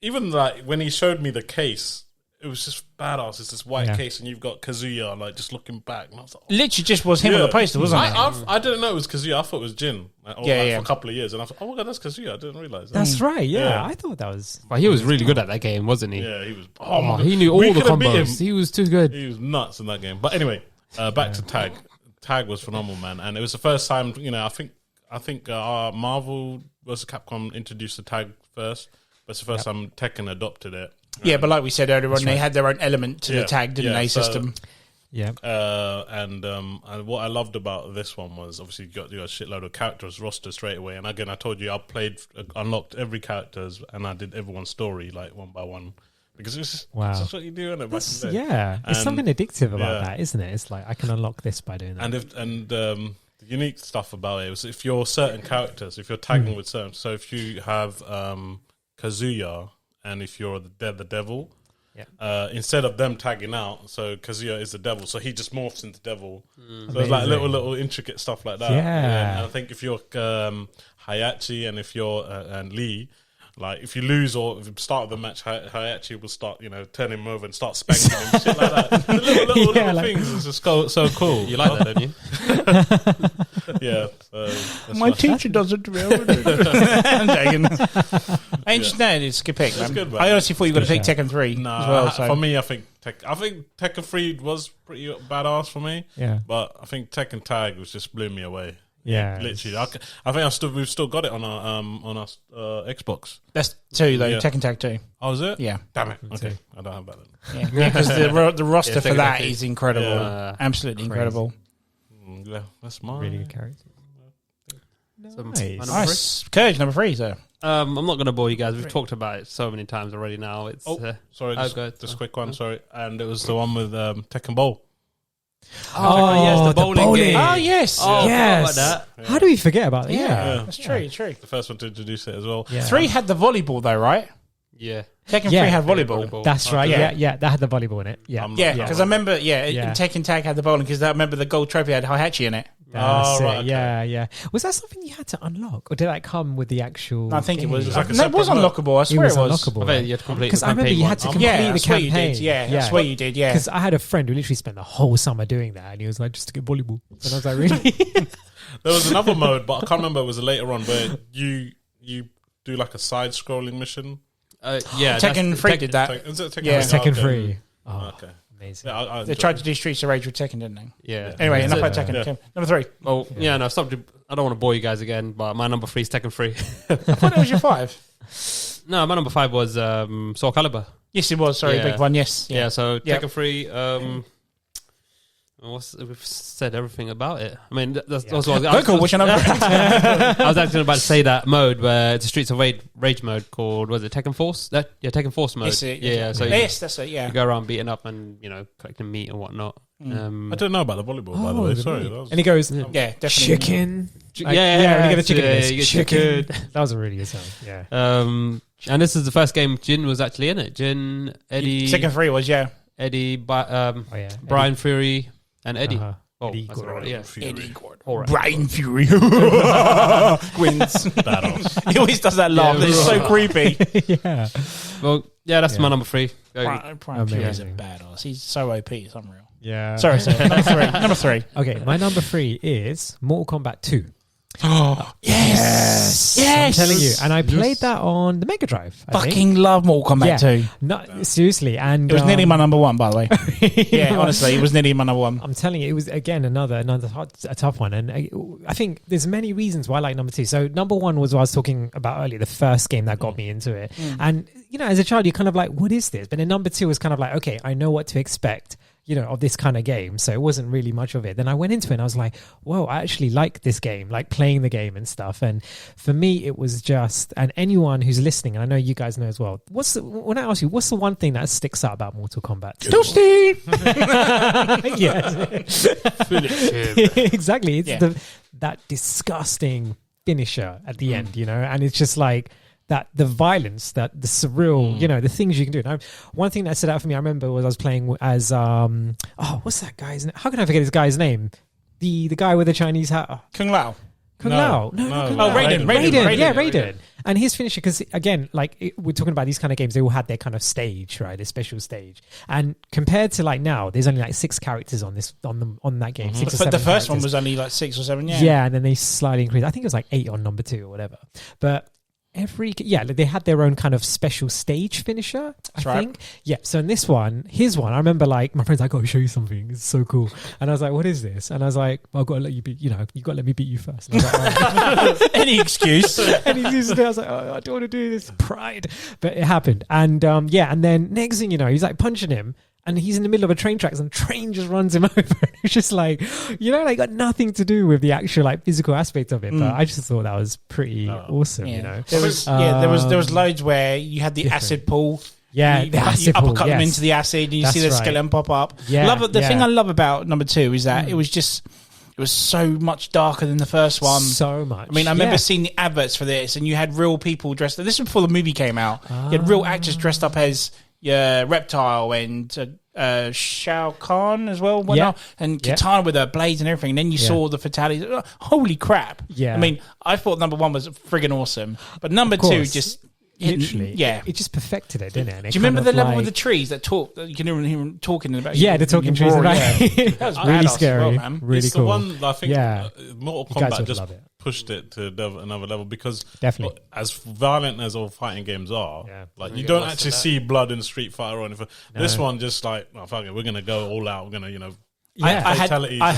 even like when he showed me the case, it was just badass. It's this white case, and you've got Kazuya like just looking back, and I was like, literally just was him on the poster, wasn't it? I didn't know it was Kazuya. I thought it was Jin. For a couple of years, and I thought, oh my god, that's Kazuya. I didn't realize. That's right. Yeah, I thought that was. But he was really good at that game, wasn't he? Yeah, he was. He knew all the combos. He was too good. He was nuts in that game. But anyway, back to Tag. Tag was phenomenal, man, and it was the first time. I think Marvel vs. Capcom introduced the Tag first, but it's the first time Tekken adopted it. Yeah, but like we said earlier on, they had their own element to the tag, didn't they, system? Yeah. And what I loved about this one was obviously you got a shitload of characters roster straight away. And again, I told you I unlocked every characters, and I did everyone's story like one by one. Because it's just that's what you do, isn't it? It's something addictive about that, isn't it? It's like I can unlock this by doing that. And the unique stuff about it was if you're certain characters, if you're tagging with certain, so if you have Kazuya. And if you're the devil, instead of them tagging out, so Kazuya is the devil, so he just morphs into devil. So it's like little intricate stuff like that. Yeah. And I think if you're Hayachi and if you're and Lee, like if you lose or if you start the match, Hayachi will start, turn him over and start spanking him, shit like that. The little things is just so cool. You like that, don't you? Yeah. That's My teacher doesn't remember. I'm joking. I just know it's a good pick, man. good, man. I honestly thought you were going to pick Tekken 3 as well. So. For me, I think Tekken 3 was pretty badass for me. Yeah. But I think Tekken Tag was just blew me away. Yeah. Literally. I think we've still got it on our Xbox. That's 2 though. Yeah. Tekken Tag 2. Oh, is it? Yeah. Damn it. Okay. I don't have that then. Yeah, because the roster for Tekken that Tag is incredible. Yeah. Absolutely incredible. Yeah, that's mine. Really good character. Nice. Nice. Courage number 3, sir. I'm not going to bore you guys. We've talked about it so many times already now. It's Sorry, just a quick one. Sorry, and it was the one with Tekken Bowl. Oh, yes, the bowling game. Oh, yes. Oh, Yes. about that. How do we forget about that? Yeah. That's true. True. The first one to introduce it as well. Yeah. 3 had the volleyball, though, right? Yeah. Tekken Yeah. 3 had volleyball. That's right. Okay. Yeah, that had the volleyball in it. Yeah. Yeah, because I remember, Yeah. Tekken Tag had the bowling, because I remember the gold trophy had Hihachi in it. That's right, it. okay. Yeah. Was that something you had to unlock, or did that come with the actual? I think it was. like a No, it was separate mode. unlockable. I It swear was it was. unlockable. I bet you had to complete Because the I remember campaign you had to once. complete Yeah, the I swear you campaign. did. Yeah, I swear you did. Yeah. Because I had a friend who literally spent the whole summer doing that, and he was like, "Just to get volleyball," and I was like, "Really?" There was another mode, but I can't remember. It was later on where you do like a side-scrolling mission. Yeah. Tekken 3 did that. Is it Tekken? Yeah. Tekken Okay. 3. Oh, Okay. amazing. Yeah, I They tried to do Streets of Rage with Tekken, didn't they? Yeah. Anyway, enough about So- Tekken. Yeah. Okay. Number 3. Well, yeah, no, I don't want to bore you guys again, but my number 3 is Tekken 3. I thought it was your 5. No, my number 5 was Soul Calibur. Yes, it was. Sorry, Yeah. big one. Yes. Yeah, so Yeah. Tekken 3, we've said everything about it. I mean, that's what I was, Cool. Which number? I was actually about to say that mode where it's a Streets of Rage mode called, was it Tekken Force? Tekken Force mode. Yes, it- Yeah, so Yes, that's it. Yeah. you go around beating up and, collecting meat and whatnot. I don't know about the volleyball, by the way. Sorry. That was- And he goes, Yeah, definitely. "Chicken." Like, yeah, when you get the chicken, yeah, it's you get chicken. chicken. That was a really good song. Yeah. And this is the first game Jin was actually in it. Jin, Eddie, Tekken 3 was, yeah. Eddie, Oh yeah. Brian Fury, and Eddie. Uh-huh. Oh, Eddie that's Gordon. right, yeah. Eddie Gordon. All right. Brian Fury. Wins. He always does that laugh. Yeah, It's so creepy. Yeah. Well, yeah, that's Yeah. my number 3. Brian Fury is a Amazing. badass. He's so OP. It's unreal. Yeah. Sorry. Number 3. Number 3. Okay, my number 3 is Mortal Kombat 2. Yes. I'm telling you, and I played that on the Mega Drive. I think. Fucking love Mortal Kombat Yeah. 2. No, seriously, and It was nearly my number 1, by the way. Yeah, honestly, it was nearly my number 1. I'm telling you, it was again another a tough one, and I think there's many reasons why I like number 2. So number 1 was what I was talking about earlier, the first game that got me into it, and as a child, you're kind of like, what is this? But then number 2 was kind of like, okay, I know what to expect. Of this kind of game. So it wasn't really much of it. Then I went into it and I was like, whoa, I actually like this game, like playing the game and stuff. And for me, it was just, and anyone who's listening, and I know you guys know as well, when I ask you, what's the one thing that sticks out about Mortal Kombat? Toasty! Yes. Exactly. It's that disgusting finisher at the end, and it's just like, that the violence, that the surreal, the things you can do. Now, one thing that stood out for me, I remember, was I was playing as what's that guy's name? How can I forget his guy's name? The guy with the Chinese hat. Kung Lao. Kung Lao. No. Oh, Raiden. Yeah, Raiden. And his finisher, because again, we're talking about these kind of games, they all had their kind of stage, right? Their special stage. And compared to now, there's only 6 characters on that game. 6 or 7 The first one characters. was only 6 or 7, yeah. Yeah, and then they slightly increased. I think it was 8 on number 2 or whatever. But they had their own kind of special stage finisher, I think. Yeah, so in his one, I remember my friend's like, "Oh, I'll show you something. It's so cool." And I was like, "What is this?" And I was like, "Well, I've got to let you beat, you got to let me beat you first." And I was like, Any excuse. and I was like, "Oh, I don't want to do this." Pride. But it happened. And and then next thing you know, he's punching him. And he's in the middle of a train tracks and train just runs him over. It's just got nothing to do with the actual physical aspect of it. But I just thought that was pretty awesome, There was loads where you had the acid pool. Yeah, you the acid pool, uppercut them yes. into the acid and you That's see the right. skeleton pop up. Yeah, The thing I love about number 2 is that it was so much darker than the first one. So much. I mean, I remember seeing the adverts for this, and you had real people dressed. This was before the movie came out. You had real actors dressed up as Reptile and Shao Kahn as well, and Katana with her blades and everything. And then you saw the fatalities. Holy crap! Yeah. I mean, I thought number 1 was friggin' awesome, but number 2 just Literally, Yeah. it just perfected it, didn't it? And Do you remember the level with the trees that talk? That you can hear them talking about. Yeah, the talking trees. Roar, That was really badass scary. as well, man. Really It's cool. the one I think Mortal You guys Kombat would just love it. pushed it to another level because Definitely. as violent as all fighting games are, Yeah. like you don't actually see blood in Street Fighter or anything. This one just like, oh, fuck it, we're gonna go all out. We're gonna, Yeah, I had definitely. I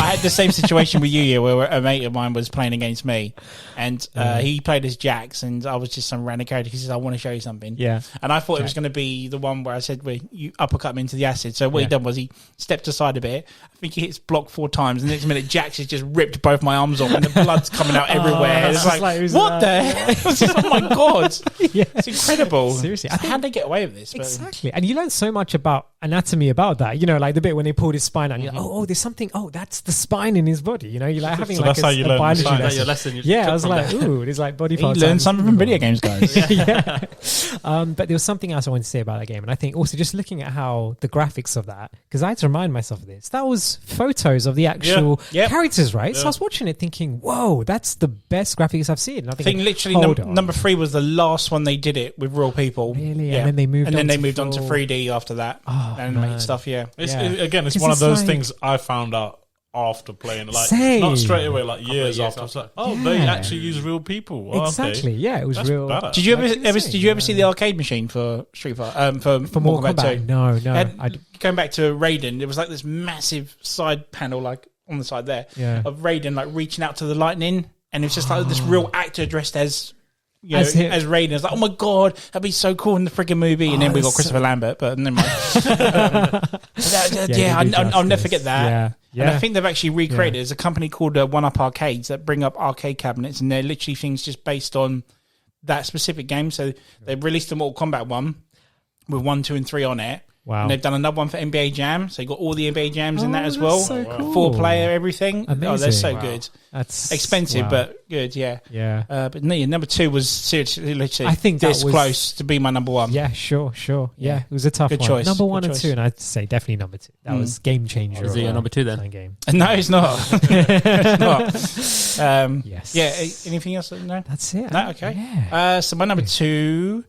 had the same situation with you, where a mate of mine was playing against me, and he played as Jax, and I was just some random character. He says, "I want to show you something." Yeah. and I thought it was going to be the one where I said, "Where you uppercut me into the acid." So what he done was he stepped aside a bit. I think he hits block 4 times, and the next minute Jax has just ripped both my arms off, and the blood's coming out everywhere. It's like who's what the that? heck? I was just, oh my god, Yeah. it's incredible. Seriously, So how'd they get away with this? But- Exactly. And you learn so much about anatomy about that. Like the bit when they pulled his spine out, and you're like, oh, there's something. Oh, that's the spine in his body. You're like having So like that's how you learn biology science. lesson. Your lesson you Yeah, took I was from like, that. ooh, there's like body He parts. learned something from video games, guys. Yeah. But there was something else I wanted to say about that game. And I think also just looking at how the graphics of that, because I had to remind myself of this, that was photos of the actual Yep. characters, right? So Yeah. I was watching it thinking, whoa, that's the best graphics I've seen. And I think literally hold on. number 3 was the last one they did it with real people. Really? And then they moved on to on to full- 3D after that. Oh, animated man. stuff, yeah. It's, Yeah. again, it's 'Cause one of it's those like- things I found out after playing, like Same. not straight away, like years years after. I was like, oh, Yeah. they actually use real people. Oh, Exactly. Okay. Yeah, it was That's real. badass. Did you ever, Like you ever say, did you ever yeah. see the arcade machine for Street Fighter for Mortal Kombat? 2? No. Had- going back to Raiden, there was like this massive side panel like on the side there Yeah. of Raiden like reaching out to the lightning, and it's just like this real actor dressed as as him. Raiden. It's like, oh my god, that'd be so cool in the friggin' movie. And then we got that's Christopher Lambert, but never mind. Yeah, they do I'll never justice. forget that. Yeah. And I Yeah. think they've actually recreated it. There's a company called One Up Arcades that bring up arcade cabinets, and they're literally things just based on that specific game. So they've released the Mortal Kombat one with 1, 2, and 3 on it. Wow. And they've done another one for NBA Jam. So you got all the NBA Jams in that as that's well. so cool. 4-player, everything. Oh, they're Amazing. so Wow. good. That's Expensive, wow. but good, yeah. Yeah. But no, number 2 was seriously, literally I think that this was- close to be my number 1. Yeah, sure. Yeah, it was a tough Good one. choice, Number good 1 and choice. 2, and I'd say definitely number 2. That was game changer. Is it your number 2 then? that game. No, it's not. It's not. Yes. Yeah, anything else? No? That's it. No, okay. Yeah. So my number 2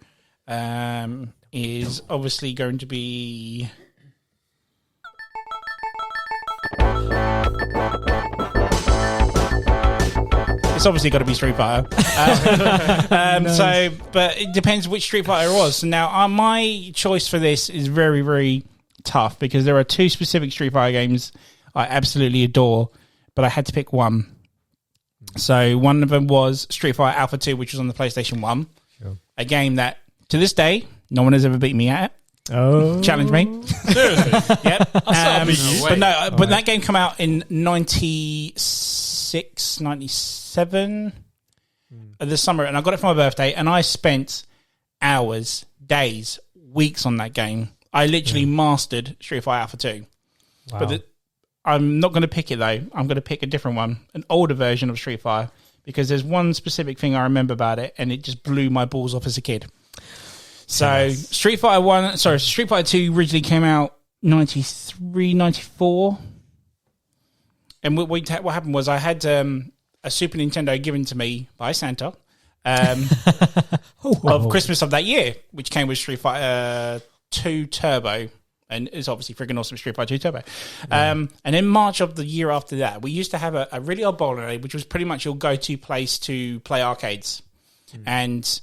is obviously going to be... It's obviously got to be Street Fighter. So, but it depends which Street Fighter it was. Now, my choice for this is very, very tough because there are 2 specific Street Fighter games I absolutely adore, but I had to pick one. So one of them was Street Fighter Alpha 2, which was on the PlayStation 1. Sure. A game that, to this day, no one has ever beat me at. Oh. Challenge me. Seriously. Yep. But no, but Right. that game came out in 96, 97 of the summer, and I got it for my birthday, and I spent hours, days, weeks on that game. I literally mastered Street Fighter Alpha 2. Wow. But I'm not going to pick it, though. I'm going to pick a different one, an older version of Street Fighter, because there's one specific thing I remember about it, and it just blew my balls off as a kid. So Street Fighter 2 originally came out 93, 94. And what happened was I had a Super Nintendo given to me by Santa of Christmas of that year, which came with Street Fighter 2 Turbo. And it's obviously freaking awesome Street Fighter 2 Turbo. And in March of the year after that, we used to have a really old bowling alley, which was pretty much your go-to place to play arcades. And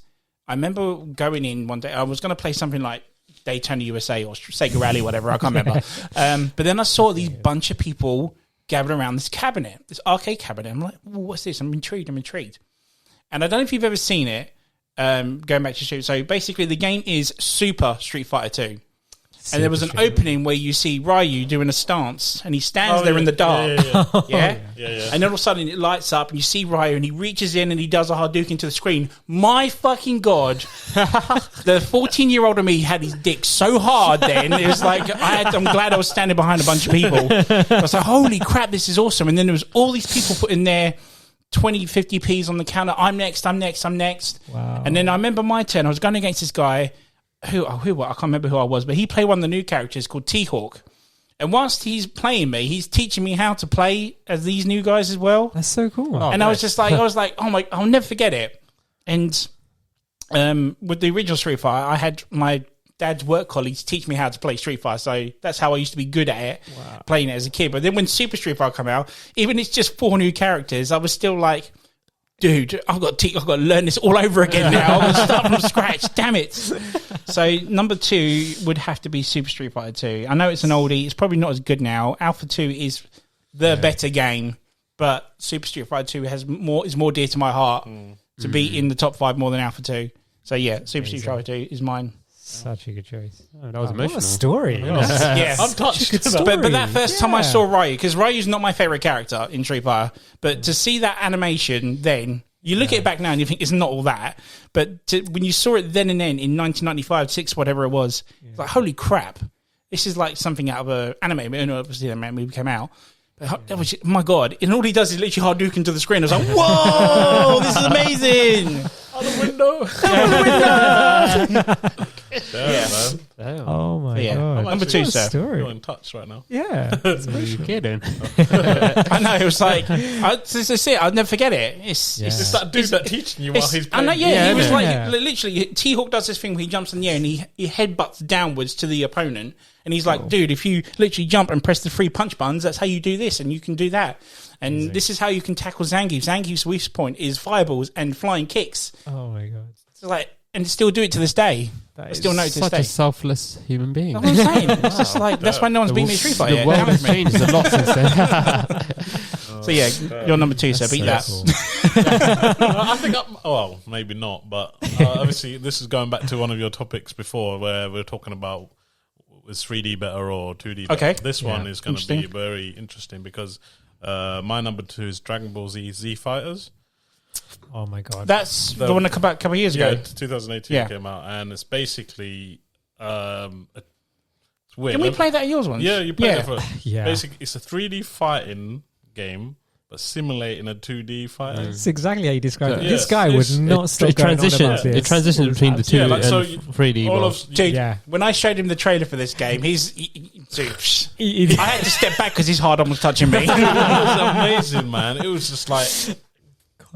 I remember going in one day, I was going to play something like Daytona USA or Sega Rally, whatever, I can't remember. But then I saw these bunch of people gathered around this cabinet, this arcade cabinet. I'm like, what's this? I'm intrigued. And I don't know if you've ever seen it, going back to Street. So basically the game is Super Street Fighter 2. And there was an opening where you see Ryu doing a stance, and he stands there in the dark. Yeah? And then all of a sudden it lights up, and you see Ryu, and he reaches in and he does a Hadouken to the screen. My fucking God. The 14-year-old of me had his dick so hard then. It was like, I'm glad I was standing behind a bunch of people. I was like, holy crap, this is awesome. And then there was all these people putting their 20, 50p's on the counter. I'm next. Wow. And then I remember my turn. I was going against this guy. Who I can't remember who I was, but he played one of the new characters called T-Hawk. And whilst he's playing me, he's teaching me how to play as these new guys as well. That's so cool. And I was like, oh my, I'll never forget it. And with the original Street Fighter, I had my dad's work colleagues teach me how to play Street Fighter, so that's how I used to be good at it, playing it as a kid. But then when Super Street Fighter came out, even it's just 4 new characters, I was still like, dude, I've got to learn this all over again now. I'm going to start from scratch, damn it. So number 2 would have to be Super Street Fighter 2. I know it's an oldie, it's probably not as good now. Alpha 2 is the better game, but Super Street Fighter 2 is more dear to my heart to be in the top 5 more than Alpha 2. So yeah, Super Street Fighter 2 is mine. Such a good choice. Oh, that was emotional. What a story. Yeah, I'm touched. but that first time I saw Ryu, because Ryu's not my favorite character in Street Fighter, but to see that animation then, you look at it back now and you think it's not all that, but when you saw it then and then in 1995, 6, whatever it was, it's like, holy crap, this is like something out of an anime. Obviously, the movie came out. But that was, my God, and all he does is literally Hadouken to the screen. I was like, whoa, this is amazing. Out the window. Yes. Damn. Oh my God. Number 2, sir. Story. You're in touch right now. Yeah. What are you kidding? I know, it was like, that's it, I'll never forget it. It's It's that dude that teaching you while he's playing. I know, he was Yeah. like, literally, T-Hawk does this thing where he jumps in the air and he headbutts downwards to the opponent. And he's like, dude, if you literally jump and press the 3 punch buttons, that's how you do this, and you can do that. And this is how you can tackle Zangief. Zangief's weak point is fireballs and flying kicks. Oh my God. So like, and still do it to this day. I still know to this Such day. a selfless human being. That's what I'm saying. It's just like, that's why no one's beat me at Street Fighter The yet. world Challenge has me. changed a lot since then. So yeah, you're number 2, so beat that. I think, well, maybe not, but obviously this is going back to one of your topics before where we're talking about is 3D better or 2D better. Okay. This one is going to be very interesting because my number 2 is Dragon Ball Z Fighters. Oh my God. That's the one that came out a couple of years ago. Yeah, 2018 came out, and it's basically it's weird. Can we play that at yours once? Yeah, you play it for Yeah. basically it's a 3D fighting game, but simulating a 2D fighter. That's exactly how you describe it. Yeah. This guy It's- would not stop going on about this. It transitions between the 2 Yeah, like, so and 3D. all well. of Dude, Yeah. when I showed him the trailer for this game, dude, I had to step back because his hard on was touching me. it was amazing, man. It was just like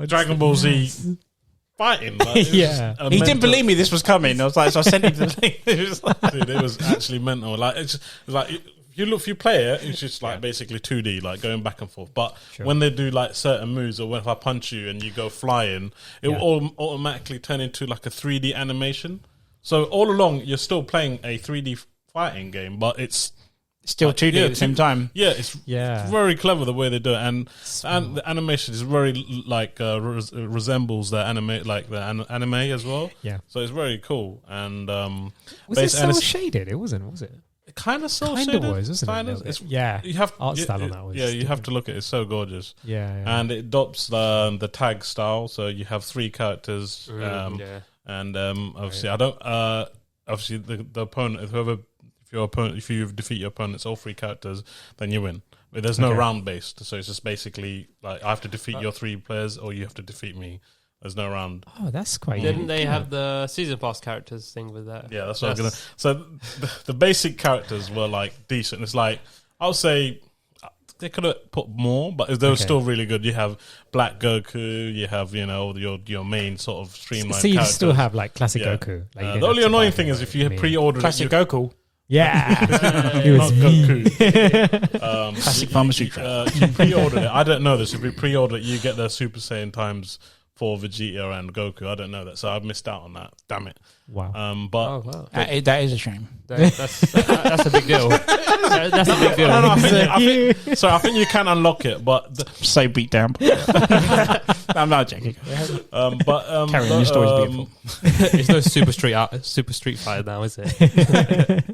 Dragon Ball Z fighting. Like, it was Yeah. just a He didn't mental- believe me this was coming. I was like, so I sent him the link. It was like, Dude, it was actually mental. Like it's like if you play it, it's just like basically 2D, like going back and forth. But when they do like certain moves, or when if I punch you and you go flying, it will automatically turn into like a 3D animation. So all along, you're still playing a 3D fighting game, but it's still 2D at the same time. Yeah, it's very clever the way they do it, and the animation is very like resembles the anime as well. Yeah. So it's very cool. And Was it cel shaded? It wasn't, was it? it kind of cel Kind shaded. of was, wasn't it? It's, Yeah. you have Art style on that was you have to look at it. It's so gorgeous. Yeah. And it adopts the tag style, so you have 3 characters. And obviously, I don't. Obviously, the opponent, if you defeat your opponent's all 3 characters, then you win. But there's no round based, so it's just basically like I have to defeat your 3 players, or you have to defeat me. There's no round. Oh, that's quite. Didn't they have the season pass characters thing with that? Yeah, that's what I'm gonna. So the basic characters were like decent. It's like I would say they could have put more, but they were still really good. You have Black Goku, you have your main sort of streamlined. So you characters. still have like classic Goku. Like, you the don't only have to annoying buy thing him, is if you like, pre-ordered Classic Goku. Yeah. It not was Goku. Classic pharmaceutical. You pre-ordered it. I don't know this. If you pre-order it, you get the Super Saiyan times for Vegeta and Goku. I don't know that, so I've missed out on that. Damn it. Wow. But That is a shame. That's a big deal. That's a big deal. no, I think you can unlock it, but So beat down. I'm not joking. Carry on, your story's beautiful. It's no Super Street Fighter now, is it?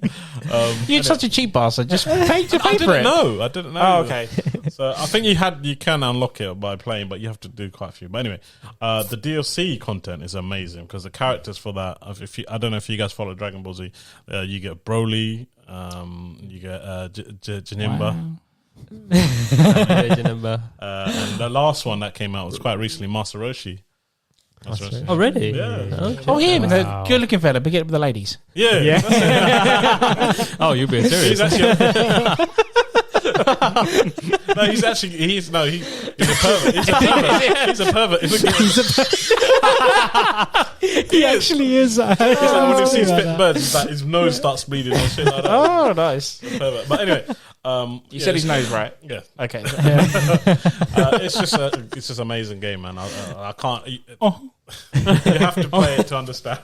You're such a cheap bastard. Just pay for it. I didn't know. Oh, okay. So I think you can unlock it by playing, but you have to do quite a few. But anyway, the DLC content is amazing because the characters for that. I don't know if you guys follow Dragon Ball Z. You get Broly, you get Janemba. And the last one that came out was quite recently, Master Roshi. Oh, really? Yeah. Okay. Oh, him, the good-looking fella, but get it with the ladies. Yeah. Oh, you're being serious. He's actually No, he's a pervert. He's a pervert. He's a pervert. He actually is. It's like when he sees fit birds, it's like his nose starts bleeding and shit like that. Oh, nice. Pervert. But anyway, You said his nose, right? Yeah. Okay. It's just an amazing game, man. I can't. You have to play it to understand.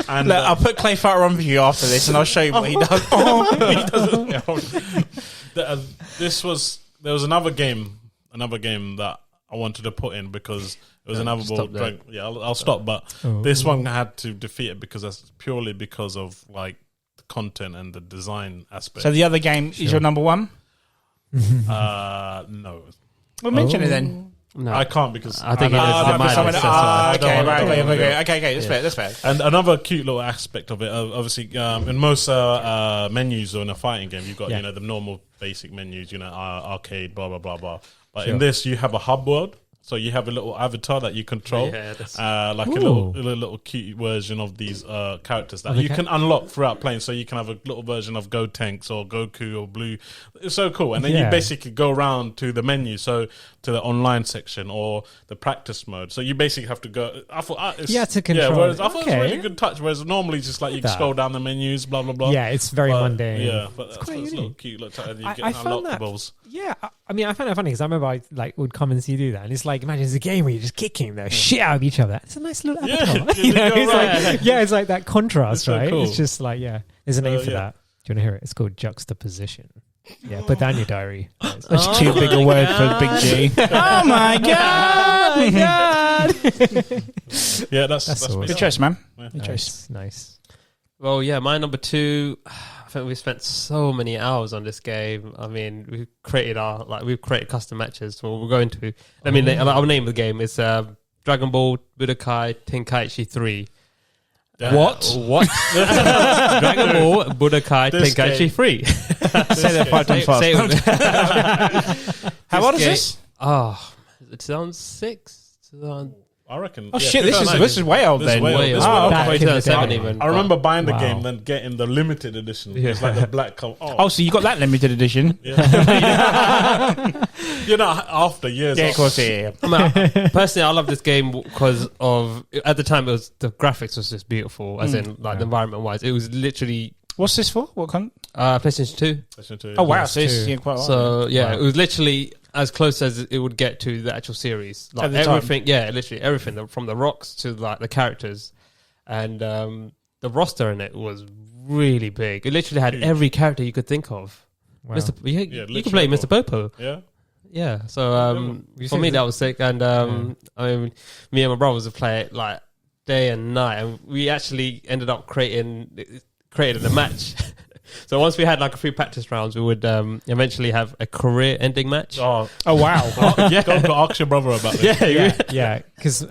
And Look, I'll put Clay Fighter on for you after this, and I'll show you what he does. There was another game that I wanted to put in because it was another ball. Yeah, I'll stop. But this one I had to defeat it because that's purely because of like the content and the design aspect. So the other game is your number one? No. Well, mention it then. No, I can't because I think I it is know- on my Someone- list, that's why. Okay, that's fair. And another cute little aspect of it, obviously, in most menus or in a fighting game, you've got the normal basic menus, arcade, blah blah blah blah. But in this, you have a hub world, so you have a little avatar that you control, like a little cute version of these characters that you can unlock throughout playing. So you can have a little version of Gotenks or Goku or Blue. It's so cool, and then you basically go around to the menu, so to the online section or the practice mode. So you basically have to go. I thought to control. Yeah, whereas I thought it was a really good touch. Whereas normally just like you can scroll down the menus, blah blah blah. Yeah, it's very mundane. Yeah, but that's quite a little unique. cute little touch, and you I get found that- unlockables. Yeah, I mean, I found it funny because I remember I would come and see you do that, and it's like imagine it's a game where you're just kicking the shit out of each other. It's a nice little avatar. It's like that contrast, It's so right? cool. It's just like there's a name for that. Do you want to hear it? It's called juxtaposition. Yeah, put that in your diary. That's too big a word for Big G. Oh my god! Yeah, that's awesome. Good choice, man. Yeah. Nice. Well, yeah, my number two. I think we spent so many hours on this game. I mean, we've created custom matches. So we'll go into. I mean, our name of the game is Dragon Ball Budokai Tenkaichi 3. What? Dragon Ball Budokai This Tenkaichi game. 3. Say that 5 times fast. Say it with How old is this? Oh, 2006? I reckon. Oh shit, this is way old then. Way This old. way Back old. in the 2007 day. even. I remember buying the Wow. game, then getting the limited edition. It's like the black cover. Oh, so you got that limited edition? After years. Yeah, of course. Yeah. Personally, I love this game because of at the time the graphics was just beautiful, as in the environment wise. It was literally What's this for? What kind? PlayStation 2. Oh wow, so it's quite a while. So it was literally as close as it would get to the actual series. Like At the time. everything, literally everything from the rocks to like the characters, and the roster in it was really big. It literally had every character you could think of. Wow. You could play Mr. Popo. Yeah. Yeah, so for me that was sick, and I mean, me and my brothers would play it like day and night, and we actually ended up creating a match. So once we had like a few practice rounds, we would eventually have a career-ending match. Oh wow. Don't ask your brother about this. Yeah, because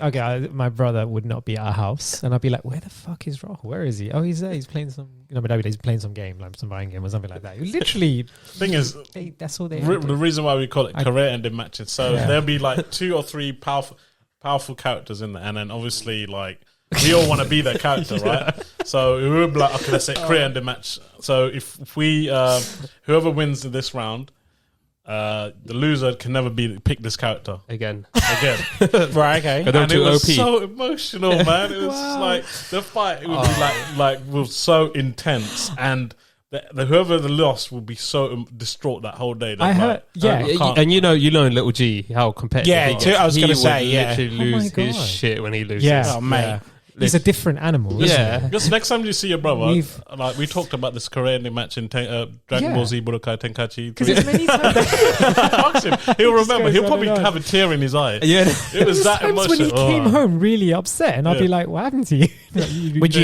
my brother would not be at our house, and I'd be like, "Where the fuck is Rahul? Where is he? Oh, he's there. He's playing some, he's playing some game, like some buying game or something like that." Literally, Thing is, that's all they. the reason why we call it career-ending matches, so there'll be like 2 or 3 powerful characters in there, and then obviously like we all want to be that character, right? So we would be like, okay, let's say career-ending match. So if we whoever wins in this round, the loser can never pick this character Again. Right, okay. They're And it too was OP. so emotional, man. It was like the fight. It would be like was so intense, and whoever the lost would be so distraught that whole day. I heard, And you know Little G, how competitive. Yeah, he gets. I was He gonna would say, yeah. literally Oh my lose his God. shit when he loses. Yeah. Oh mate. he's a different animal. Isn't Yeah. he? Because next time you see your brother, We've- like we talked about this career-ending match in Dragon Ball Z Budokai Tenkaichi 3. Because it's many times. Ask him. He'll remember. goes He'll on probably and on. have a tear in his eye. Yeah. It was that Times when emotional. he came home really upset, and I'd be Yeah. like, "What happened to you?" Would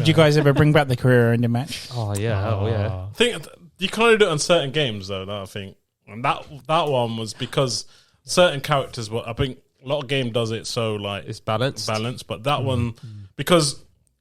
you guys ever bring back the career ending match? Oh yeah. Oh yeah. I think you can only do it on certain games, though. I think, and that one was because certain characters were. I think a lot of game does it so like It's balanced. but that one because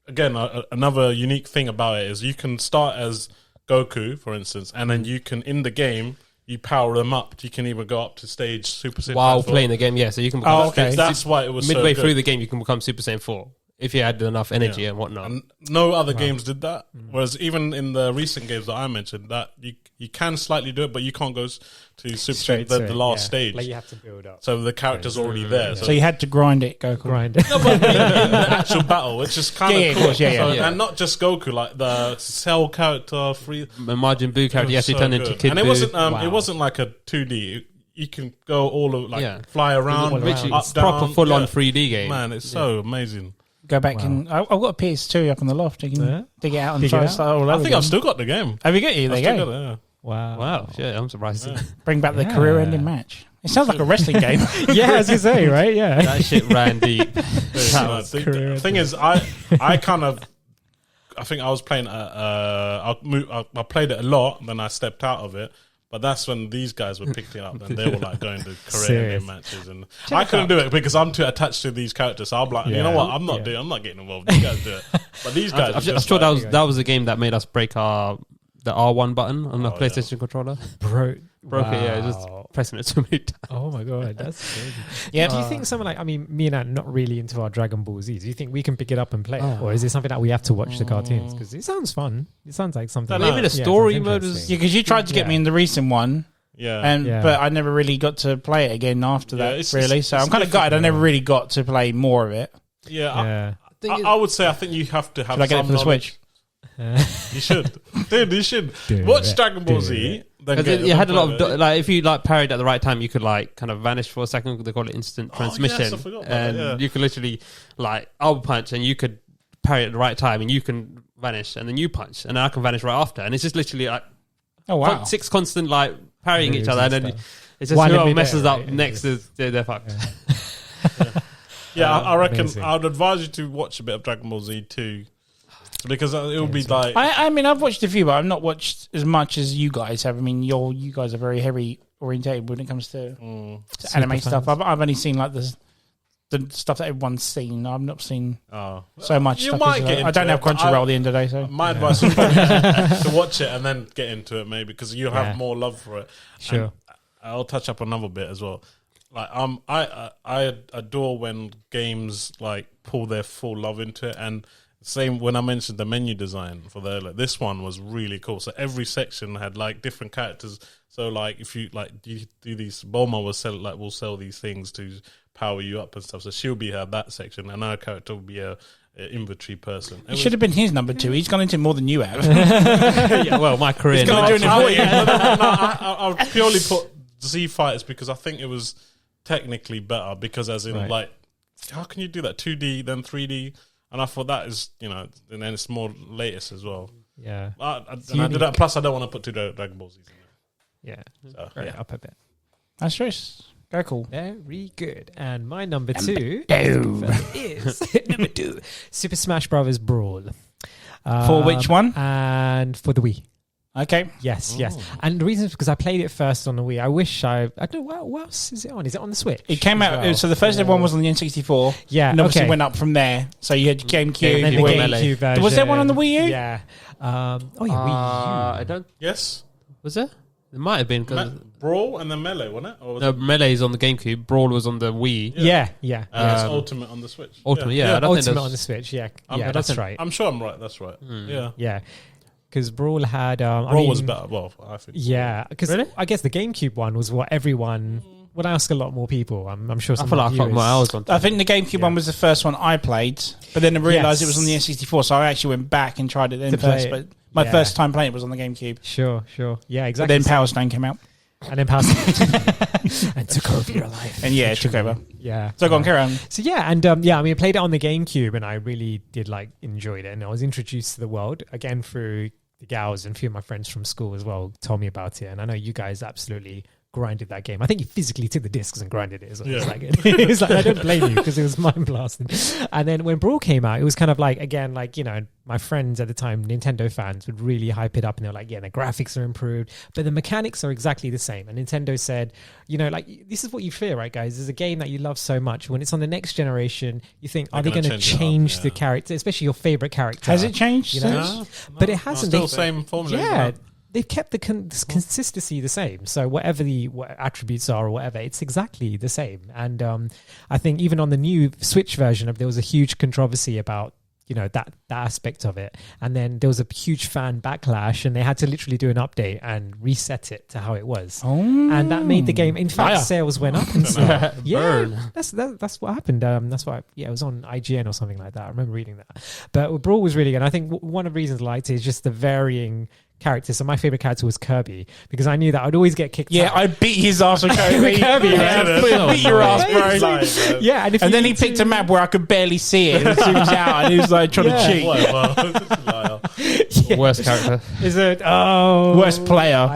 again another unique thing about it is you can start as Goku, for instance, and then you can in the game you power them up. You can even go up to stage Super Saiyan While 4. playing the game, yeah. So you can become okay. That's why it was midway so through good. the game. You can become Super Saiyan 4 if you had enough energy and whatnot. And no other games did that. Whereas even in the recent games that I mentioned, that you can slightly do it, but you can't go to super the last stage. Like you have to build up. So the character's already there. So you had to grind it, Goku. Grind it. No, but in the actual battle, which is kind of cool. Yeah. And not just Goku, like the Cell character, The Majin Buu character, you actually turned into Kid and it Buu. wasn't like a 2D. You can go all of fly around, Literally, up, it's down. proper full on 3D game. Man, it's so amazing. Go back and I've got a PS2 up on the loft. You can dig it out and try to start all over I think again. I've still got the game. Have you got you? There you go. Got it, yeah. Wow, shit, I'm surprised. Bring back the career-ending match. It sounds like a wrestling game. Yeah, as you say, right? Yeah. That shit ran deep. The thing is, I think I was playing. I played it a lot. Then I stepped out of it. But that's when these guys were picking up, and they were like going to career matches, and I couldn't do it because I'm too attached to these characters. So I'm like, you know what? I'm not getting involved. You guys do it. But these guys, I'm sure that was a game that made us break the R1 button on the PlayStation controller. Broke it, yeah, just pressing it too many times. Oh my god, that's crazy. Yeah. Do you think someone like, I mean, me and Ant not really into our Dragon Ball Z. Do you think we can pick it up and play it? Or is it something that we have to watch the cartoons? Because it sounds fun. It sounds like something. Maybe the story mode is... Yeah, because you tried to get me in the recent one. Yeah. But I never really got to play it again after that, really. So I'm kind of gutted I never really got to play more of it. Yeah. I would say I think you have to have Should I get it for the Switch? You should. Dude, you should. Watch Dragon Ball Z. Because you had a lot of like, if you like parried at the right time, you could like kind of vanish for a second. They call it instant transmission, yes, I forgot about that, you could literally like I'll punch and you could parry at the right time, and you can vanish, and then you punch, and I can vanish right after, and it's just literally like 6 constant like parrying each other, and then it's just whoever messes up next is they're fucked. I reckon I would advise you to watch a bit of Dragon Ball Z too. Because it will be like... I mean, I've watched a few, but I've not watched as much as you guys have. I mean, you guys are very heavy orientated when it comes to anime stuff. I've only seen like the stuff that everyone's seen. I've not seen so much stuff. I don't have Crunchyroll at the end of the day. So my advice is probably to watch it and then get into it, maybe, because you have more love for it. Sure. And I'll touch up another bit as well. Like I adore when games like pull their full love into it, and same when I mentioned the menu design for this one was really cool. So every section had like different characters. So like if you like you do these, Bulma will sell these things to power you up and stuff. So she'll be that section, and our character will be a inventory person. It should have been his number 2. He's gone into more than you have. Yeah, well, my career. He's going to do it for you. I'll purely put Z Fighters because I think it was technically better. Because as in like, how can you do that 2D then 3D? And I thought that is, and then it's more latest as well. Yeah. I did that. Plus, I don't want to put 2 Dragon Ball Z's in there. Yeah. So, up a bit. That's true. Very cool. Very good. And my number 2 is number 2, Super Smash Bros. Brawl. For which one? And for the Wii. Okay. Yes. And the reason is because I played it first on the Wii. I wish I don't know, what else is it on? Is it on the Switch? It came out, so the first ever one was on the N64. Yeah. And obviously went up from there. So you had GameCube. And then the GameCube version. Was there one on the Wii U? Yeah. Wii U. I don't. Yes. Was there? It might have been because Brawl and then Melee, wasn't it? Or was Melee is on the GameCube. Brawl was on the Wii. Yeah. And it's Ultimate on the Switch. Ultimate, yeah. I don't think Ultimate on the Switch. Yeah. That's right. I'm sure I'm right. That's right. Yeah. Because Brawl had... Brawl was better. Well, I think. Yeah. Because I guess the GameCube one was what everyone... would ask a lot more people. I'm sure some I feel like I put my hours on. I think the GameCube one was the first one I played, but then I realised it was on the N64, so I actually went back and tried it then first. But my first time playing it was on the GameCube. Sure. Yeah, exactly. But then Power Stone came out. And then Power Stone and took over your life. And it took over. Yeah. So go on, carry on. So I played it on the GameCube, and I really did enjoyed it. And I was introduced to the world again through the gals, and a few of my friends from school as well told me about it. And I know you guys absolutely grinded that game. I think you physically took the discs and grinded it. It was like I don't blame you because it was mind blasting. And then when Brawl came out, it was kind of my friends at the time, Nintendo fans, would really hype it up, and they were like, the graphics are improved, but the mechanics are exactly the same. And Nintendo said, this is what you fear, right, guys? There's a game that you love so much. When it's on the next generation, you think, are they going to change the character, especially your favorite character? Has it changed? But it hasn't. Still same formula. Yeah. they've kept the consistency the same. So whatever the attributes are or whatever, it's exactly the same. And I think even on the new Switch version, there was a huge controversy about that aspect of it, and then there was a huge fan backlash, and they had to literally do an update and reset it to how it was, and that made the game. In fact, sales went up, and that's what happened. That's why, it was on IGN or something like that. I remember reading that. But Brawl was really good. I think one of the reasons I liked it is just the varying characters. So my favorite character was Kirby, because I knew that I'd always get kicked out. Yeah, I beat his ass with Kirby. Beat your ass, bro. Yeah, and then he picked a map where I could barely see it. It zooms out, and he was like trying to cheat. Worst character. Is it? Worst player.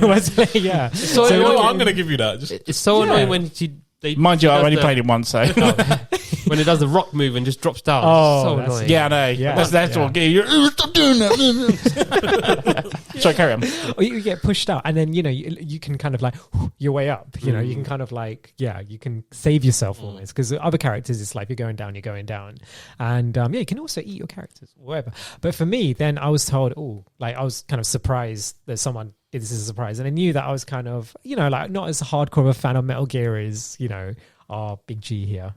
Worst player. Yeah. So I'm going to give you that. It's so annoying when mind you, I only played it once, so when it does the rock move and just drops down. So annoying. Yeah, I know. Yeah, that's what you stop doing that. Sorry, carry on. Or you get pushed out, and then you can kind of like your way up. You can kind of like you can save yourself almost, because other characters it's like you're going down, and you can also eat your characters, whatever. But for me, then I was told, I was kind of surprised that someone. This is a surprise, and I knew that I was kind of like not as hardcore a fan of Metal Gear as our Big G here,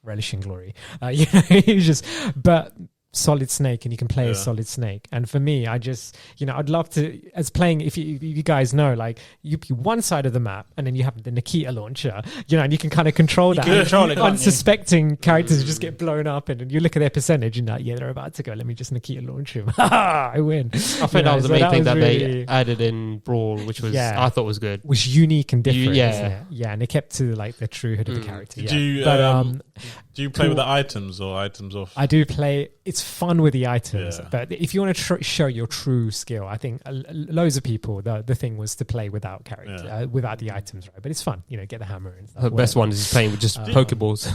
relishing glory. But Solid Snake, and you can play as Solid Snake. And for me, I just I'd love to, as playing, if you guys know, like you be one side of the map, and then you have the Nikita launcher, and you can kind of control that. Control it, unsuspecting characters just get blown up, and you look at their percentage, and they're about to go. Let me just Nikita launch him. I win. I think that was the main thing that they added in Brawl, which was I thought was good. Was unique and different. Isn't it? Yeah, and they kept to like the true hood of the character. Do you play with the items or items off? I do play. It's fun with the items, but if you want to show your true skill, I think loads of people, the thing was to play without character, without the items, right? But it's fun, get the hammer and stuff. The best one is playing with just Pokeballs.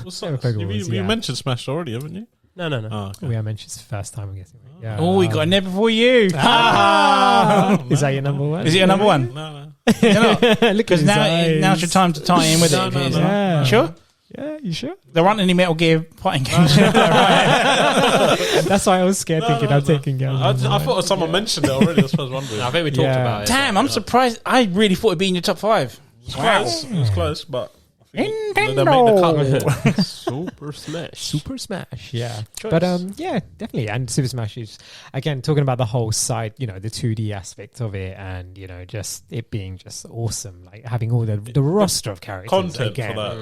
You mentioned Smash already, haven't you? No. Oh, okay. I mentioned it's the first time, I'm guessing. Yeah. Oh, we got a never before you. Is that your number one? Is it your number one? No. Because now's your time to tie in with it. Yeah. You sure? Yeah, you sure? There aren't any Metal Gear fighting games. That's why I was scared, thinking I'm taking games. I thought someone mentioned it already. That's what I was wondering. I think we talked about it. Damn, I'm surprised. I really thought it'd be in your top 5. It was close, but Nintendo. Super Smash, yeah. But definitely. And Super Smash is, again, talking about the whole side, the 2D aspect of it, and just it being just awesome, like having all the roster of characters content again. for that.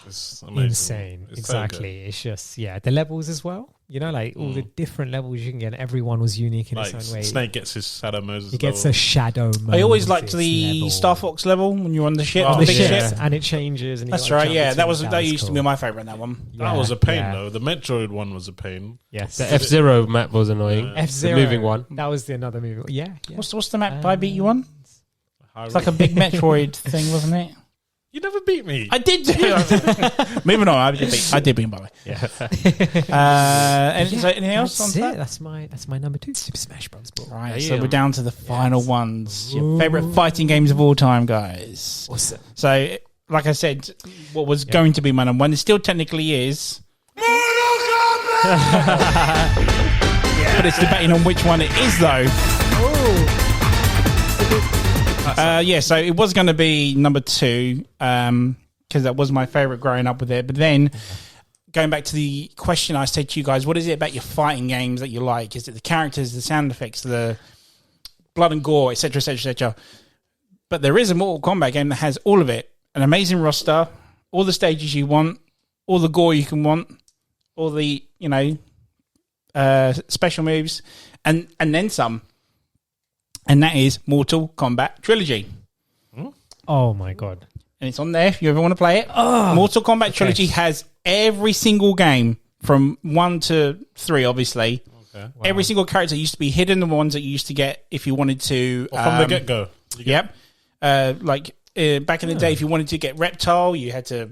It's amazing. Insane. It's exactly. So it's just the levels as well. Like all the different levels you can get. Everyone was unique in its own way. Snake gets his Shadow Moses. He gets a Shadow Moses. I always liked the level. Star Fox level when you're on the ship. On the the big ship, ship. and it changes. And that's right. Yeah, that used cool. to be my favorite. That one. That was a pain though. The Metroid one was a pain. Yes. The F-Zero map was annoying. F-Zero, the moving one. That was another moving one. Yeah. What's the map I beat you on? It's like a big Metroid thing, wasn't it? You never beat me. I did. Moving on. I did beat him, by the way. Yeah. Anything else? That's it. That's my number 2. Super Smash Bros. Right. So we're down to the final ones. Your favorite fighting games of all time, guys. Awesome. So, like I said, what was going to be my number 1, it still technically is. But it's debating on which one it is, though. So it was going to be number 2 because that was my favourite growing up with it. But then going back to the question I said to you guys, what is it about your fighting games that you like? Is it the characters, the sound effects, the blood and gore, etc., etc., etc.? But there is a Mortal Kombat game that has all of it. An amazing roster, all the stages you want, all the gore you can want, all the, special moves, and then some. And that is Mortal Kombat Trilogy. Oh my God. And it's on there if you ever want to play it. Mortal Kombat Trilogy has every single game from 1 to 3, obviously. Okay. Wow. Every single character used to be hidden, the ones that you used to get if you wanted to... from the get-go. Yep. Back in the day, if you wanted to get Reptile, you had to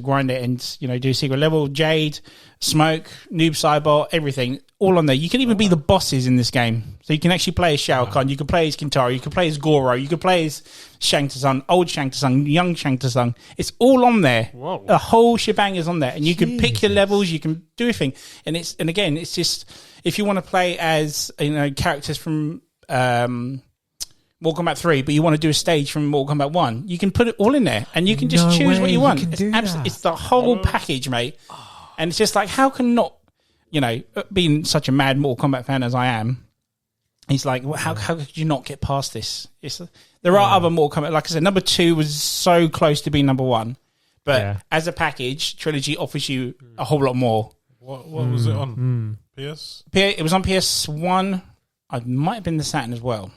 grind it and, do secret level. Jade, Smoke, Noob Saibot, everything, all on there. You can even be the bosses in this game. So you can actually play as Shao Kahn, you can play as Kintaro, you can play as Goro, you can play as Shang Tsung, old Shang Tsung, young Shang Tsung. It's all on there. Whoa. The whole shebang is on there. And you can pick your levels, you can do everything. And again, it's just, if you want to play as, characters from... Mortal Kombat 3, but you want to do a stage from Mortal Kombat 1, you can put it all in there, and you can just choose what you want. It's the whole package, mate. And it's just like, how can not, being such a mad Mortal Kombat fan as I am, it's like, how could you not get past this? There are other Mortal Kombat, like I said, number 2 was so close to being number 1, but as a package, Trilogy offers you a whole lot more. What was it on? PS? It was on PS1. It might have been the Saturn as well.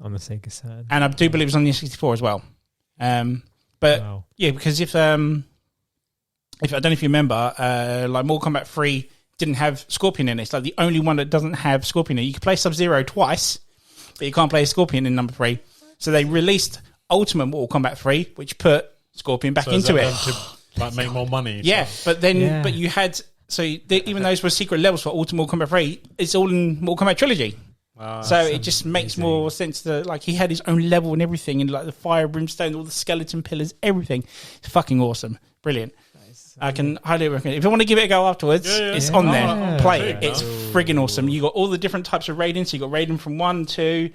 On the Sega Saturn. And I do believe it was on the 64 as well. Because if I don't know if you remember, like Mortal Kombat 3 didn't have Scorpion in it. It's like the only one that doesn't have Scorpion in it. You can play Sub-Zero twice, but you can't play Scorpion in number 3. So they released Ultimate Mortal Kombat 3, which put Scorpion back into it. To make more money. Yeah, but you had... So even those were secret levels for Ultimate Mortal Kombat 3, it's all in Mortal Kombat Trilogy. So it just makes more sense to, like, he had his own level and everything, and like the fire brimstone, all the skeleton pillars, everything. It's fucking awesome. Brilliant. I can highly recommend it. If you want to give it a go afterwards, it's on there. Play it. It's friggin' awesome. You got all the different types of Raiden. So you got Raiden from 1, 2,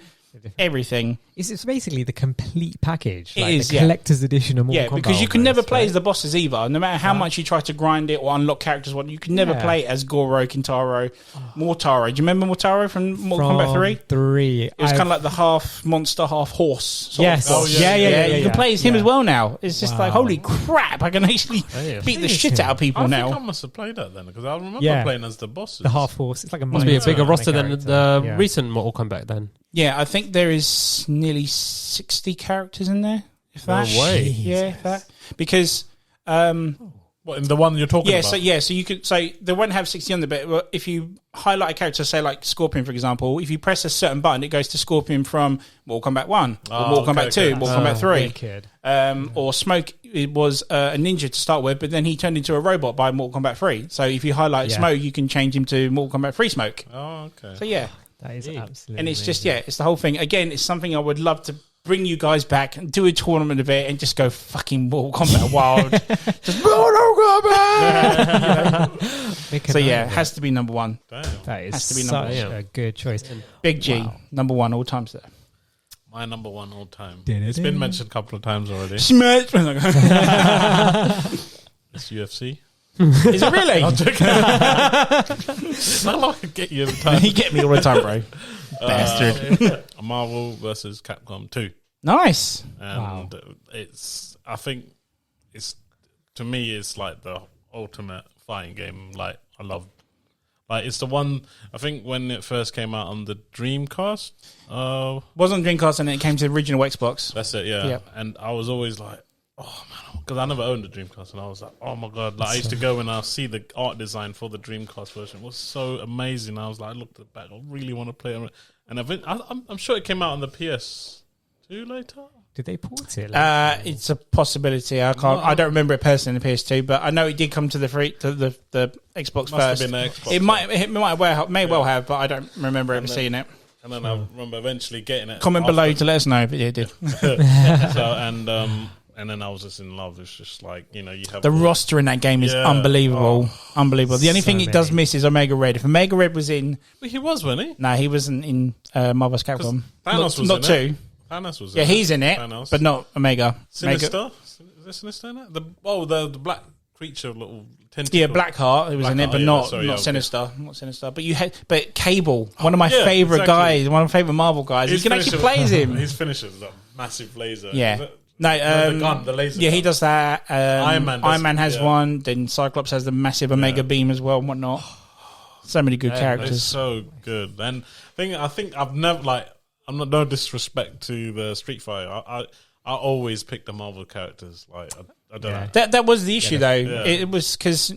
everything. It's basically the complete package. It like is, the collector's edition of Mortal Kombat. Yeah, because you can never play as the bosses either. No matter how much you try to grind it or unlock characters, you can never play as Goro, Kintaro, Mortaro. Do you remember Mortaro from Mortal Kombat 3? 3. It was kind of like the half monster, half horse. Yes. Yeah. You can play as him as well now. It's just like, holy crap, I can actually beat the shit out of people now. I think I must have played that then, because I remember playing as the bosses. The half horse. It's like must be a bigger roster than the recent Mortal Kombat then. Yeah, I think there is nearly 60 characters in there. If that. No way. Yeah, if that. Because... what, in the one you're talking about? So you could say they won't have 60 on there, but if you highlight a character, say like Scorpion, for example, if you press a certain button, it goes to Scorpion from Mortal Kombat 1, or Mortal Kombat 2, Mortal Kombat 3. Or Smoke, it was a ninja to start with, but then he turned into a robot by Mortal Kombat 3. So if you highlight Smoke, you can change him to Mortal Kombat 3 Smoke. Oh, okay. So yeah. That is absolutely And it's just, it's the whole thing. Again, it's something I would love to bring you guys back and do a tournament of it and just go fucking Mortal Kombat wild. Just Mortal Kombat! So yeah, it has to be number 1. Damn. That is has to be such number a good choice. Big G, number 1 all time, sir. My number 1 all time. It's been mentioned a couple of times already. Smash! It's UFC. Is it really? I'm joking. It's not like I get you every time. You get me all the time, bro. Bastard. Marvel versus Capcom 2. Nice. And I think to me, it's like the ultimate fighting game. Like, I love, like, it's the one, I think when it first came out on the Dreamcast. Was on Dreamcast and then it came to the original Xbox. That's it, yeah. Yep. And I was always like, oh man, because I never owned a Dreamcast, and I was like, oh my god, like I used to go and I see the art design for the Dreamcast version. It was so amazing. I was like, I looked at the back, I really want to play it. And I'm sure it came out on the PS2 later. Did they port it? It's a possibility. I don't remember it personally in the PS2, but I know it did come to the Xbox Must first. have been the Xbox. It may well have, but I don't remember ever seeing it. And then I remember eventually getting it. Comment below to let us know if it did. And then I was just in love. It's just like, you have the roster in that game is unbelievable. Unbelievable. The only thing it does miss is Omega Red. If Omega Red was in... Well, he was, wasn't he? No, he wasn't in Marvel vs. Capcom. Thanos was not in 2. It. Thanos was in it. He's in it, Thanos. but not Omega. Sinister? Is there Sinister in it? The black creature, little tentacle. Yeah, Blackheart. It was in it, but not Sinister. Not Sinister. But Cable, one of my favourite guys, one of my favourite Marvel guys. You can actually play as him. His finisher is a massive laser. Yeah. The gun, the laser. Yeah, he does that. Iron Man has one. Then Cyclops has the massive Omega beam as well and whatnot. So many good characters. It's so good. And I think I've never I'm not no disrespect to the Street Fighter. I always pick the Marvel characters. Like I don't know. That was the issue though. Yeah. It was because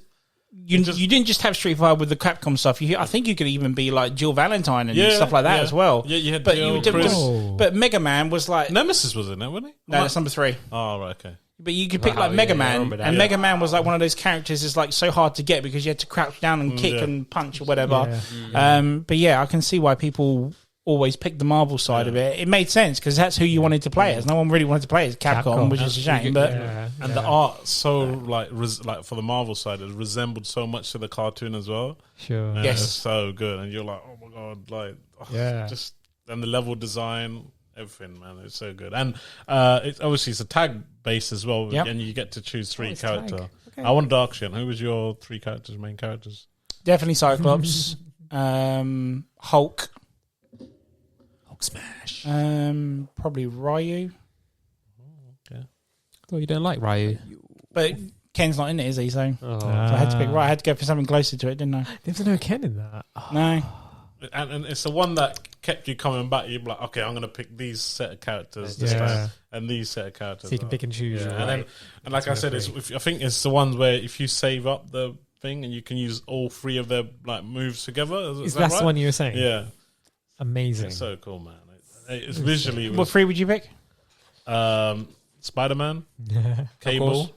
you didn't just have Street Fighter with the Capcom stuff. I think you could even be like Jill Valentine and stuff like that as well. Yeah, you had Jill, but Mega Man was like Nemesis was in it, wasn't he? No, that's number 3. Oh, right, okay. But you could pick like Mega Man, and Mega Man was like one of those characters that's like so hard to get because you had to crouch down and kick and punch or whatever. But yeah, I can see why people always pick the Marvel side of it. It made sense because that's who you wanted to play as. No one really wanted to play as Capcom, which is a shame. But and the art so like for the Marvel side, it resembled so much to the cartoon as well. Sure, and it's so good, and you're like, oh my god, like just and the level design. everything, man. It's so good, and it's a tag base as well, and you get to choose 3 characters. Okay. I want Dark Shin. Who was your 3 characters, main characters? Definitely Cyclops, Hulk smash. Probably Ryu. Okay. Oh, you don't like Ryu, but Ken's not in it, is he? So, oh. so I had to pick. Right, I had to go for something closer to it, didn't I? There's no Ken in that. Oh. No. And it's the one that kept you coming back. You're like, okay, I'm going to pick these set of characters this time, and these set of characters. So you can pick and choose. Yeah. Right. And like I said, I think it's the ones where if you save up the thing and you can use all 3 of their like moves together. Is that that's right? the one you were saying? Yeah. Amazing. It's so cool, man. It's visually. What 3 would you pick? Spider-Man, Cable,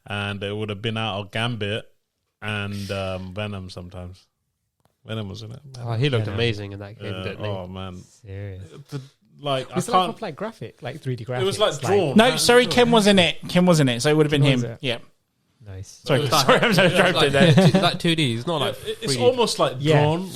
and it would have been out of Gambit and Venom sometimes. Venom was in it. Oh, he looked amazing in that game, didn't he? Oh, man. Serious. Like, was I it can't... like graphic, like 3D graphics? It was like drawn. No, sorry, Ken was in it. Ken was in it, so it would have been him. Yeah. Nice. Sorry, I'm so distracted there. Like 2D. It's not like 3D. It's almost like drawn,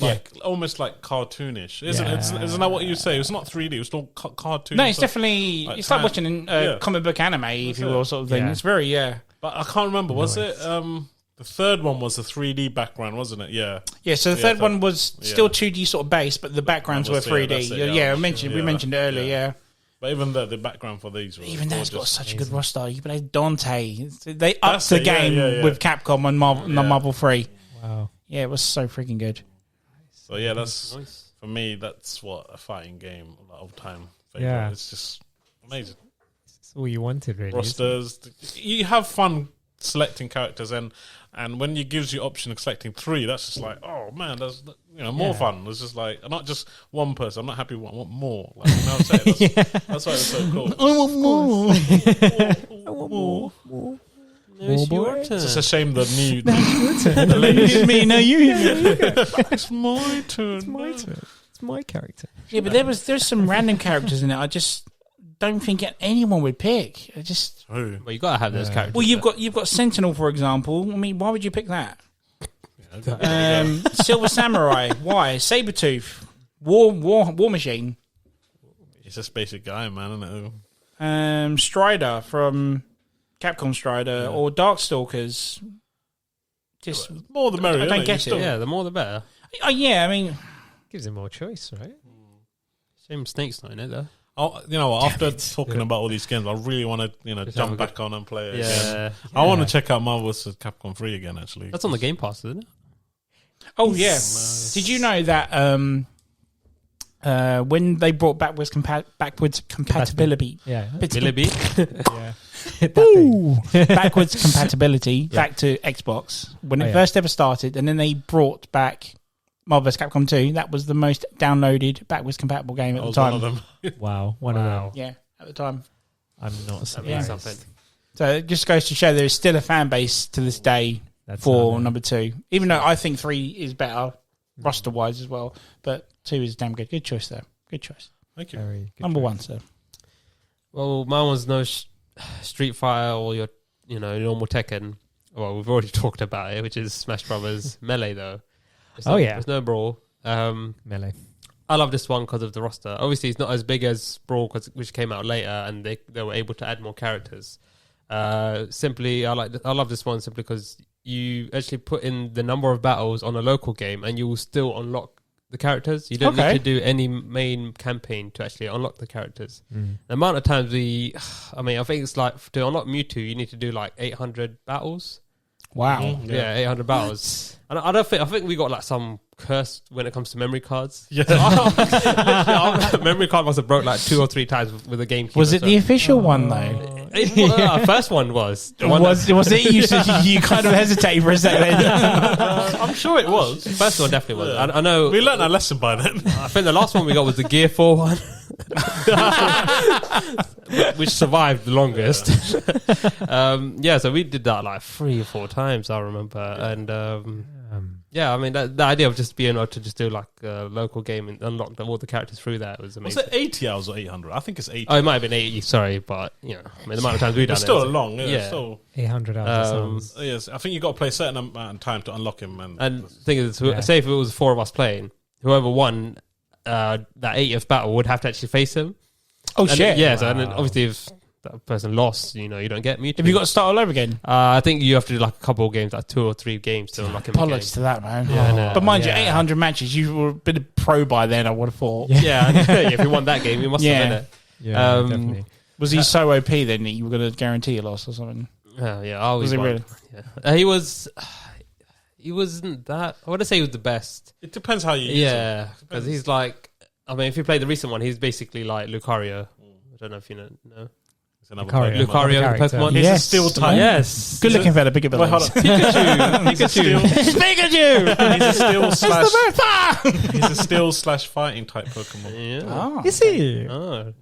almost like cartoonish, isn't it? Isn't that what you say? It's not 3D. It's not cartoonish. No, it's definitely. It's like watching a comic book anime, if you will, sort of thing. Yeah. It's very But I can't remember. Was it? The third one was a 3D background, wasn't it? Yeah. Yeah. So the third one was still 2D sort of base, but the backgrounds were 3D. Yeah, we mentioned it earlier. Yeah. But even the background for these, even though it's got such a good roster, you play Dante. They upped the game with Capcom on Marvel 3. Wow. Yeah, it was so freaking good. So yeah, that's for me. That's what a fighting game of time. Favorite. Yeah, it's just amazing. It's all you wanted, really. Rosters. You have fun selecting characters, and when it gives you option of selecting 3, that's just like, oh man, that's more fun. It's just like not just one person. I'm not happy. I want more. Like, you know what I'm saying? That's why it's so cool. I want more. I want more. It's your turn. It's just a shame the new. It's me, no you. It's my turn. It's my turn. It's my character. Yeah, but there's some random characters in it. I just don't think anyone would pick. Who? Well, you got to have those characters. Well, you've got Sentinel, for example. I mean, why would you pick that? Silver Samurai. Why? Sabretooth. War Machine. He's just basic guy, man, isn't it? Strider from Capcom Strider or Darkstalkers. Just more the merrier. I don't get it. Yeah, the more the better. Yeah, I mean, gives him more choice, right? Shame Snake's not in it though. After talking about all these games, I really want to, jump back on and play it again. I want to check out Marvel vs. Capcom 3 again, actually. That's on the Game Pass, isn't it? Oh, yeah. Did you know that when they brought backwards compatibility... Yeah. backwards compatibility back to Xbox, when it first ever started, and then they brought back Marvel vs. Capcom 2, that was the most downloaded backwards compatible game at the time. One of them. Wow. One of them. Yeah, at the time. I'm not surprised. Something. So it just goes to show there is still a fan base to this day for number 2. Even though I think 3 is better, roster-wise as well. But 2 is damn good. Good choice there. Good choice. Thank you. Very good Number choice. 1, sir. Well, mine was no Street Fighter or your normal Tekken. Well, we've already talked about it, which is Smash Brothers Melee, though. There's no Brawl. Melee. I love this one because of the roster. Obviously, it's not as big as Brawl, which came out later, and they were able to add more characters. Simply, I love this one simply because you actually put in the number of battles on a local game, and you will still unlock the characters. You don't need to do any main campaign to actually unlock the characters. The amount of times I think it's like to unlock Mewtwo, you need to do like 800 battles. Wow. Yeah, 800 battles. And I think we got like some curse when it comes to memory cards. Yeah. Our memory card must have broke like 2 or 3 times with the GameCube. Was it the official one, though? Our first one was. Was it? You kind of hesitated for a second. I'm sure it was. First one definitely was. I know. We learned our lesson by then. I think the last one we got was the Gear 4 one. Which survived the longest. So we did that like 3 or 4 times, I remember. And I mean, the idea of just being able to just do like a local game and unlock all the characters through that was amazing. Was it 80 hours or 800? I think it's 80. Oh, it might have been 80, sorry, but the amount of times we've done it's still long, yeah. Still 800 hours. yes, I think you got to play a certain amount of time to unlock him. And the thing is, say if it was 4 of us playing, whoever won that 80th battle would have to actually face him. Oh shit! Yeah, so and then obviously if that person lost, you don't get muted. Have you got to start all over again? I think you have to do like a couple of games, like 2 or 3 games to unlock him. Bollocks to that, man. Yeah, no. But mind you, 800 matches. You were a bit of pro by then. I would have thought. Yeah, if you won that game, you must have been it. Yeah, definitely. Was he so OP then that you were going to guarantee a loss or something? Yeah, I always Was he won. really? Yeah. He wasn't that. I wouldn't say he was the best. It depends how you use it. Yeah, because he's like. I mean, if you play the recent one, he's basically like Lucario. I don't know if you know. It's another Lucario. Pokemon. Lucario, character. Pokemon. He's Yes. a steel type. Yes. Good looking fella, bigger Wait, hold on. Pikachu. He's a steel. Pikachu. He's a steel slash. It's He's a steel slash fighting type Pokemon. Yeah. Is he? Oh,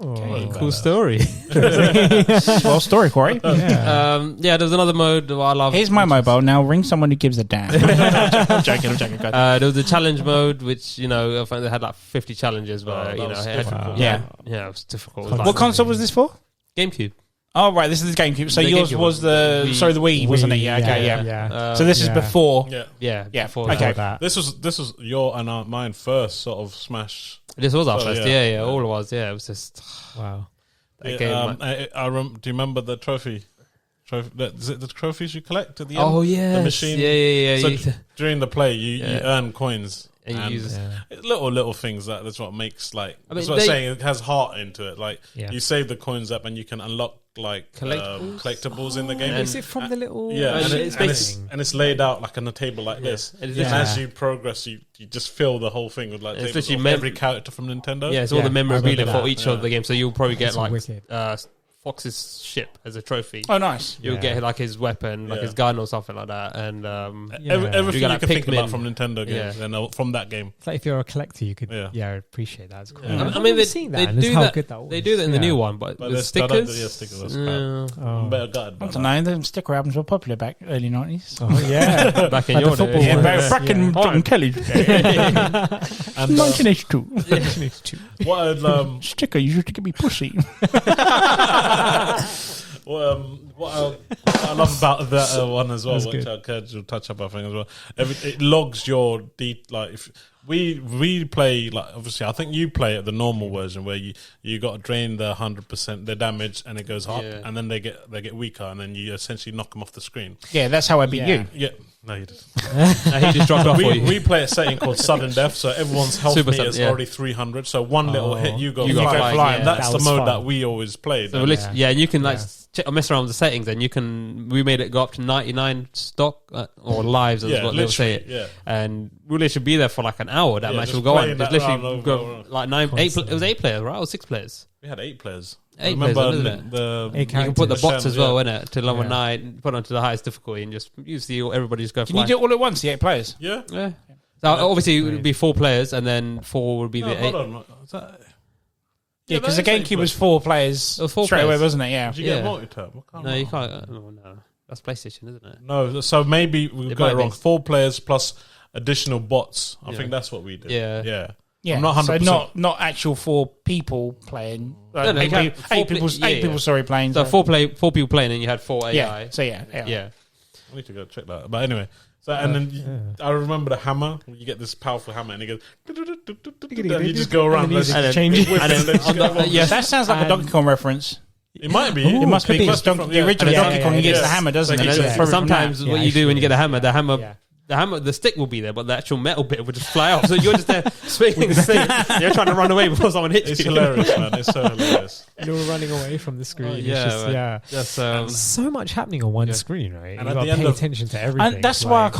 Okay. cool story. Well, story, Corey. Yeah, there's another mode that I love. Here's my mobile. Now ring someone who gives a damn. I'm joking. Go ahead. There was a challenge mode, which I think they had like 50 challenges, but that was it had, difficult. Yeah. it was difficult. It was What like console was this for? GameCube. Oh, right. This is the GameCube. So The yours GameCube was one. the the Wii, wasn't it? Yeah. Okay. Yeah. So this is Yeah. before. Yeah. Yeah, Yeah, before okay. that. This was your and mine first sort of Smash. This was our Oh, first. yeah. Yeah, all it was. Yeah, it was just Wow. that Yeah, game. do you remember the trophy? Is it the trophies you collect at the end? Oh yeah, the machine. Yeah. So during the play, you earn coins. And you use- little things that's what makes like. I mean, that's what I'm saying. It has heart into it. Like Yeah. you save the coins up, and you can unlock like collectibles in the game. Is it from the little? Yeah, And and it's laid out like on a table like this. It's And literally- as you progress, you just fill the whole thing with like It's tables literally of every character from Nintendo. Yeah, it's all the Yeah, I memorabilia remember for that. each of the games. So you'll probably get That's like wicked. Fox's ship as a trophy. Oh, nice. You'll Yeah. get like his weapon, like Yeah. his gun or something like that, and Yeah. Everything You you, got, like, can think about Pikmin. from Nintendo games, Yeah. and from that game. It's like if you're a collector, you could Yeah. appreciate that. It's cool. Yeah. I've I mean, never seen that. and do it's how that. good that was. They do that in the Yeah. new one, but But with there's stickers. stickers. That's Yeah. I'm better gutted. I by don't that. know. The sticker albums were popular back early 90s. Oh yeah. Back in Like your the football day. Yeah, ones. back in John Kelly's day. And 1982. what Sticker, you used to give me pussy. what I love about that one as well, That's which good. will touch up I think as well. It logs your like if we play like obviously I think you play at the normal version where you got to drain the 100% their damage and it goes up Yeah. and then they get weaker and then you essentially knock them off the screen. Yeah, that's how I beat you. Yeah, no, you didn't. He just dropped off for you. We play a setting called sudden death, so everyone's health Super meter is sudden, yeah. already 300. So one little hit, you go You go flying. flying, yeah. That's That the was mode fun. that we always played. So and you can like mess around with the settings, and we made it go up to 99 stock or lives, as what they'll say it. Yeah. And we'll literally be there for like an hour. That Yeah, match just will go on. playing Just that round literally over go and over. like 9, 8. It was 8 players, right? Or 6 players. We had 8 players. Eight Remember players, isn't it? the Eight You can put the characters. bots as well, Yeah. innit? To level Yeah. 9, put onto the highest difficulty, and just you see everybody just go. Can you fly. do it all at once, the 8 players? Yeah. Yeah. So obviously it would be 4 players, and then 4 would be No, the 8. hold on. Is that, Yeah, because the that is GameCube was 4 players It was 4 straight away, players. wasn't it? Yeah. Did you get Yeah. a multi-tap? I can't No, you remember. can't. No. That's PlayStation, isn't it? No, so maybe we It got might it wrong. be. 4 players plus additional bots. I Yeah. think that's what we did. Yeah. Yeah. Yeah, I'm not 100%. so not actual 4 people playing. No, you eight, can't- people, four 8 people. pla- 8 yeah, people. yeah. Sorry, playing. So 4 people playing, and you had 4 AI. Yeah. So yeah. Yeah. I need to go check that. But anyway, so and then I remember the hammer. You get this powerful hammer, and it goes. And you just go around. And the music let's- changes. whip it, And then let's on go the- on. yeah. That sounds like a Donkey Kong reference. It might be. Ooh, It must be could be. because From- the yeah. original Yeah, Donkey yeah, Kong yeah, gets yeah. the hammer, doesn't Like it? it's So a- it's probably from Sometimes that. what Yeah, you do when you get the actually, hammer, yeah. the stick will be there, but the actual metal bit will just fly off. So you're just there swinging the stick. You're trying to run away before someone hits It's you. hilarious, man. It's so hilarious. You're running away from the screen. It's yeah, just, man. yeah. That's So much happening on one Yeah. screen, right? And You at got the to end pay of- attention to everything. And that's why I like-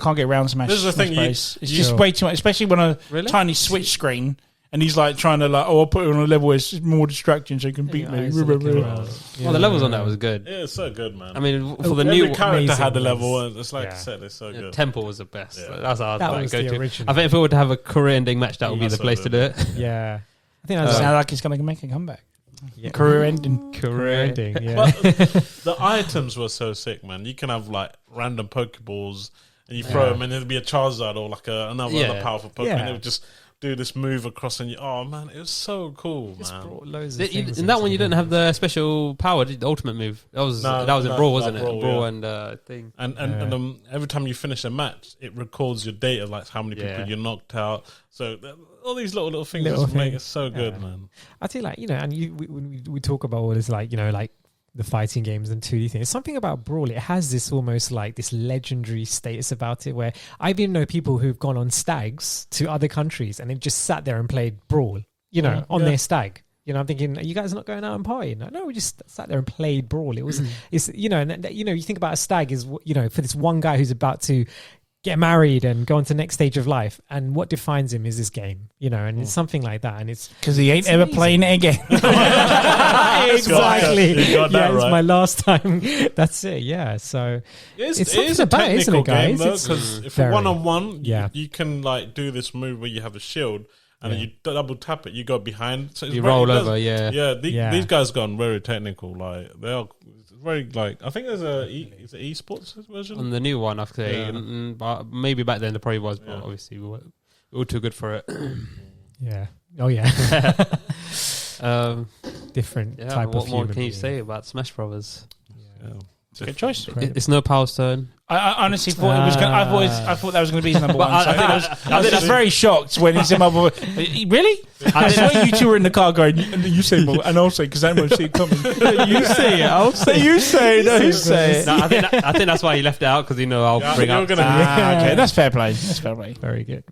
can't get round Smash. This is the thing, Smash you- Bros. It's you- just way too much, especially when a Really? tiny switch screen. And he's like trying to I'll put it on a level where it's more distracting so you can beat me. well, the levels on that was good. Yeah, it's so good, man. I mean, for the every new character amazing had a ones. level. And it's like Yeah. I said, it's so good. Temple was the best. Yeah. That's how That I'd was go the to. original. I think if we were to have a career-ending match, that would be That's the place so to do it. Yeah. I think that's Sounds like he's going to make a comeback. yeah. Career ending. Career ending. Yeah. But the items were so sick, man. You can have like random Pokeballs and you throw them, and it'll be a Charizard or like another Yeah. powerful Pokemon. Yeah. It would just do this move across, and man, it was so cool, Just man. brought loads of things In that one, into you didn't have the special power, the ultimate move. That was in Brawl, wasn't it? Brawl and thing. And every time you finish a match, it records your data, like how many people you knocked out. So all these little things just make it so good, man. I think, like, and when we talk about all this, like, like the fighting games and 2D things, something about Brawl, it has this almost like this legendary status about it, where I even know people who've gone on stags to other countries and they've just sat there and played Brawl, on their stag. I'm thinking, are you guys not going out and partying? No, we just sat there and played Brawl. It was, it's, you think about a stag is, for this one guy who's about to get married and go on to the next stage of life, and what defines him is this game, and it's something like that, and it's because he ain't ever amazing. playing it again. Exactly. It's right. My last time. That's it. Yeah. So it's something a technical game, though, because if for 1-on-1, yeah, you can like do this move where you have a shield. And then you double tap it, you go behind. So you roll over, These guys gone very technical. Like they are very like. I think there's is it esports version on the new one. I've say, but maybe back then there probably was, but obviously we were too good for it. Yeah. Oh yeah. Different type of. What more can you being. say about Smash Brothers? Yeah. Good choice. It's no Power Stone. I honestly thought it was going. I thought that was going to be his number one. So I was very shocked when he said number one. Really? I swear you two were in the car going. You say, and I'll say because I won't see it coming. You say it. I'll say. You say it. No, you say it. No, I think that's why he left it out, because I'll bring up. Okay, that's fair play. That's fair play. Very good.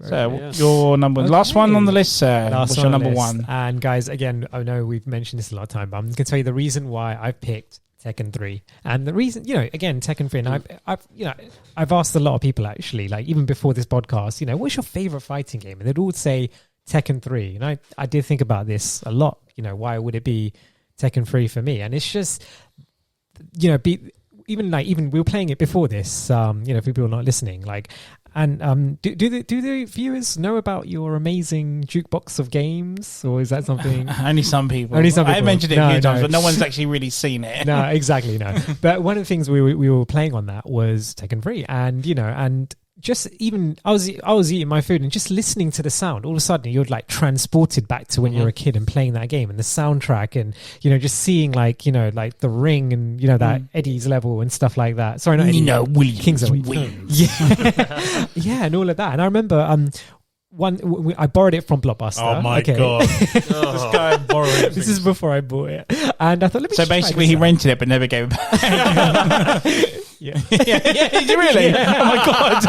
Your number last one on the list, sir. What's your number one? And guys, again, I know we've mentioned this a lot of time, but I'm going to tell you the reason why I've picked Tekken 3. And the reason, again, Tekken 3, and I've asked a lot of people, actually, like even before this podcast, what's your favorite fighting game? And they'd all say Tekken 3. And I did think about this a lot, why would it be Tekken 3 for me? And it's just, even we were playing it before this, for people not listening, like, and do the viewers know about your amazing jukebox of games, or is that something? Only some people. I mentioned it a few times, but no one's actually really seen it. No, exactly, no. But one of the things we were playing on that was Tekken 3, and and just even I was eating my food and just listening to the sound. All of a sudden, you're like transported back to when you're a kid and playing that game, and the soundtrack, and just seeing like the ring and that Eddie's level and stuff like that. Sorry, not Eddie. Williams. King's yeah, yeah, and all of that. And I remember I borrowed it from Blockbuster. Oh my god! This guy borrowed it. This is before I bought it, and I thought, let me. So basically, he rented it but never gave it back. Yeah. Did you really? Yeah. Oh my god!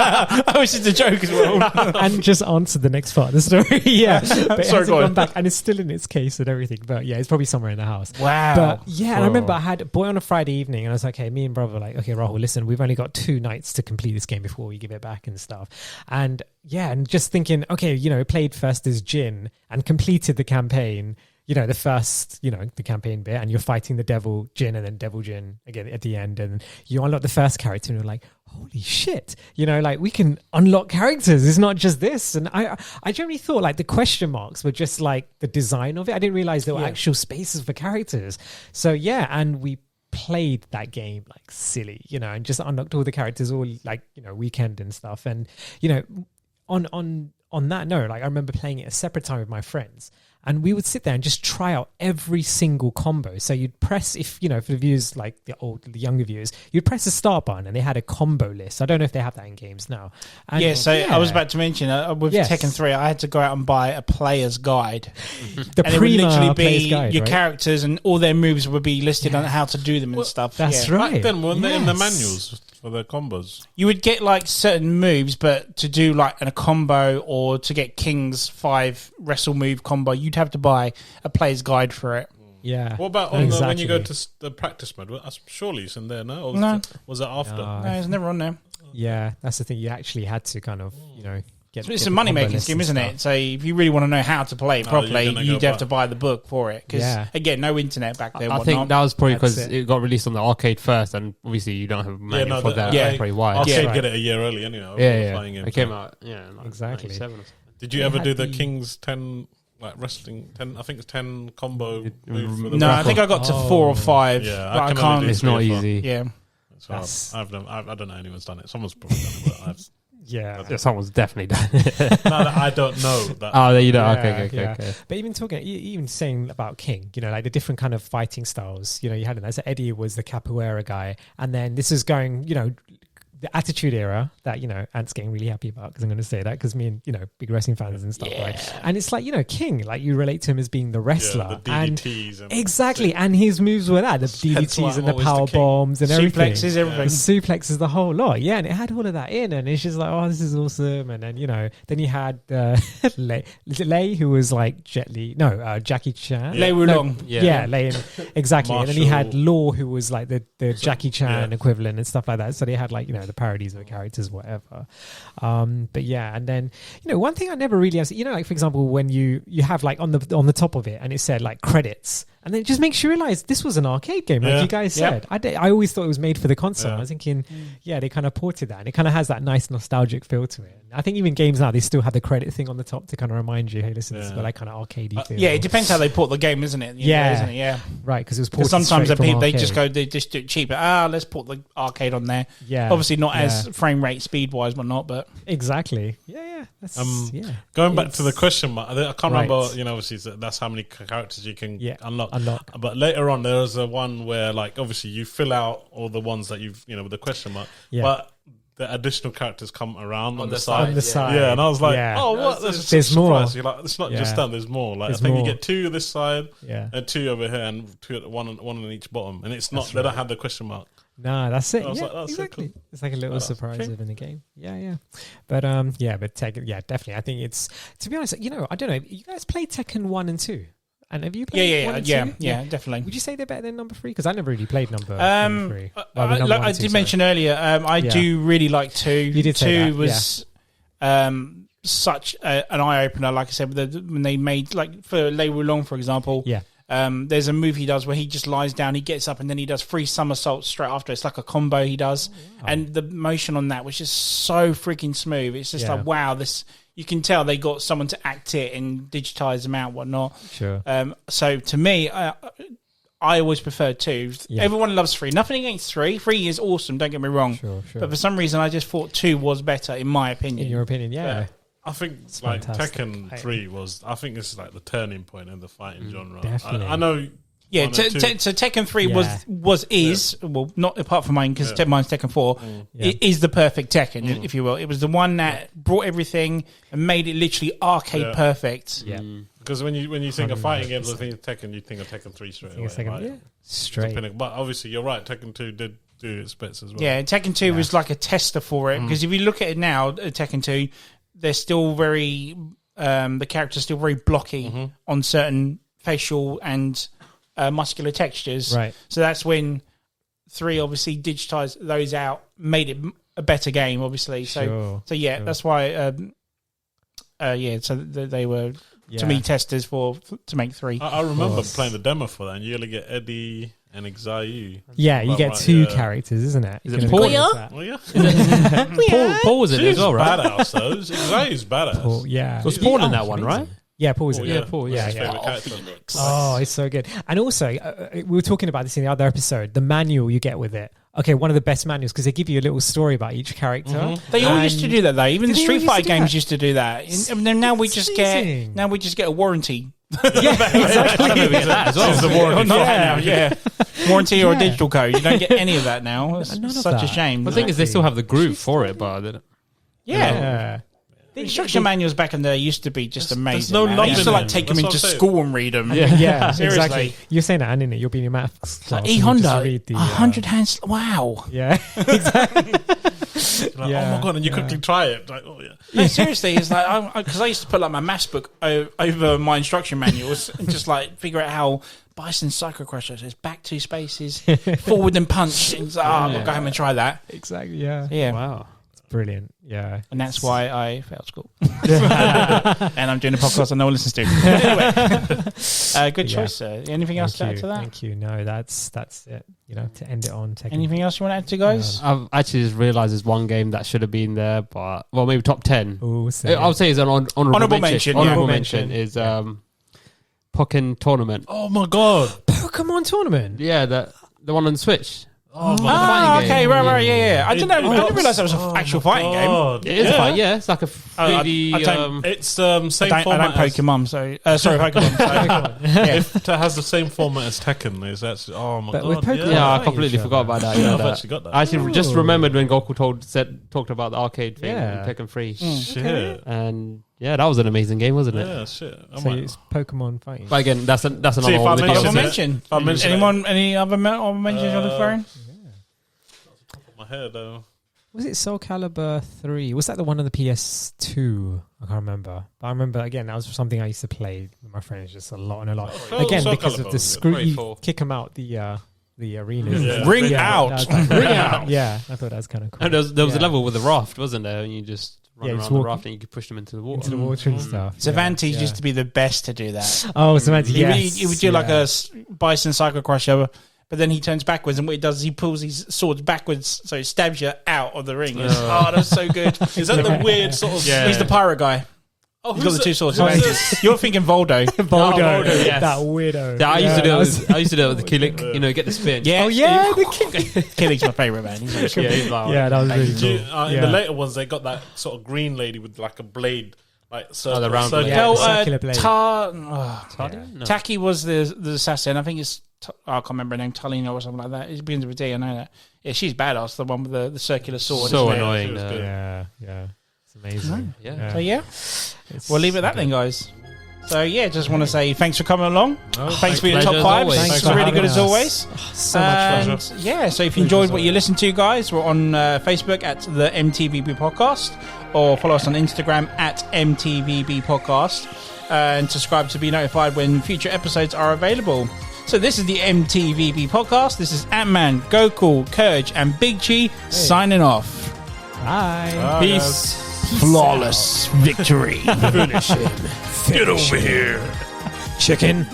I was just a joke as well. And just answered the next part of the story. Yeah, but it Sorry, hasn't gone back, and it's still in its case and everything. But yeah, it's probably somewhere in the house. Wow. But yeah, and I remember I had a boy on a Friday evening, and I was like, "Okay, me and brother were like, okay, Rahul, listen, we've only got 2 nights to complete this game before we give it back and stuff." And yeah, and just thinking, okay, played first as Jin and completed the campaign. The first, the campaign bit, and you're fighting the Devil Jin and then Devil Jin again at the end, and you unlock the first character, and you're like, holy shit, like we can unlock characters. It's not just this. And I generally thought like the question marks were just like the design of it. I didn't realize there were actual spaces for characters. So yeah, and we played that game like silly, and just unlocked all the characters all like, weekend and stuff. And, on that note, like I remember playing it a separate time with my friends, and we would sit there and just try out every single combo. So you'd press, for the viewers, like the younger viewers, you'd press the start button and they had a combo list. I don't know if they have that in games now. And I was about to mention with Tekken 3, I had to go out and buy a player's guide. The and it would literally be player's guide, your right? characters, and all their moves would be listed on how to do them and stuff. That's right. Back then, weren't they in the manuals for the combos? You would get like certain moves, but to do like a combo or to get King's 5 wrestle move combo, you'd have to buy a player's guide for it. Yeah. What about when you go to the practice mode? Surely it's in there, no? Or no. Was it after? No, it's never on there. Yeah, that's the thing. You actually had to kind of, get. It's a money making scheme, isn't it? So if you really want to know how to play it properly, you'd have to buy the book for it. Because again, no internet back then. I think that was probably because it got released on the arcade first, and obviously you don't have a manual for that. Yeah, that's probably why. Arcade get it a year early anyway. It came out. Yeah, exactly. Did you ever do the King's 10? Like wrestling 10, I think it's 10 combo move for the No, I think I got to 4 or 5. Yeah, but I can't. It's not easy. Yeah, I don't know anyone's done it. Someone's probably done it, but Yeah. Someone's definitely done it. No, I don't know. That. Oh, you know. Yeah, Okay. But even saying about King, like the different kind of fighting styles, you had in there. So Eddie was the capoeira guy, and then this is going, the Attitude Era that Ant's getting really happy about, because I'm going to say that because me and big wrestling fans and stuff, right? And it's like King, like you relate to him as being the wrestler, the DDTs and exactly, and his moves were that the DDTs and the power bombs and everything, suplexes, the whole lot, and it had all of that in, and it's just like, oh, this is awesome. And then then you had Lei, who was like Jackie Chan, Lei Wulong, Lei, exactly. Marshall. And then you had Law, who was like the Jackie Chan equivalent and stuff like that. So they had like the parodies of the characters, whatever. But and then one thing I never really have, like for example, when you have like on the top of it and it said like credits, and then it just makes you realize this was an arcade game, like you guys said. I always thought it was made for the console. I was thinking, they kind of ported that, and it kind of has that nice nostalgic feel to it. I think even games now, they still have the credit thing on the top to kind of remind you, hey, listen, this is like kind of arcadey feel. It depends how they port the game, isn't it? Isn't it? Yeah, right, because it was ported. Sometimes the people they just do it cheaper. Let's put the arcade on there. Yeah, obviously not as frame rate, speed wise, whatnot, but exactly. That's, going back to the question mark, I can't remember. Obviously that's how many characters you can unlock. But later on, there was a one where, like, obviously you fill out all the ones that you've with the question mark, but the additional characters come around on the side. On the side. And I was like, oh, what? There's more. You're like, it's not just that. There's more. Like, There's I think more. you get 2 this side, and 2 over here, and 2 at one on each bottom. And it's not. They don't have the question mark. No, that's it. Like, that's exactly. So cool. It's like a little surprise within the game. But but Tekken, definitely. I think it's, to be honest, I don't know. You guys played Tekken 1 and 2. And have you played 1 and 2? Yeah, definitely. Would you say they're better than number 3? Because I never really played number 3. I did mention earlier, I do really like 2. You did say 2 was such an eye-opener, like I said, when they made, like, for Lei Wulong, for example. There's a move he does where he just lies down, he gets up, and then he does 3 somersaults straight after. It's like a combo he does. And the motion on that was just so freaking smooth. It's just like, wow, this... You can tell they got someone to act it and digitize them out, whatnot. Sure. So to me, I always preferred 2. Everyone loves 3. Nothing against 3. 3 is awesome. Don't get me wrong. Sure. But for some reason, I just thought 2 was better, in my opinion. In your opinion, yeah. I think like Tekken 3 was. I think this is like the turning point in the fighting genre. Definitely. I know. Yeah, so Tekken 3 is well, not apart from mine, because mine's Tekken 4, it is the perfect Tekken, if you will. It was the one that brought everything and made it literally arcade perfect. Yeah. Because when you think of fighting games, you think of Tekken, you think of Tekken 3 straight away. Right? Straight. But obviously, you're right. Tekken 2 did do its bits as well. Yeah, Tekken 2 was like a tester for it, because if you look at it now, Tekken 2, they're still very the character's still very blocky on certain facial and muscular textures, right? So that's when 3 obviously digitized those out, made it a better game, obviously. So that's why. So they were to me testers to make 3. I remember playing the demo for that, and you only get Eddie and Xayu. Yeah, you get 2 characters, isn't it? Is it Paul? Paul was in it as well, right? Badass though. Xayu's badass. Paul, was Paul in that one, right? Yeah, Paul was it. Paul. Oh, it's so good. And also, we were talking about this in the other episode. The manual you get with it. Okay, one of the best manuals, because they give you a little story about each character. They all used to do that though. Even the Street Fighter games used to do that. And then now we just get a warranty. Exactly. That as well. The warranty. Warranty or a digital code. You don't get any of that now. It's such a shame. The thing is, they still have the groove for it, but the instruction manuals back in there used to be just amazing. There's no love I used to in like them. take them That's into what I'm school and read them. Yeah, seriously. exactly. You're saying that, and you'll be in your maths class. Like E-Honda, 100 hands. Wow. Yeah, exactly. Like, oh my god! And you quickly try it. Like, oh yeah. No, seriously, it's like because I used to put like my maths book over my instruction manuals and just like figure out how Bison Psycho Crusher says back 2 spaces, forward and punch. And it's like, I'll go home and try that. Exactly. Yeah. Wow. Brilliant, yeah. And that's why I failed school. And I'm doing a podcast that no one listens to. Anyway, good choice, sir. Anything else to add to that? Thank you. No, that's it. To end it on. Anything else you want to add to, guys? I've actually just realised there's one game that should have been there, but maybe top 10. Ooh, I would say it's an honourable mention. Honourable mention is Pokken Tournament. Oh my god! Pokemon Tournament. Yeah, the one on the Switch. Oh, my Ah, fighting okay, game. right, yeah. I didn't know. I got- didn't realize that was an actual fighting game. God. It is a fight, yeah. It's like a 3D. I don't- It's same I format. don't Pokemon, so sorry, Pokemon. Yeah. It has the same format as Tekken. It's actually my But god. with Pokemon- yeah, I fighting completely show, forgot man. about that. Yeah, Yeah, I've that. actually got that. I actually just Ooh. remembered when Goku talked about the arcade thing Yeah. in Tekken 3. Shit. And yeah, that was an amazing game, wasn't it? Yeah, shit. I So might- it's Pokemon fighting. But again, that's another if one. I with the mention Honorable games. it- mention. I mention Anyone? Any other honorable mentions you're referring? my hair though. Was it Soul Calibur 3? Was that the one on the PS2? I can't remember. But I remember, again, that was something I used to play with my friends just a lot and a lot. Again, Soul because of Calibur the was screw, great you for- kick them out the arena. Yeah. Ring Yeah, out. that was like- Ring out. Yeah, I thought that was kind of cool. And there was a Yeah. level with a raft, wasn't there? And you just run Yeah, around just the walk raft and you could push them into the water. Into the water and stuff. Savanti Yeah, used to be the best to do that. Oh, Samantha, yes. He would do like yeah. a bison cycle crusher, but then he turns backwards, and what he does is he pulls his swords backwards, so it stabs you out of the ring. Oh, that's so good. Is that the weird sort of? Yeah. He's the pirate guy. Oh, He's got the two swords. who's this? You're thinking Voldo. Voldo, Voldo, yes. that weirdo. Yeah, I used to do it. that With, I used to do it with the Killick. You know, get the spin. Yeah. Oh yeah, the kid. Killick's my favourite man. He's yeah, he's like, Yeah, that was really Do you- cool. in Yeah. the later ones, they got that sort of green lady with like a blade, like the round blade. Yeah, No, the circular blade. No. Taki was the assassin. I think it's I can't remember her name, Talina or something like that. It begins with a D. I know that. Yeah, she's badass. The one with the circular sword. So isn't it? annoying. She was good. Yeah, it's amazing. Yeah. So yeah, It's we'll leave it at that then, guys. So yeah, just want to say thanks for coming along. Thanks for your pleasure top as five. always. This Thanks was for really good having as us. always. So much fun. And yeah, so if you enjoyed what you listened to, guys, we're on Facebook at the M.T.V.B podcast, or follow us on Instagram at M.T.V.B podcast, and subscribe to be notified when future episodes are available. So this is the M.T.V.B podcast. This is Ant-Man, Goku, Kurge, and Big Chi signing off. Bye. Peace. Flawless victory. Get over here. Chicken.